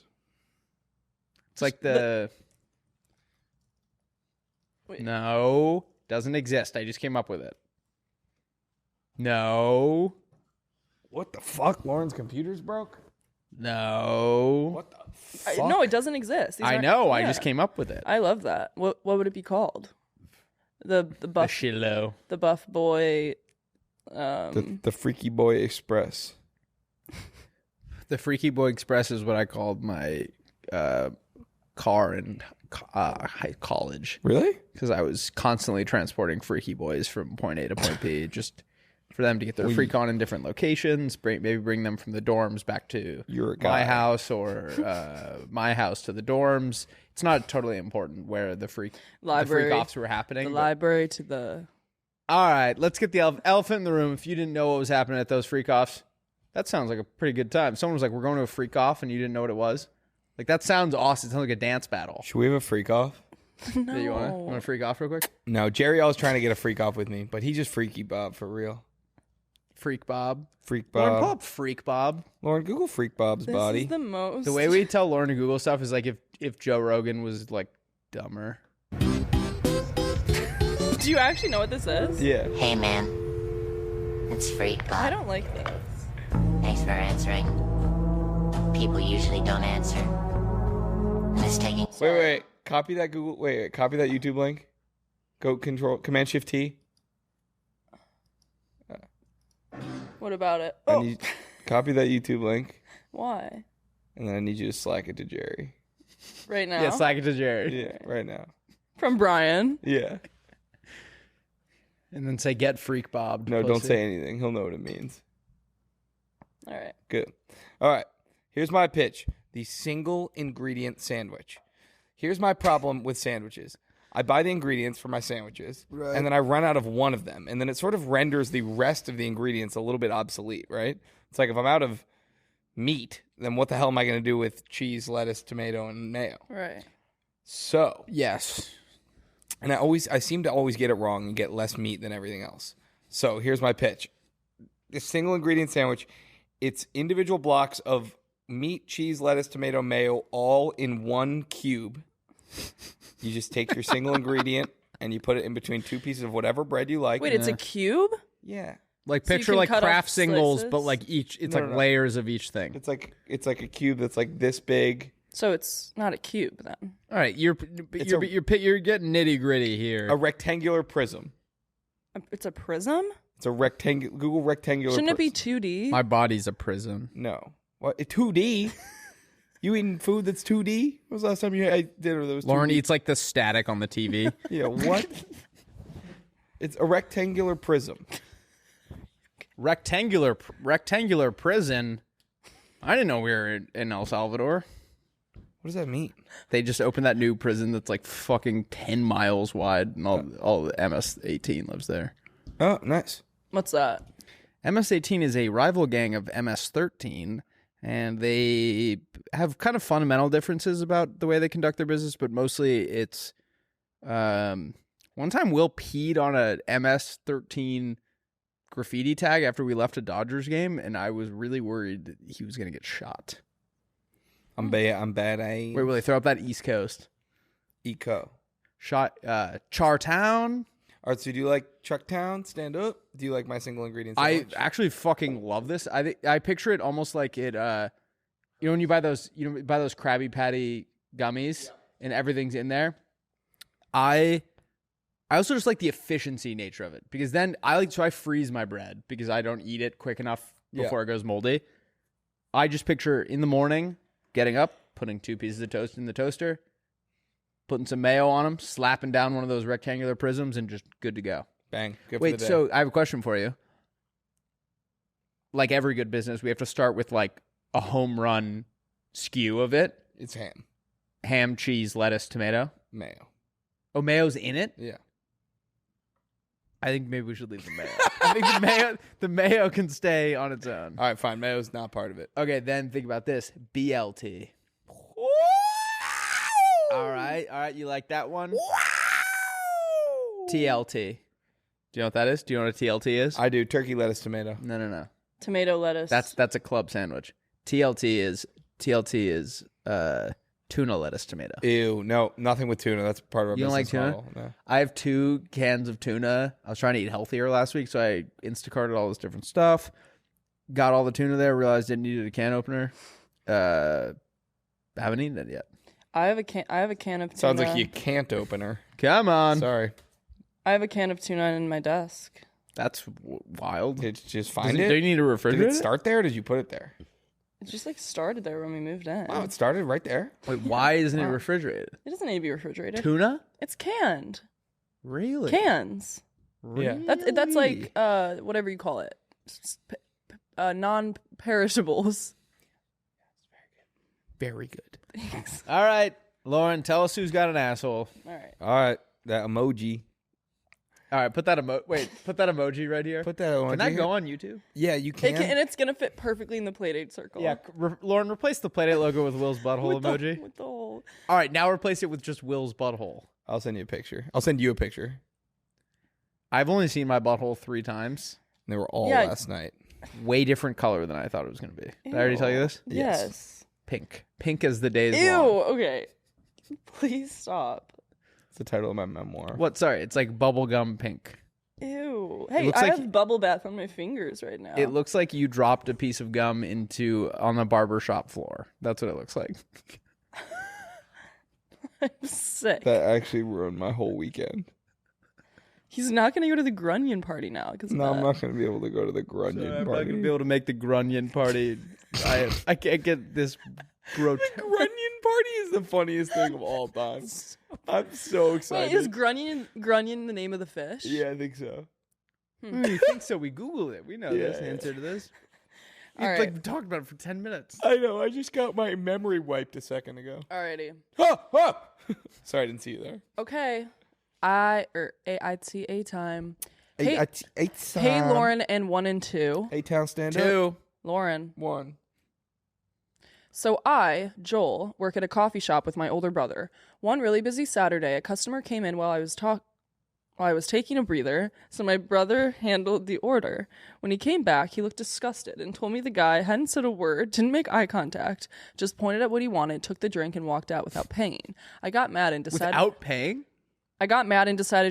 A: It's like the...
C: Wait.
A: No, doesn't exist. I just came up with it. No.
B: What the fuck? Lauren's computer's broke?
A: No.
B: What the fuck?
C: No, it doesn't exist. These
A: I
C: aren't-
A: know. I
C: yeah.
A: just came up with it.
C: I love that. What would it be called? The
A: The
C: buff
A: shillo.
C: the buff boy.
B: The Freaky Boy Express.
A: The Freaky Boy Express is what I called my car in college.
B: Really?
A: Because I was constantly transporting freaky boys from point A to point B, just for them to get their freak on in different locations. Maybe bring them from the dorms back to
B: You're a
A: my
B: guy.
A: house, or my house to the dorms. It's not totally important where the freak offs were happening.
C: The
A: but-
C: library to the.
A: All right, let's get the elephant in the room. If you didn't know what was happening at those freak offs, that sounds like a pretty good time. Someone was like, "We're going to a freak off," and you didn't know what it was. Like, that sounds awesome. It sounds like a dance battle.
B: Should we have a freak off?
C: No.
A: Yeah, you want to freak off real quick?
B: No, Jerry always trying to get a freak off with me, but he's just Freaky Bob for real.
A: Freak Bob.
B: Freak
A: Lauren, pull
B: Bob.
A: up Freak Bob.
B: Lauren, Google Freak Bob's
C: This
B: body.
C: is the most.
A: The way we tell Lauren to Google stuff is like if Joe Rogan was like dumber.
C: Do you actually know what this is?
B: Yeah.
F: Hey man, it's Freak
C: I
F: Bob.
C: don't like this.
F: Thanks for answering. People usually don't answer. And it's taking...
B: Wait. Copy that Google. Wait. Copy that YouTube link. Go Command Shift T.
C: What about it?
B: I
C: Oh,
B: need copy that YouTube link,
C: why?
B: and then I need you to Slack it to Jerry.
C: Right now?
A: Yeah, Slack it to Jared.
B: Yeah, right now.
C: From Brian.
B: Yeah.
A: And then say, get freak Bob.
B: No, don't say anything. He'll know what it means.
C: All right.
B: Good. All right. Here's my pitch. The single ingredient sandwich. Here's my problem with sandwiches. I buy the ingredients for my sandwiches, and then I run out of one of them, and then it sort of renders the rest of the ingredients a little bit obsolete, right? It's like if I'm out of meat, then what the hell am I going to do with cheese, lettuce, tomato, and mayo?
C: Right.
B: So,
A: Yes.
B: and I seem to always get it wrong and get less meat than everything else. So here's my pitch. This single ingredient sandwich, it's individual blocks of meat, cheese, lettuce, tomato, mayo, all in one cube. You just take your single ingredient and you put it in between two pieces of whatever bread you like.
C: Wait, it's a cube?
B: Yeah.
A: Like
C: So you
A: picture
C: can
A: like
C: cut off
A: craft singles,
C: slices?
A: but like it's
B: No,
A: like
B: no.
A: layers of each thing.
B: It's like a cube that's like this big.
C: So it's not a cube then.
A: All right, you're getting nitty gritty here.
B: A rectangular prism.
C: It's a prism?
B: It's a Google rectangular
C: Shouldn't it be
B: prism.
C: 2D?
A: My body's a prison.
B: No. What? 2D? You eating food that's 2D? When was the last time you ate dinner that was 2D?
A: Lauren eats like the static on the TV.
B: Yeah, what? It's a rectangular prism.
A: rectangular prison. I didn't know we were in El Salvador.
B: What does that mean?
A: They just opened that new prison that's like fucking 10 miles wide, and all the MS-18 lives there.
B: Oh, nice.
C: What's that?
A: MS-18 is a rival gang of MS-13, and they have kind of fundamental differences about the way they conduct their business, but mostly it's... one time Will peed on a MS-13 graffiti tag after we left a Dodgers game, and I was really worried that he was going to get shot.
B: I'm bad.
A: Wait, will they throw up that East Coast?
B: Eco.
A: Shot Chartown?
B: All right, so do you like Chucktown? Stand up? Do you like my single ingredient
A: I
B: sandwich?
A: actually fucking love this. I picture it almost like it. When you buy those, Krabby Patty gummies and everything's in there. I also just like the efficiency nature of it, because then I freeze my bread because I don't eat it quick enough before it goes moldy. I just picture in the morning getting up, putting 2 pieces of toast in the toaster, putting some mayo on them, slapping down one of those rectangular prisms, and just good to go.
B: Bang. Good for
A: Wait,
B: the day.
A: so I have a question for you. Like every good business, we have to start with like a home run skew of it.
B: It's ham.
A: Ham, cheese, lettuce, tomato.
B: Mayo.
A: Oh, mayo's in it?
B: Yeah.
A: I think maybe we should leave the mayo. I think the mayo can stay on its own.
B: All right, fine. Mayo's not part of it.
A: Okay, then think about this. BLT. All right. You like that one? TLT. Do you know what that is? Do you know what a TLT is?
B: I do. Turkey, lettuce, tomato.
A: No.
C: Tomato lettuce.
A: That's a club sandwich. TLT is tuna, lettuce, tomato.
B: Ew. No, nothing with tuna. That's part of our
A: You don't like
B: business
A: tuna?
B: model. No.
A: I have 2 cans of tuna. I was trying to eat healthier last week, so I Instacarted all this different stuff. Got all the tuna there. Realized didn't need a can opener. Haven't eaten it yet.
C: I have a can of tuna.
B: Sounds like you can't open her.
A: Come on.
B: Sorry.
C: I have a can of tuna in my desk.
A: That's wild.
B: Did you just
A: Do
B: find it?
A: you need a
B: Did
A: refrigerator?
B: it start there or did you put it there?
C: It just like started there when we moved in.
B: Wow, it started right there.
A: Wait, why isn't it refrigerated?
C: It doesn't need to be refrigerated.
A: Tuna?
C: It's canned.
A: Really?
C: Cans.
B: Yeah.
C: That's like whatever you call it. Non-perishables.
B: Very good.
C: Thanks.
A: All right, Lauren, tell us who's got an asshole.
C: All right.
B: All right, that emoji.
A: All right, put that emoji right here.
B: Put that emoji.
A: Can that
B: here.
A: go on YouTube?
B: Yeah, you can.
C: And it's gonna fit perfectly in the Playdate circle.
A: Yeah, Lauren, replace the Playdate logo with Will's butthole emoji.
C: With the whole.
A: All right, now replace it with just Will's butthole.
B: I'll send you a picture. I'll send you a picture.
A: I've only seen my butthole 3 times.
B: They were all
C: Yeah.
B: last night.
A: Way different color than I thought it was going to be. Did I already tell you this?
C: Yes.
A: Pink. Pink as the days
C: Ew.
A: long.
C: Okay. Please stop.
B: It's the title of my memoir.
A: What? Sorry, it's like bubblegum pink.
C: Ew. Ooh. Hey,
A: looks
C: I
A: like-
C: have bubble bath on my fingers right now.
A: It looks like you dropped a piece of gum on the barber shop floor. That's what it looks like.
C: I'm sick.
B: That actually ruined my whole weekend.
C: He's not going to go to the Grunion Party now.
B: No, I'm not going to be able to go to the Grunion
A: I'm not
B: Party.
A: gonna be able to make the Grunion Party. I can't get this grotesque.
B: The Grunion Party is the funniest thing of all time. I'm so excited.
C: Wait, is Grunion the name of the fish?
B: Yeah, I think so.
A: You think so? We Googled it. We know this
B: Yeah.
A: answer to this.
C: All
A: It's
C: right.
A: we talked about it for 10 minutes.
B: I know. I just got my memory wiped a second ago.
C: Alrighty.
B: Sorry, I didn't see you there.
C: Okay. AITA time. Hey, hey,
B: Lauren.
C: Lauren and 1 and 2.
B: A-Town stand up.
A: 2.
C: Lauren.
B: 1.
C: So I, Joel, work at a coffee shop with my older brother. One really busy Saturday, a customer came in while I was taking a breather, so my brother handled the order. When he came back, he looked disgusted and told me the guy hadn't said a word, didn't make eye contact, just pointed at what he wanted, took the drink, and walked out without paying. I got mad and decided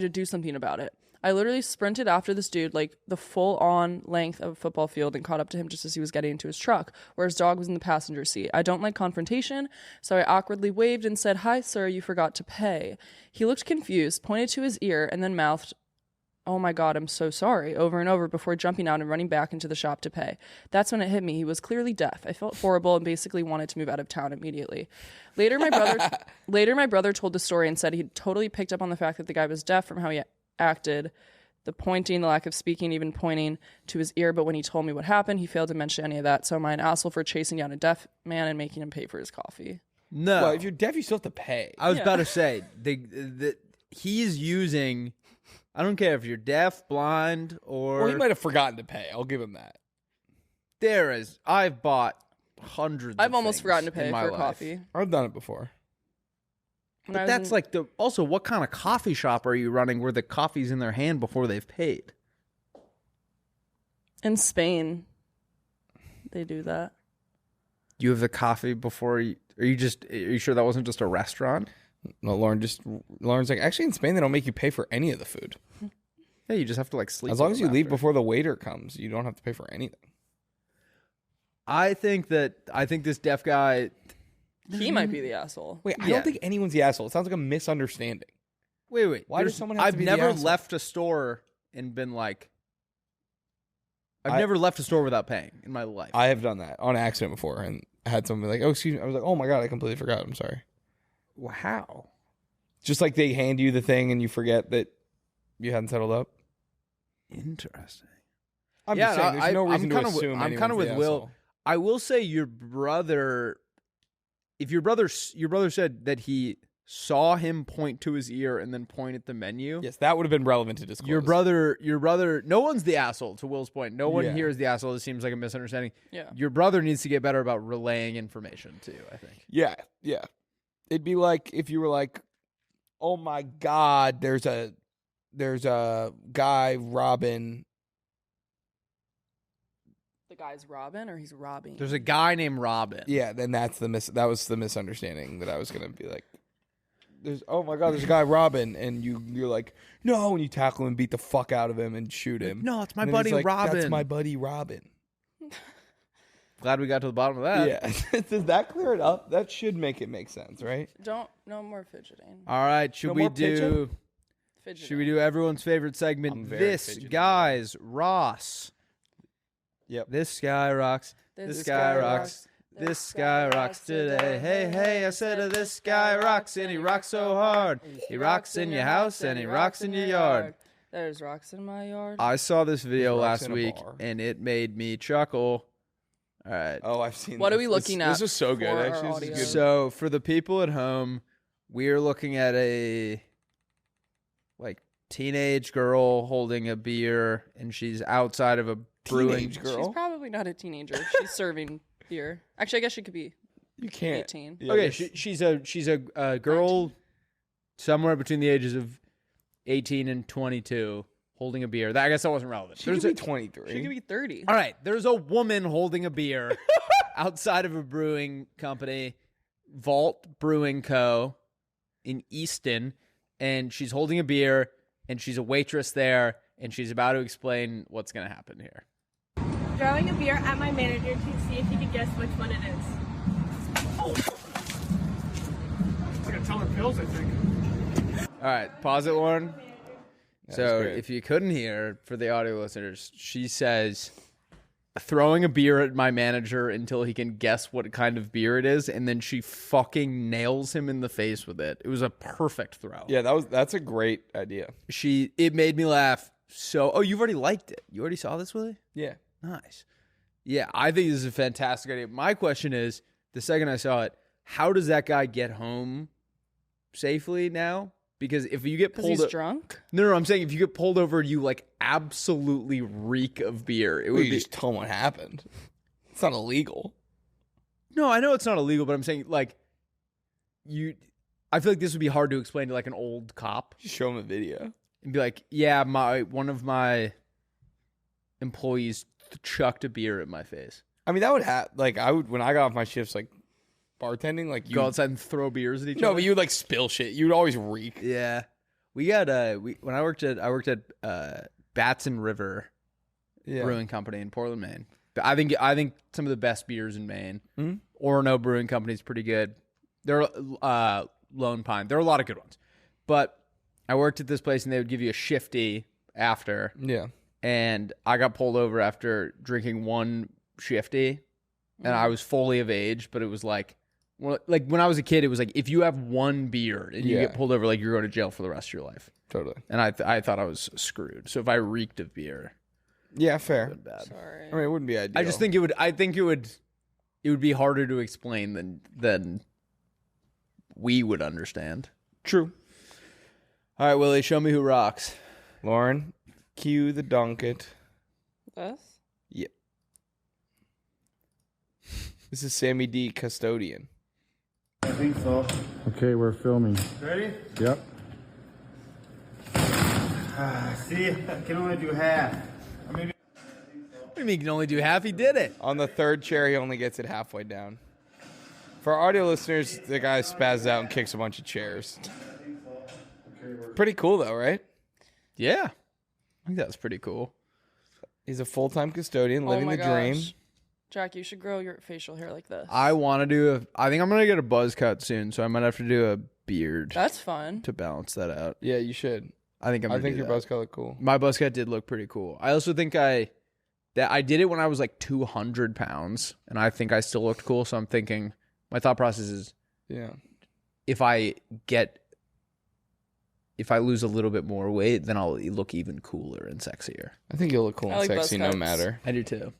C: to do something about it. I literally sprinted after this dude like the full-on length of a football field and caught up to him just as he was getting into his truck, where his dog was in the passenger seat. I don't like confrontation, so I awkwardly waved and said, "Hi, sir, you forgot to pay." He looked confused, pointed to his ear, and then mouthed, "Oh my God, I'm so sorry," over and over before jumping out and running back into the shop to pay. That's when it hit me. He was clearly deaf. I felt horrible and basically wanted to move out of town immediately. Later, my brother told the story and said he'd totally picked up on the fact that the guy was deaf from how he acted, the pointing, the lack of speaking, even pointing to his ear. But when he told me what happened, he failed to mention any of that. So am I an asshole for chasing down a deaf man and making him pay for his coffee?
A: No.
B: Well, if you're deaf, you still have to pay.
A: I was about to say, he's using, I don't care if you're deaf, blind, or...
B: Well, he might have forgotten to pay. I'll give him that.
A: I've bought hundreds
C: I've
A: of
C: almost
A: things
C: forgotten to pay
A: in my
C: for
A: life.
C: coffee.
B: I've done it before.
C: When I
A: But
C: was
A: that's
C: in-
A: like also, what kind of coffee shop are you running where the coffee's in their hand before they've paid?
C: in Spain, they do that.
A: You have the coffee before you... Are you sure that wasn't just a restaurant?
B: No, Lauren's like, actually in Spain, they don't make you pay for any of the food.
A: Yeah, you just have to like sleep.
B: As long
A: with
B: as you
A: them
B: leave
A: after.
B: before the waiter comes, you don't have to pay for anything.
A: I think this deaf guy...
C: He might be the asshole.
B: Wait, I
A: Yeah.
B: don't think anyone's the asshole. It sounds like a misunderstanding.
A: Wait.
B: Why does someone have to be the
A: I've never
B: asshole?
A: left a store and been like... I've never left a store without paying in my life.
B: I have done that on accident before and had someone be like, "Oh, excuse me." I was like, "Oh my God, I completely forgot. I'm sorry."
A: How?
B: Just like they hand you the thing and you forget that you hadn't settled up.
A: Interesting.
B: I'm just saying, there's no reason to assume
A: I'm kind of
B: anyone's
A: with
B: the
A: Will.
B: asshole.
A: I will say your brother. If your brother said that he saw him point to his ear and then point at the menu.
B: Yes, that would have been relevant to disclose.
A: Your brother. No one's the asshole. To Will's point, no one
B: Yeah.
A: here is the asshole. It seems like a misunderstanding.
C: Yeah.
A: Your brother needs to get better about relaying information too. I think.
B: Yeah. It'd be like if you were like, "Oh my God, there's a guy robbing."
C: The guy's Robin or he's robbing?
A: There's a guy named Robin.
B: Yeah, then that was the misunderstanding that I was gonna be like. Oh my God, there's a guy Robin, and you're like, no, and you tackle him and beat the fuck out of him and shoot him.
A: No, it's my
B: And then he's
A: buddy
B: like,
A: Robin.
B: That's my buddy Robin.
A: Glad we got to the bottom of that.
B: Yeah. Does that clear it up? That should make it make sense, right?
C: No more fidgeting.
A: All right. Should
B: No
A: we
B: more
A: do?
C: Fidgeting.
A: Should we do everyone's favorite segment?
B: I'm very
A: This
B: fidgety.
A: guy's Ross.
B: Yep.
A: This guy rocks. This guy rocks. This guy rocks today. Hey, I said this guy rocks and he rocks so hard. He rocks in your house and he rocks in your yard.
C: There's rocks in my yard.
A: I saw this video
B: rocks
A: last
B: in a
A: week
B: bar.
A: and it made me chuckle. All right.
B: Oh, I've seen.
C: What
B: this.
C: are we looking
B: This
C: at
B: is so good.
C: for our
B: Actually, this
C: audio?
B: is good.
A: So for the people at home, we're looking at a like teenage girl holding a beer and she's outside of a brewing
B: Teenage girl.
C: She's probably not a teenager. She's serving beer. Actually, I guess she could be
B: You can't.
C: 18.
B: Yeah,
A: Okay,
B: this-
A: she's a girl somewhere between the ages of 18 and 22 holding a beer. I guess that wasn't relevant.
B: She could
A: There's
B: be
A: a,
B: 23.
C: She could be 30.
A: all right, there's a woman holding a beer outside of a brewing company, Vault Brewing Co. in Easton, and she's holding a beer, and she's a waitress there, and she's about to explain what's going to happen here.
E: Throwing a beer at my manager to see if he can guess which one it is.
G: It's like a ton of pills, I think.
A: All right, pause it, Lauren. So
B: great.
A: if you couldn't hear, for the audio listeners, she says, throwing a beer at my manager until he can guess what kind of beer it is, and then she fucking nails him in the face with it. It was a perfect throw.
B: Yeah, that's a great idea.
A: It made me laugh. So, oh, you've already liked it. You already saw this, Willie?
B: Yeah.
A: Nice. Yeah, I think this is a fantastic idea. My question is, the second I saw it, how does that guy get home safely now? Because if you get pulled,
C: Because he's drunk.
A: No, I'm saying if you get pulled over, you like absolutely reek of beer. It would
B: You
A: be.
B: just tell him what happened. It's not illegal.
A: No, I know it's not illegal, but I'm saying like you. I feel like this would be hard to explain to like an old cop
B: Just show him a video.
A: and be like, "Yeah, one of my employees chucked a beer at my face."
B: I mean, that would I would when I got off my shifts, like bartending, like you
A: Go outside and throw beers at each
B: No,
A: other.
B: but you would like spill shit. You would always reek.
A: Yeah, we got when I worked at Batson River Brewing Company in Portland, Maine. I think some of the best beers in Maine.
B: Mhm.
A: Orono Brewing Company is pretty good. They're Lone Pine. There are a lot of good ones, but I worked at this place and they would give you a shifty after.
B: Yeah.
A: And I got pulled over after drinking one shifty, and I was fully of age, but it was like when I was a kid, it was like if you have one beer and you
B: Yeah.
A: get pulled over, like you're going to jail for the rest of your life.
B: Totally.
A: And I thought I was screwed. So if I reeked of beer,
B: Yeah, fair.
A: bad.
C: Sorry.
B: I mean, it wouldn't be ideal.
A: I just think it would. I think it would be harder to explain than we would understand.
B: True.
A: All right, Willie, show me who rocks.
B: Lauren, cue the donkey.
C: This?
B: Yep. This is Sammy D, custodian.
H: I think so. Okay, we're filming.
G: Ready?
H: Yep.
G: See, I can only do half.
A: What do you mean you can only do half? He did it.
B: On the third chair, he only gets it halfway down. For our audio listeners, the guy spazzes out and kicks a bunch of chairs. Pretty cool, though, right?
A: Yeah, I think that's pretty cool.
B: He's a full-time custodian, living
C: oh my
B: the dream.
C: gosh. Jack, you should grow your facial hair like this.
A: I want to do I think I'm gonna get a buzz cut soon, so I might have to do a beard
C: That's fun.
A: to balance that out.
B: Yeah, you should.
A: I think
B: I think your buzz cut look cool.
A: My buzz cut did look pretty cool. I also think I did it when I was like 200 pounds, and I think I still looked cool. So I'm thinking my thought process is
B: Yeah.
A: if I lose a little bit more weight, then I'll look even cooler and sexier.
B: I think you'll look cool
C: I
B: and
C: like buzz
B: sexy no
C: cuts.
B: matter.
A: I do too.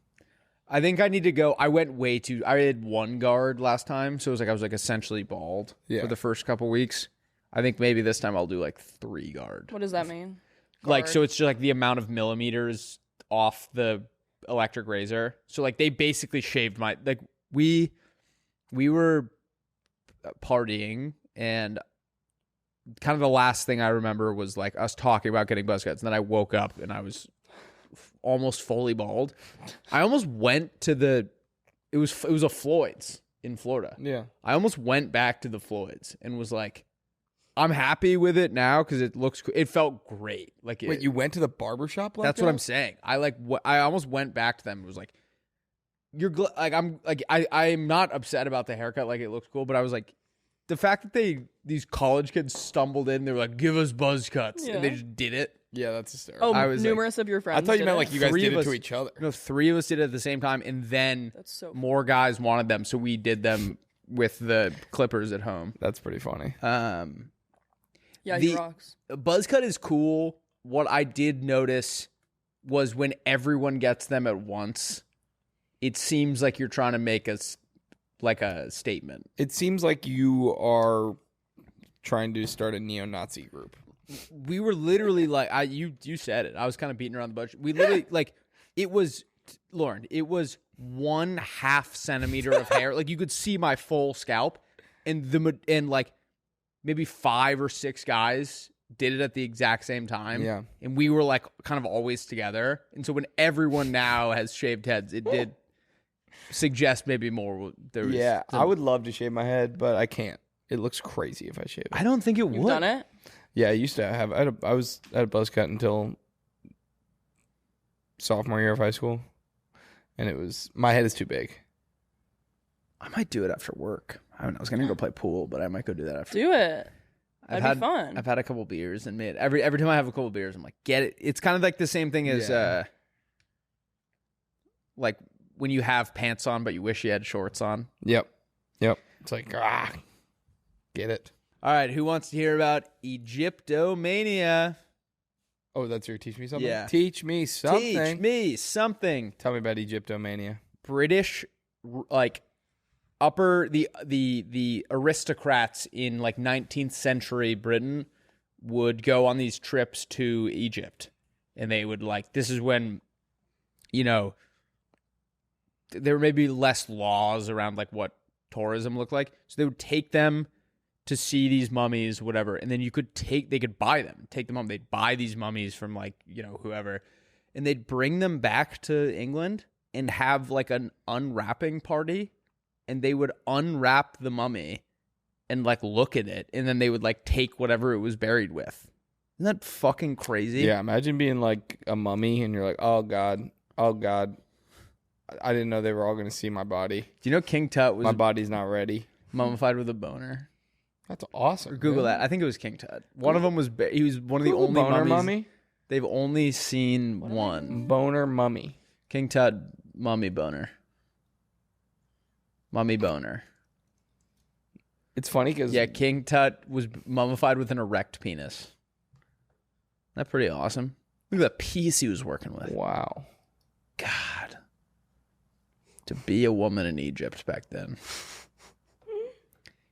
A: I think I need to go. I went way too. I did one guard last time, so it was like I was like essentially bald
B: Yeah.
A: for the first couple weeks. I think maybe this time I'll do like 3 guard.
C: What does that mean?
A: Like, so
C: Guard.
A: it's just like the amount of millimeters off the electric razor. So like they basically shaved my, like we were partying, and kind of the last thing I remember was like us talking about getting buzz cuts. And then I woke up and I was almost fully bald. I almost went to it was a Floyd's in Florida.
B: Yeah.
A: I almost went back to the Floyd's and was like, I'm happy with it now because it looks. It felt great. Like,
B: Wait, you went to the barbershop?
A: That's what I'm saying. I almost went back to them. And was like, I'm not upset about the haircut. Like, it looks cool, but I was like, the fact that these college kids stumbled in, they were like, give us buzz cuts, and they
C: Yeah.
A: just did it.
B: Yeah, that's hysterical.
C: Oh,
A: I was like-
C: numerous of your friends.
B: I thought you
C: did
B: meant
C: it?
B: like you guys
A: 3
B: did
A: of
B: it to
A: us-
B: each other.
A: No, 3 of us did it at the same time, and then
C: That's so
A: more guys wanted them, so we did them with the clippers at home.
B: That's pretty funny.
C: Yeah,
A: the-
C: he rocks.
A: Buzz cut is cool. What I did notice was when everyone gets them at once, it seems like you're trying to make a statement.
B: It seems like you are trying to start a neo-Nazi group.
A: We were literally like, you said it. I was kind of beating around the bush. We literally like, it was, Lauren, it was 1/2 centimeter of hair. Like, you could see my full scalp, and like maybe 5 or 6 guys did it at the exact same time.
B: Yeah.
A: And we were like kind of always together. And so when everyone now has shaved heads, it did suggest maybe more. There was
B: Yeah,
A: some-
B: I would love to shave my head, but I can't. It looks crazy if I shave it.
A: I don't think it
C: You've
A: would.
C: done it?
B: Yeah, I used to have. I was at a buzz cut until sophomore year of high school, and it was my head is too big.
A: I might do it after work. I don't know. I was gonna go play pool, but I might go do that after.
C: Do it. That'd be fun.
A: I've had a couple beers, and every time I have a couple beers, I'm like, get it. It's kind of like the same thing as like when you have pants on, but you wish you had shorts on.
B: Yep. It's like get it.
A: All right, who wants to hear about Egyptomania?
B: Oh, that's your teach me something?
A: Yeah.
B: Teach me something.
A: Teach me something.
B: Tell me about Egyptomania.
A: British, like, the aristocrats in, like, 19th century Britain would go on these trips to Egypt. And they would, like, this is when, you know, there may be less laws around, like, what tourism looked like. So they would take them to see these mummies, whatever, and then they could buy them, take them home. They'd buy these mummies from, like, you know, whoever, and they'd bring them back to England and have, like, an unwrapping party, and they would unwrap the mummy and, like, look at it, and then they would, like, take whatever it was buried with. Isn't that fucking crazy?
B: Yeah, imagine being, like, a mummy, and you're like, oh, God, I didn't know they were all going to see my body.
A: Do you know King Tut was...
B: My body's not ready.
A: Mummified with a boner?
B: That's awesome.
A: Or Google that. I think it was King Tut. One of them was... He was one of the only
B: boner
A: mummies.
B: Mummy?
A: They've only seen one.
B: Boner mummy.
A: King Tut, mummy boner. Mummy boner.
B: It's funny because...
A: Yeah, King Tut was mummified with an erect penis. Isn't that pretty awesome? Look at that piece he was working with.
B: Wow.
A: God. To be a woman in Egypt back then.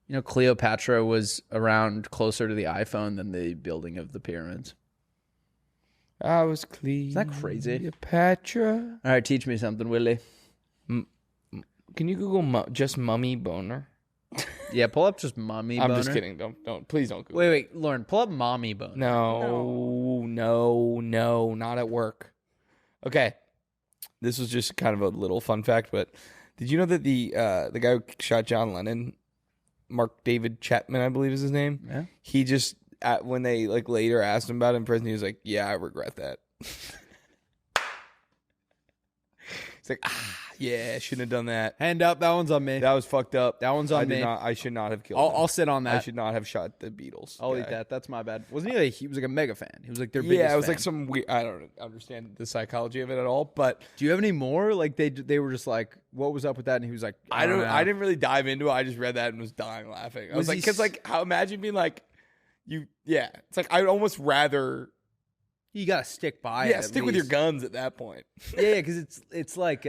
A: You know, Cleopatra was around closer to the iPhone than the building of the pyramids.
B: I was clean.
A: Isn't that crazy?
B: Cleopatra.
A: All right, teach me something, Willie.
B: Can you Google just mummy boner?
A: Yeah, pull up just mommy boner.
B: I'm just kidding. Don't. Please don't Google.
A: Wait, Lauren, pull up mommy boner.
B: No, not at work. Okay. This was just kind of a little fun fact, but did you know that the guy who shot John Lennon, Mark David Chapman, I believe is his name?
A: Yeah.
B: He just, when they like later asked him about it in prison, he was like, yeah, I regret that. It's like, yeah, shouldn't have done that.
A: Hand up, that one's on me.
B: That was fucked up.
A: That one's on me.
B: I should not have killed him.
A: I'll sit on that.
B: I should not have shot the Beatles.
A: I'll eat that. That's my bad. Wasn't he? He was like a mega fan. He was like their biggest
B: Yeah, it was
A: fan.
B: like some weird. I don't understand the psychology of it at all. But
A: do you have any more? Like they were just like, what was up with that? And he was like, I don't know.
B: I didn't really dive into it. I just read that and was dying laughing. I was like, because like, how imagine being like, you. Yeah, it's like I'd almost rather.
A: You gotta stick by it.
B: Yeah, stick with your guns at that point.
A: Yeah, because it's like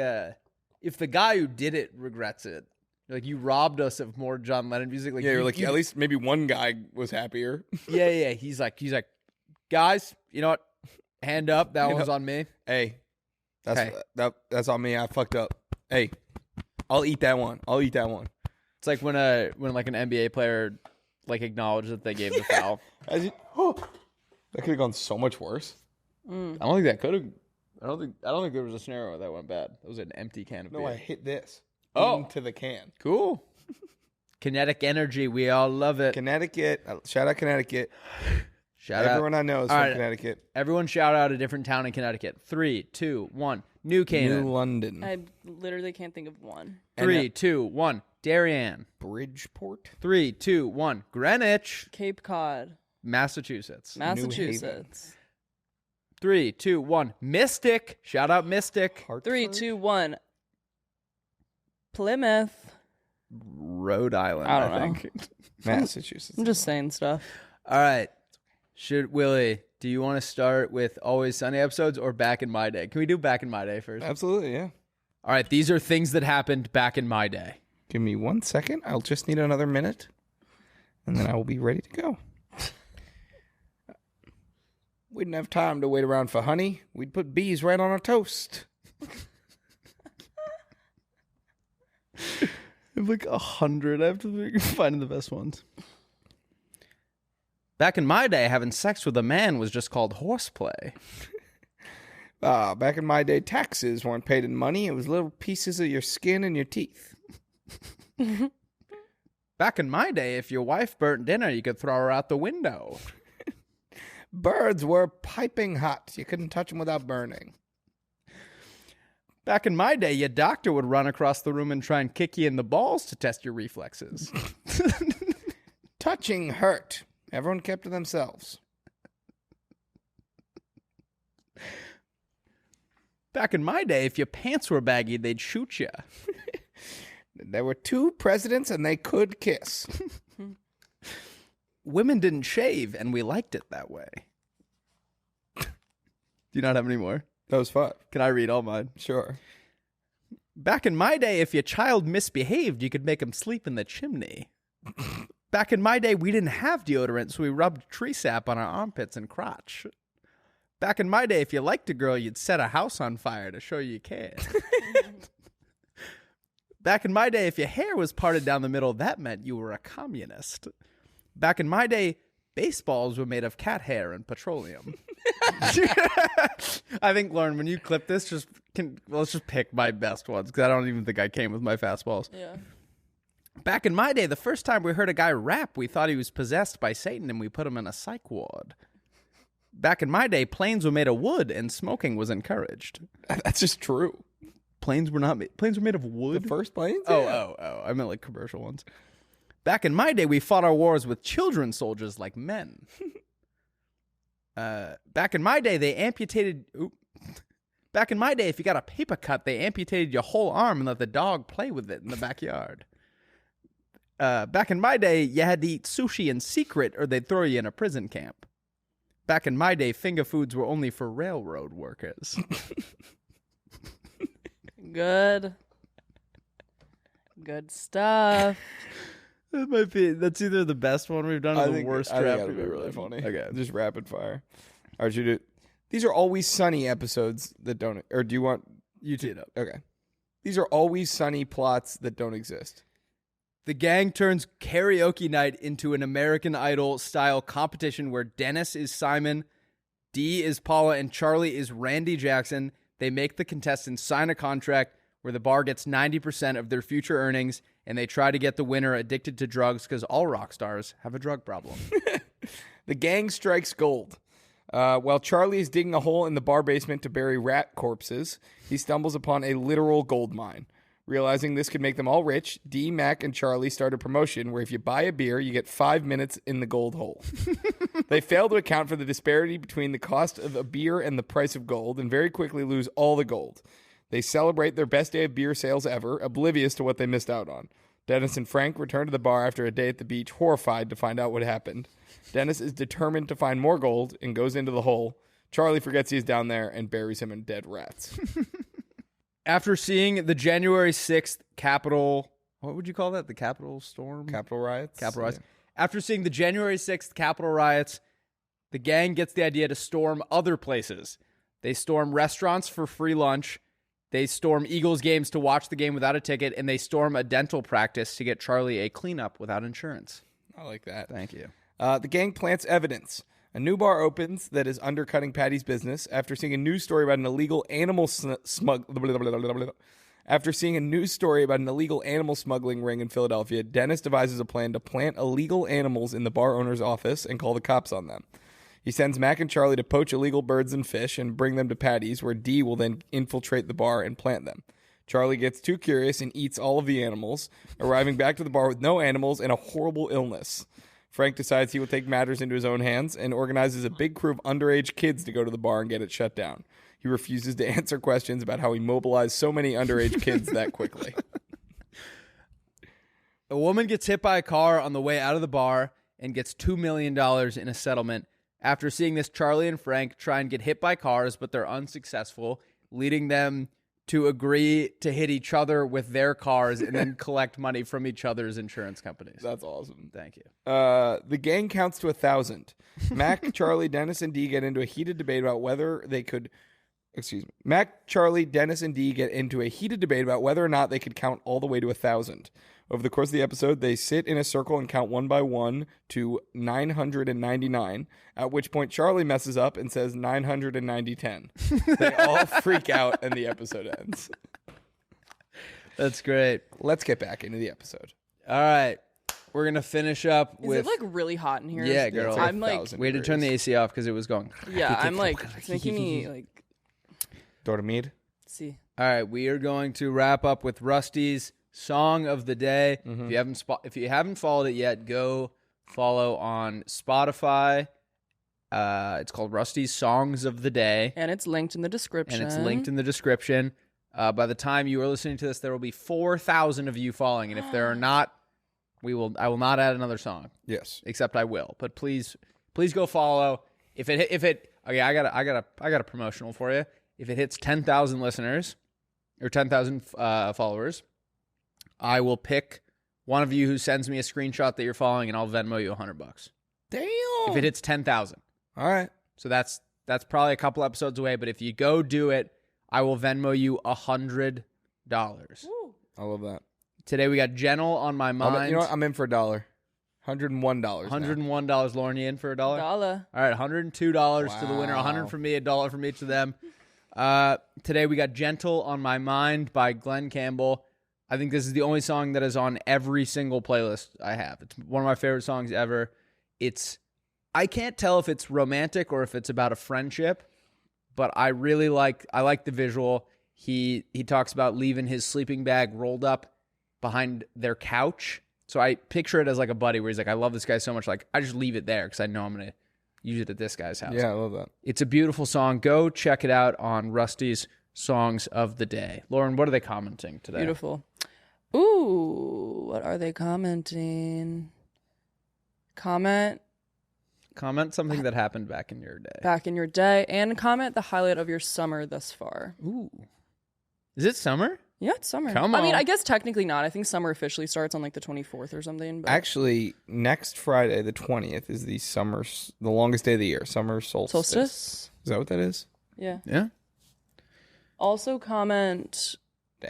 A: if the guy who did it regrets it, like you robbed us of more John Lennon music. Like
B: yeah, you're like at least maybe one guy was happier.
A: Yeah. He's like, guys, you know what? Hand up. That one's on me.
B: Hey, that's on me. I fucked up. Hey, I'll eat that one.
A: It's like when like an NBA player like acknowledged that they gave the foul.
B: That could have gone so much worse.
A: I don't think that could have. I don't think there was a scenario that went bad. It was an empty can of beer.
B: No, I hit this into the can.
A: Cool. Kinetic energy. We all love it.
B: Connecticut. Shout out Connecticut.
A: Shout
B: Everyone I know is from Connecticut.
A: Everyone shout out a different town in Connecticut. 3, 2, 1. New Canaan.
B: New London.
C: I literally can't think of one.
A: 3, 2, 1. Darien.
B: Bridgeport.
A: 3, 2, 1. Greenwich.
C: Cape Cod.
A: Massachusetts. 3, 2, 1. Mystic. Shout out Mystic.
B: Hartford?
C: 3, 2, 1. Plymouth.
A: Rhode Island,
C: I don't
A: I
C: know.
A: think.
B: Massachusetts.
C: I'm just saying stuff.
A: All right. Willie, do you want to start with Always Sunny episodes or Back in My Day? Can we do Back in My Day first?
B: Absolutely, yeah.
A: All right. These are things that happened back in my day.
B: Give me 1 second. I'll just need another minute, and then I will be ready to go. We didn't have time to wait around for honey. We'd put bees right on our toast.
A: I have like 100. I have to find the best ones. Back in my day, having sex with a man was just called horseplay.
B: Back in my day, taxes weren't paid in money. It was little pieces of your skin and your teeth.
A: Back in my day, if your wife burnt dinner, you could throw her out the window.
B: Birds were piping hot. You couldn't touch them without burning.
A: Back in my day, your doctor would run across the room and try and kick you in the balls to test your reflexes.
B: Touching hurt. Everyone kept to themselves.
A: Back in my day, if your pants were baggy, they'd shoot you.
B: There were 2 presidents and they could kiss.
A: Women didn't shave, and we liked it that way. Do you not have any more?
B: That was fun.
A: Can I read all mine?
B: Sure.
A: Back in my day, if your child misbehaved, you could make him sleep in the chimney. Back in my day, we didn't have deodorant, so we rubbed tree sap on our armpits and crotch. Back in my day, if you liked a girl, you'd set a house on fire to show you cared. Back in my day, if your hair was parted down the middle, that meant you were a communist. Back in my day, baseballs were made of cat hair and petroleum. I think, Lauren, when you clip this, let's just pick my best ones, because I don't even think I came with my fastballs.
C: Yeah.
A: Back in my day, the first time we heard a guy rap, we thought he was possessed by Satan, and we put him in a psych ward. Back in my day, planes were made of wood, and smoking was encouraged.
B: That's just true.
A: Planes were made of wood?
B: The first planes?
A: Oh. I meant like commercial ones. Back in my day, we fought our wars with children soldiers like men. Back in my day, Back in my day, if you got a paper cut, they amputated your whole arm and let the dog play with it in the backyard. Back in my day, you had to eat sushi in secret or they'd throw you in a prison camp. Back in my day, finger foods were only for railroad workers.
C: Good stuff.
A: That's either the best one we've done or the worst
B: I
A: draft
B: think
A: we've
B: that'd be
A: ever
B: really
A: done.
B: funny.
A: Okay.
B: Just rapid fire. All right, these are Always Sunny episodes that don't, or do you want?
A: You tee it up.
B: Okay. These are Always Sunny plots that don't exist.
A: The gang turns karaoke night into an American Idol style competition where Dennis is Simon, Dee is Paula, and Charlie is Randy Jackson. They make the contestants sign a contract where the bar gets 90% of their future earnings, and they try to get the winner addicted to drugs because all rock stars have a drug problem.
B: The gang strikes gold. While Charlie is digging a hole in the bar basement to bury rat corpses, he stumbles upon a literal gold mine. Realizing this could make them all rich, Dee, Mac, and Charlie start a promotion where if you buy a beer, you get 5 minutes in the gold hole. They fail to account for the disparity between the cost of a beer and the price of gold and very quickly lose all the gold. They celebrate their best day of beer sales ever, oblivious to what they missed out on. Dennis and Frank return to the bar after a day at the beach, horrified to find out what happened. Dennis is determined to find more gold and goes into the hole. Charlie forgets he's down there and buries him in dead rats.
A: After seeing the January 6th Capitol, what would you call that? The Capitol storm?
B: Capitol riots?
A: Capitol riots.
B: Yeah.
A: After seeing the January 6th Capitol riots, the gang gets the idea to storm other places. They storm restaurants for free lunch. They storm Eagles games to watch the game without a ticket. And they storm a dental practice to get Charlie a cleanup without insurance.
B: I like that.
A: Thank you.
B: The gang plants evidence. A new bar opens that is undercutting Patty's business after seeing a news story about an illegal animal After seeing a news story about an illegal animal smuggling ring in Philadelphia, Dennis devises a plan to plant illegal animals in the bar owner's office and call the cops on them. He sends Mac and Charlie to poach illegal birds and fish and bring them to Patty's, where Dee will then infiltrate the bar and plant them. Charlie gets too curious and eats all of the animals, arriving back to the bar with no animals and a horrible illness. Frank decides he will take matters into his own hands and organizes a big crew of underage kids to go to the bar and get it shut down. He refuses to answer questions about how he mobilized so many underage kids that quickly.
A: A woman gets hit by a car on the way out of the bar and gets $2 million in a settlement. After seeing this, Charlie and Frank try and get hit by cars, but they're unsuccessful, leading them to agree to hit each other with their cars and then collect money from each other's insurance companies.
B: That's awesome.
A: Thank you.
B: The gang counts to 1,000. Mac, Charlie, Dennis, and Dee get into a heated debate about whether they could... Mac, Charlie, Dennis, and Dee get into a heated debate about whether or not they could count all the way to 1,000. Over the course of the episode, they sit in a circle and count one by one to 999, at which point Charlie messes up and says 990-10. They all freak out and the episode ends.
A: That's great.
B: Let's get back into the episode.
A: All right. We're going to finish up
C: Is
A: with...
C: it like really hot in here?
A: Yeah, girl.
C: I'm like...
B: 1,000
A: We had to turn the AC off because it was going...
C: Yeah, I'm like... It's making me like...
B: Dormir?
C: See.
A: All right, we are going to wrap up with Rusty's song of the day. If you haven't followed it yet, go follow on Spotify. It's called Rusty's Songs of the Day.
C: And it's linked in the description.
A: By the time you are listening to this, there will be 4,000 of you following, and if there are not, I will not add another song.
B: Yes.
A: Except I will. But please go follow. Okay, I got a promotional for you. If it hits 10,000 listeners or 10,000 followers, I will pick one of you who sends me a screenshot that you're following, and I'll Venmo you $100.
B: Damn.
A: If it hits 10,000.
B: All right.
A: So that's probably a couple episodes away, but if you go do it, I will Venmo you $100.
B: I love that.
A: Today we got Gentle on my mind.
B: You know what? I'm in for $1. $101.
A: $101. Lauren, you in for $1?
C: $1.
A: All right, $102 to the winner. $100 from me, $1 from each of them. Today we got Gentle on My Mind by Glenn Campbell. I think this is the only song that is on every single playlist I have. It's one of my favorite songs ever. I can't tell if it's romantic or if it's about a friendship, but I really like the visual. He talks about leaving his sleeping bag rolled up behind their couch. So I picture it as like a buddy where he's like, I love this guy so much, like I just leave it there because I know I'm going to use it at this guy's house.
B: Yeah, I love that.
A: It's a beautiful song. Go check it out on Rusty's Songs of the Day. Lauren, what are they commenting today?
C: Beautiful. Ooh, what are they commenting? Comment
A: something that happened back in your day.
C: Back in your day, and comment the highlight of your summer thus far.
A: Ooh. Is it summer?
C: Yeah, it's summer.
A: Come
C: I mean,
A: on.
C: I guess technically not. I think summer officially starts on like the 24th or something. But
B: Actually, next Friday, the 20th, is the longest day of the year, summer solstice.
C: solstice?
B: Is that what that is?
C: Yeah.
A: Yeah.
C: Also comment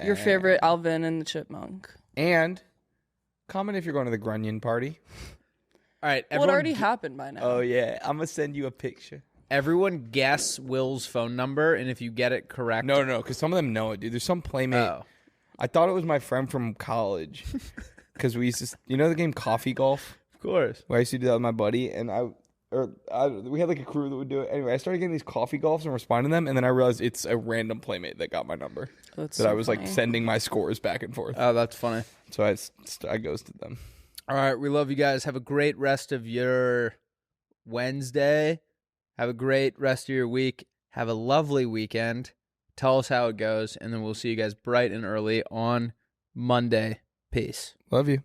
C: your favorite Alvin and the Chipmunk.
B: And comment if you're going to the Grunion Party.
A: All right.
C: Well, it already happened by now.
B: Oh, yeah. I'm going to send you a picture.
A: Everyone guess Will's phone number, and if you get it correct.
B: No, because some of them know it, dude. There's some Playmate.
A: Oh.
B: I thought it was my friend from college. Because we used to, you know the game Coffee Golf?
A: Of course.
B: Where I used to do that with my buddy, and we had like a crew that would do it. Anyway, I started getting these coffee golfs and responding to them, and then I realized it's a random Playmate that got my number.
C: That's
B: that
C: so
B: I was
C: funny.
B: like sending my scores back and forth.
A: Oh, that's funny.
B: So I ghosted them.
A: All right. We love you guys. Have a great rest of your Wednesday. Have a great rest of your week. Have a lovely weekend. Tell us how it goes, and then we'll see you guys bright and early on Monday. Peace.
B: Love you.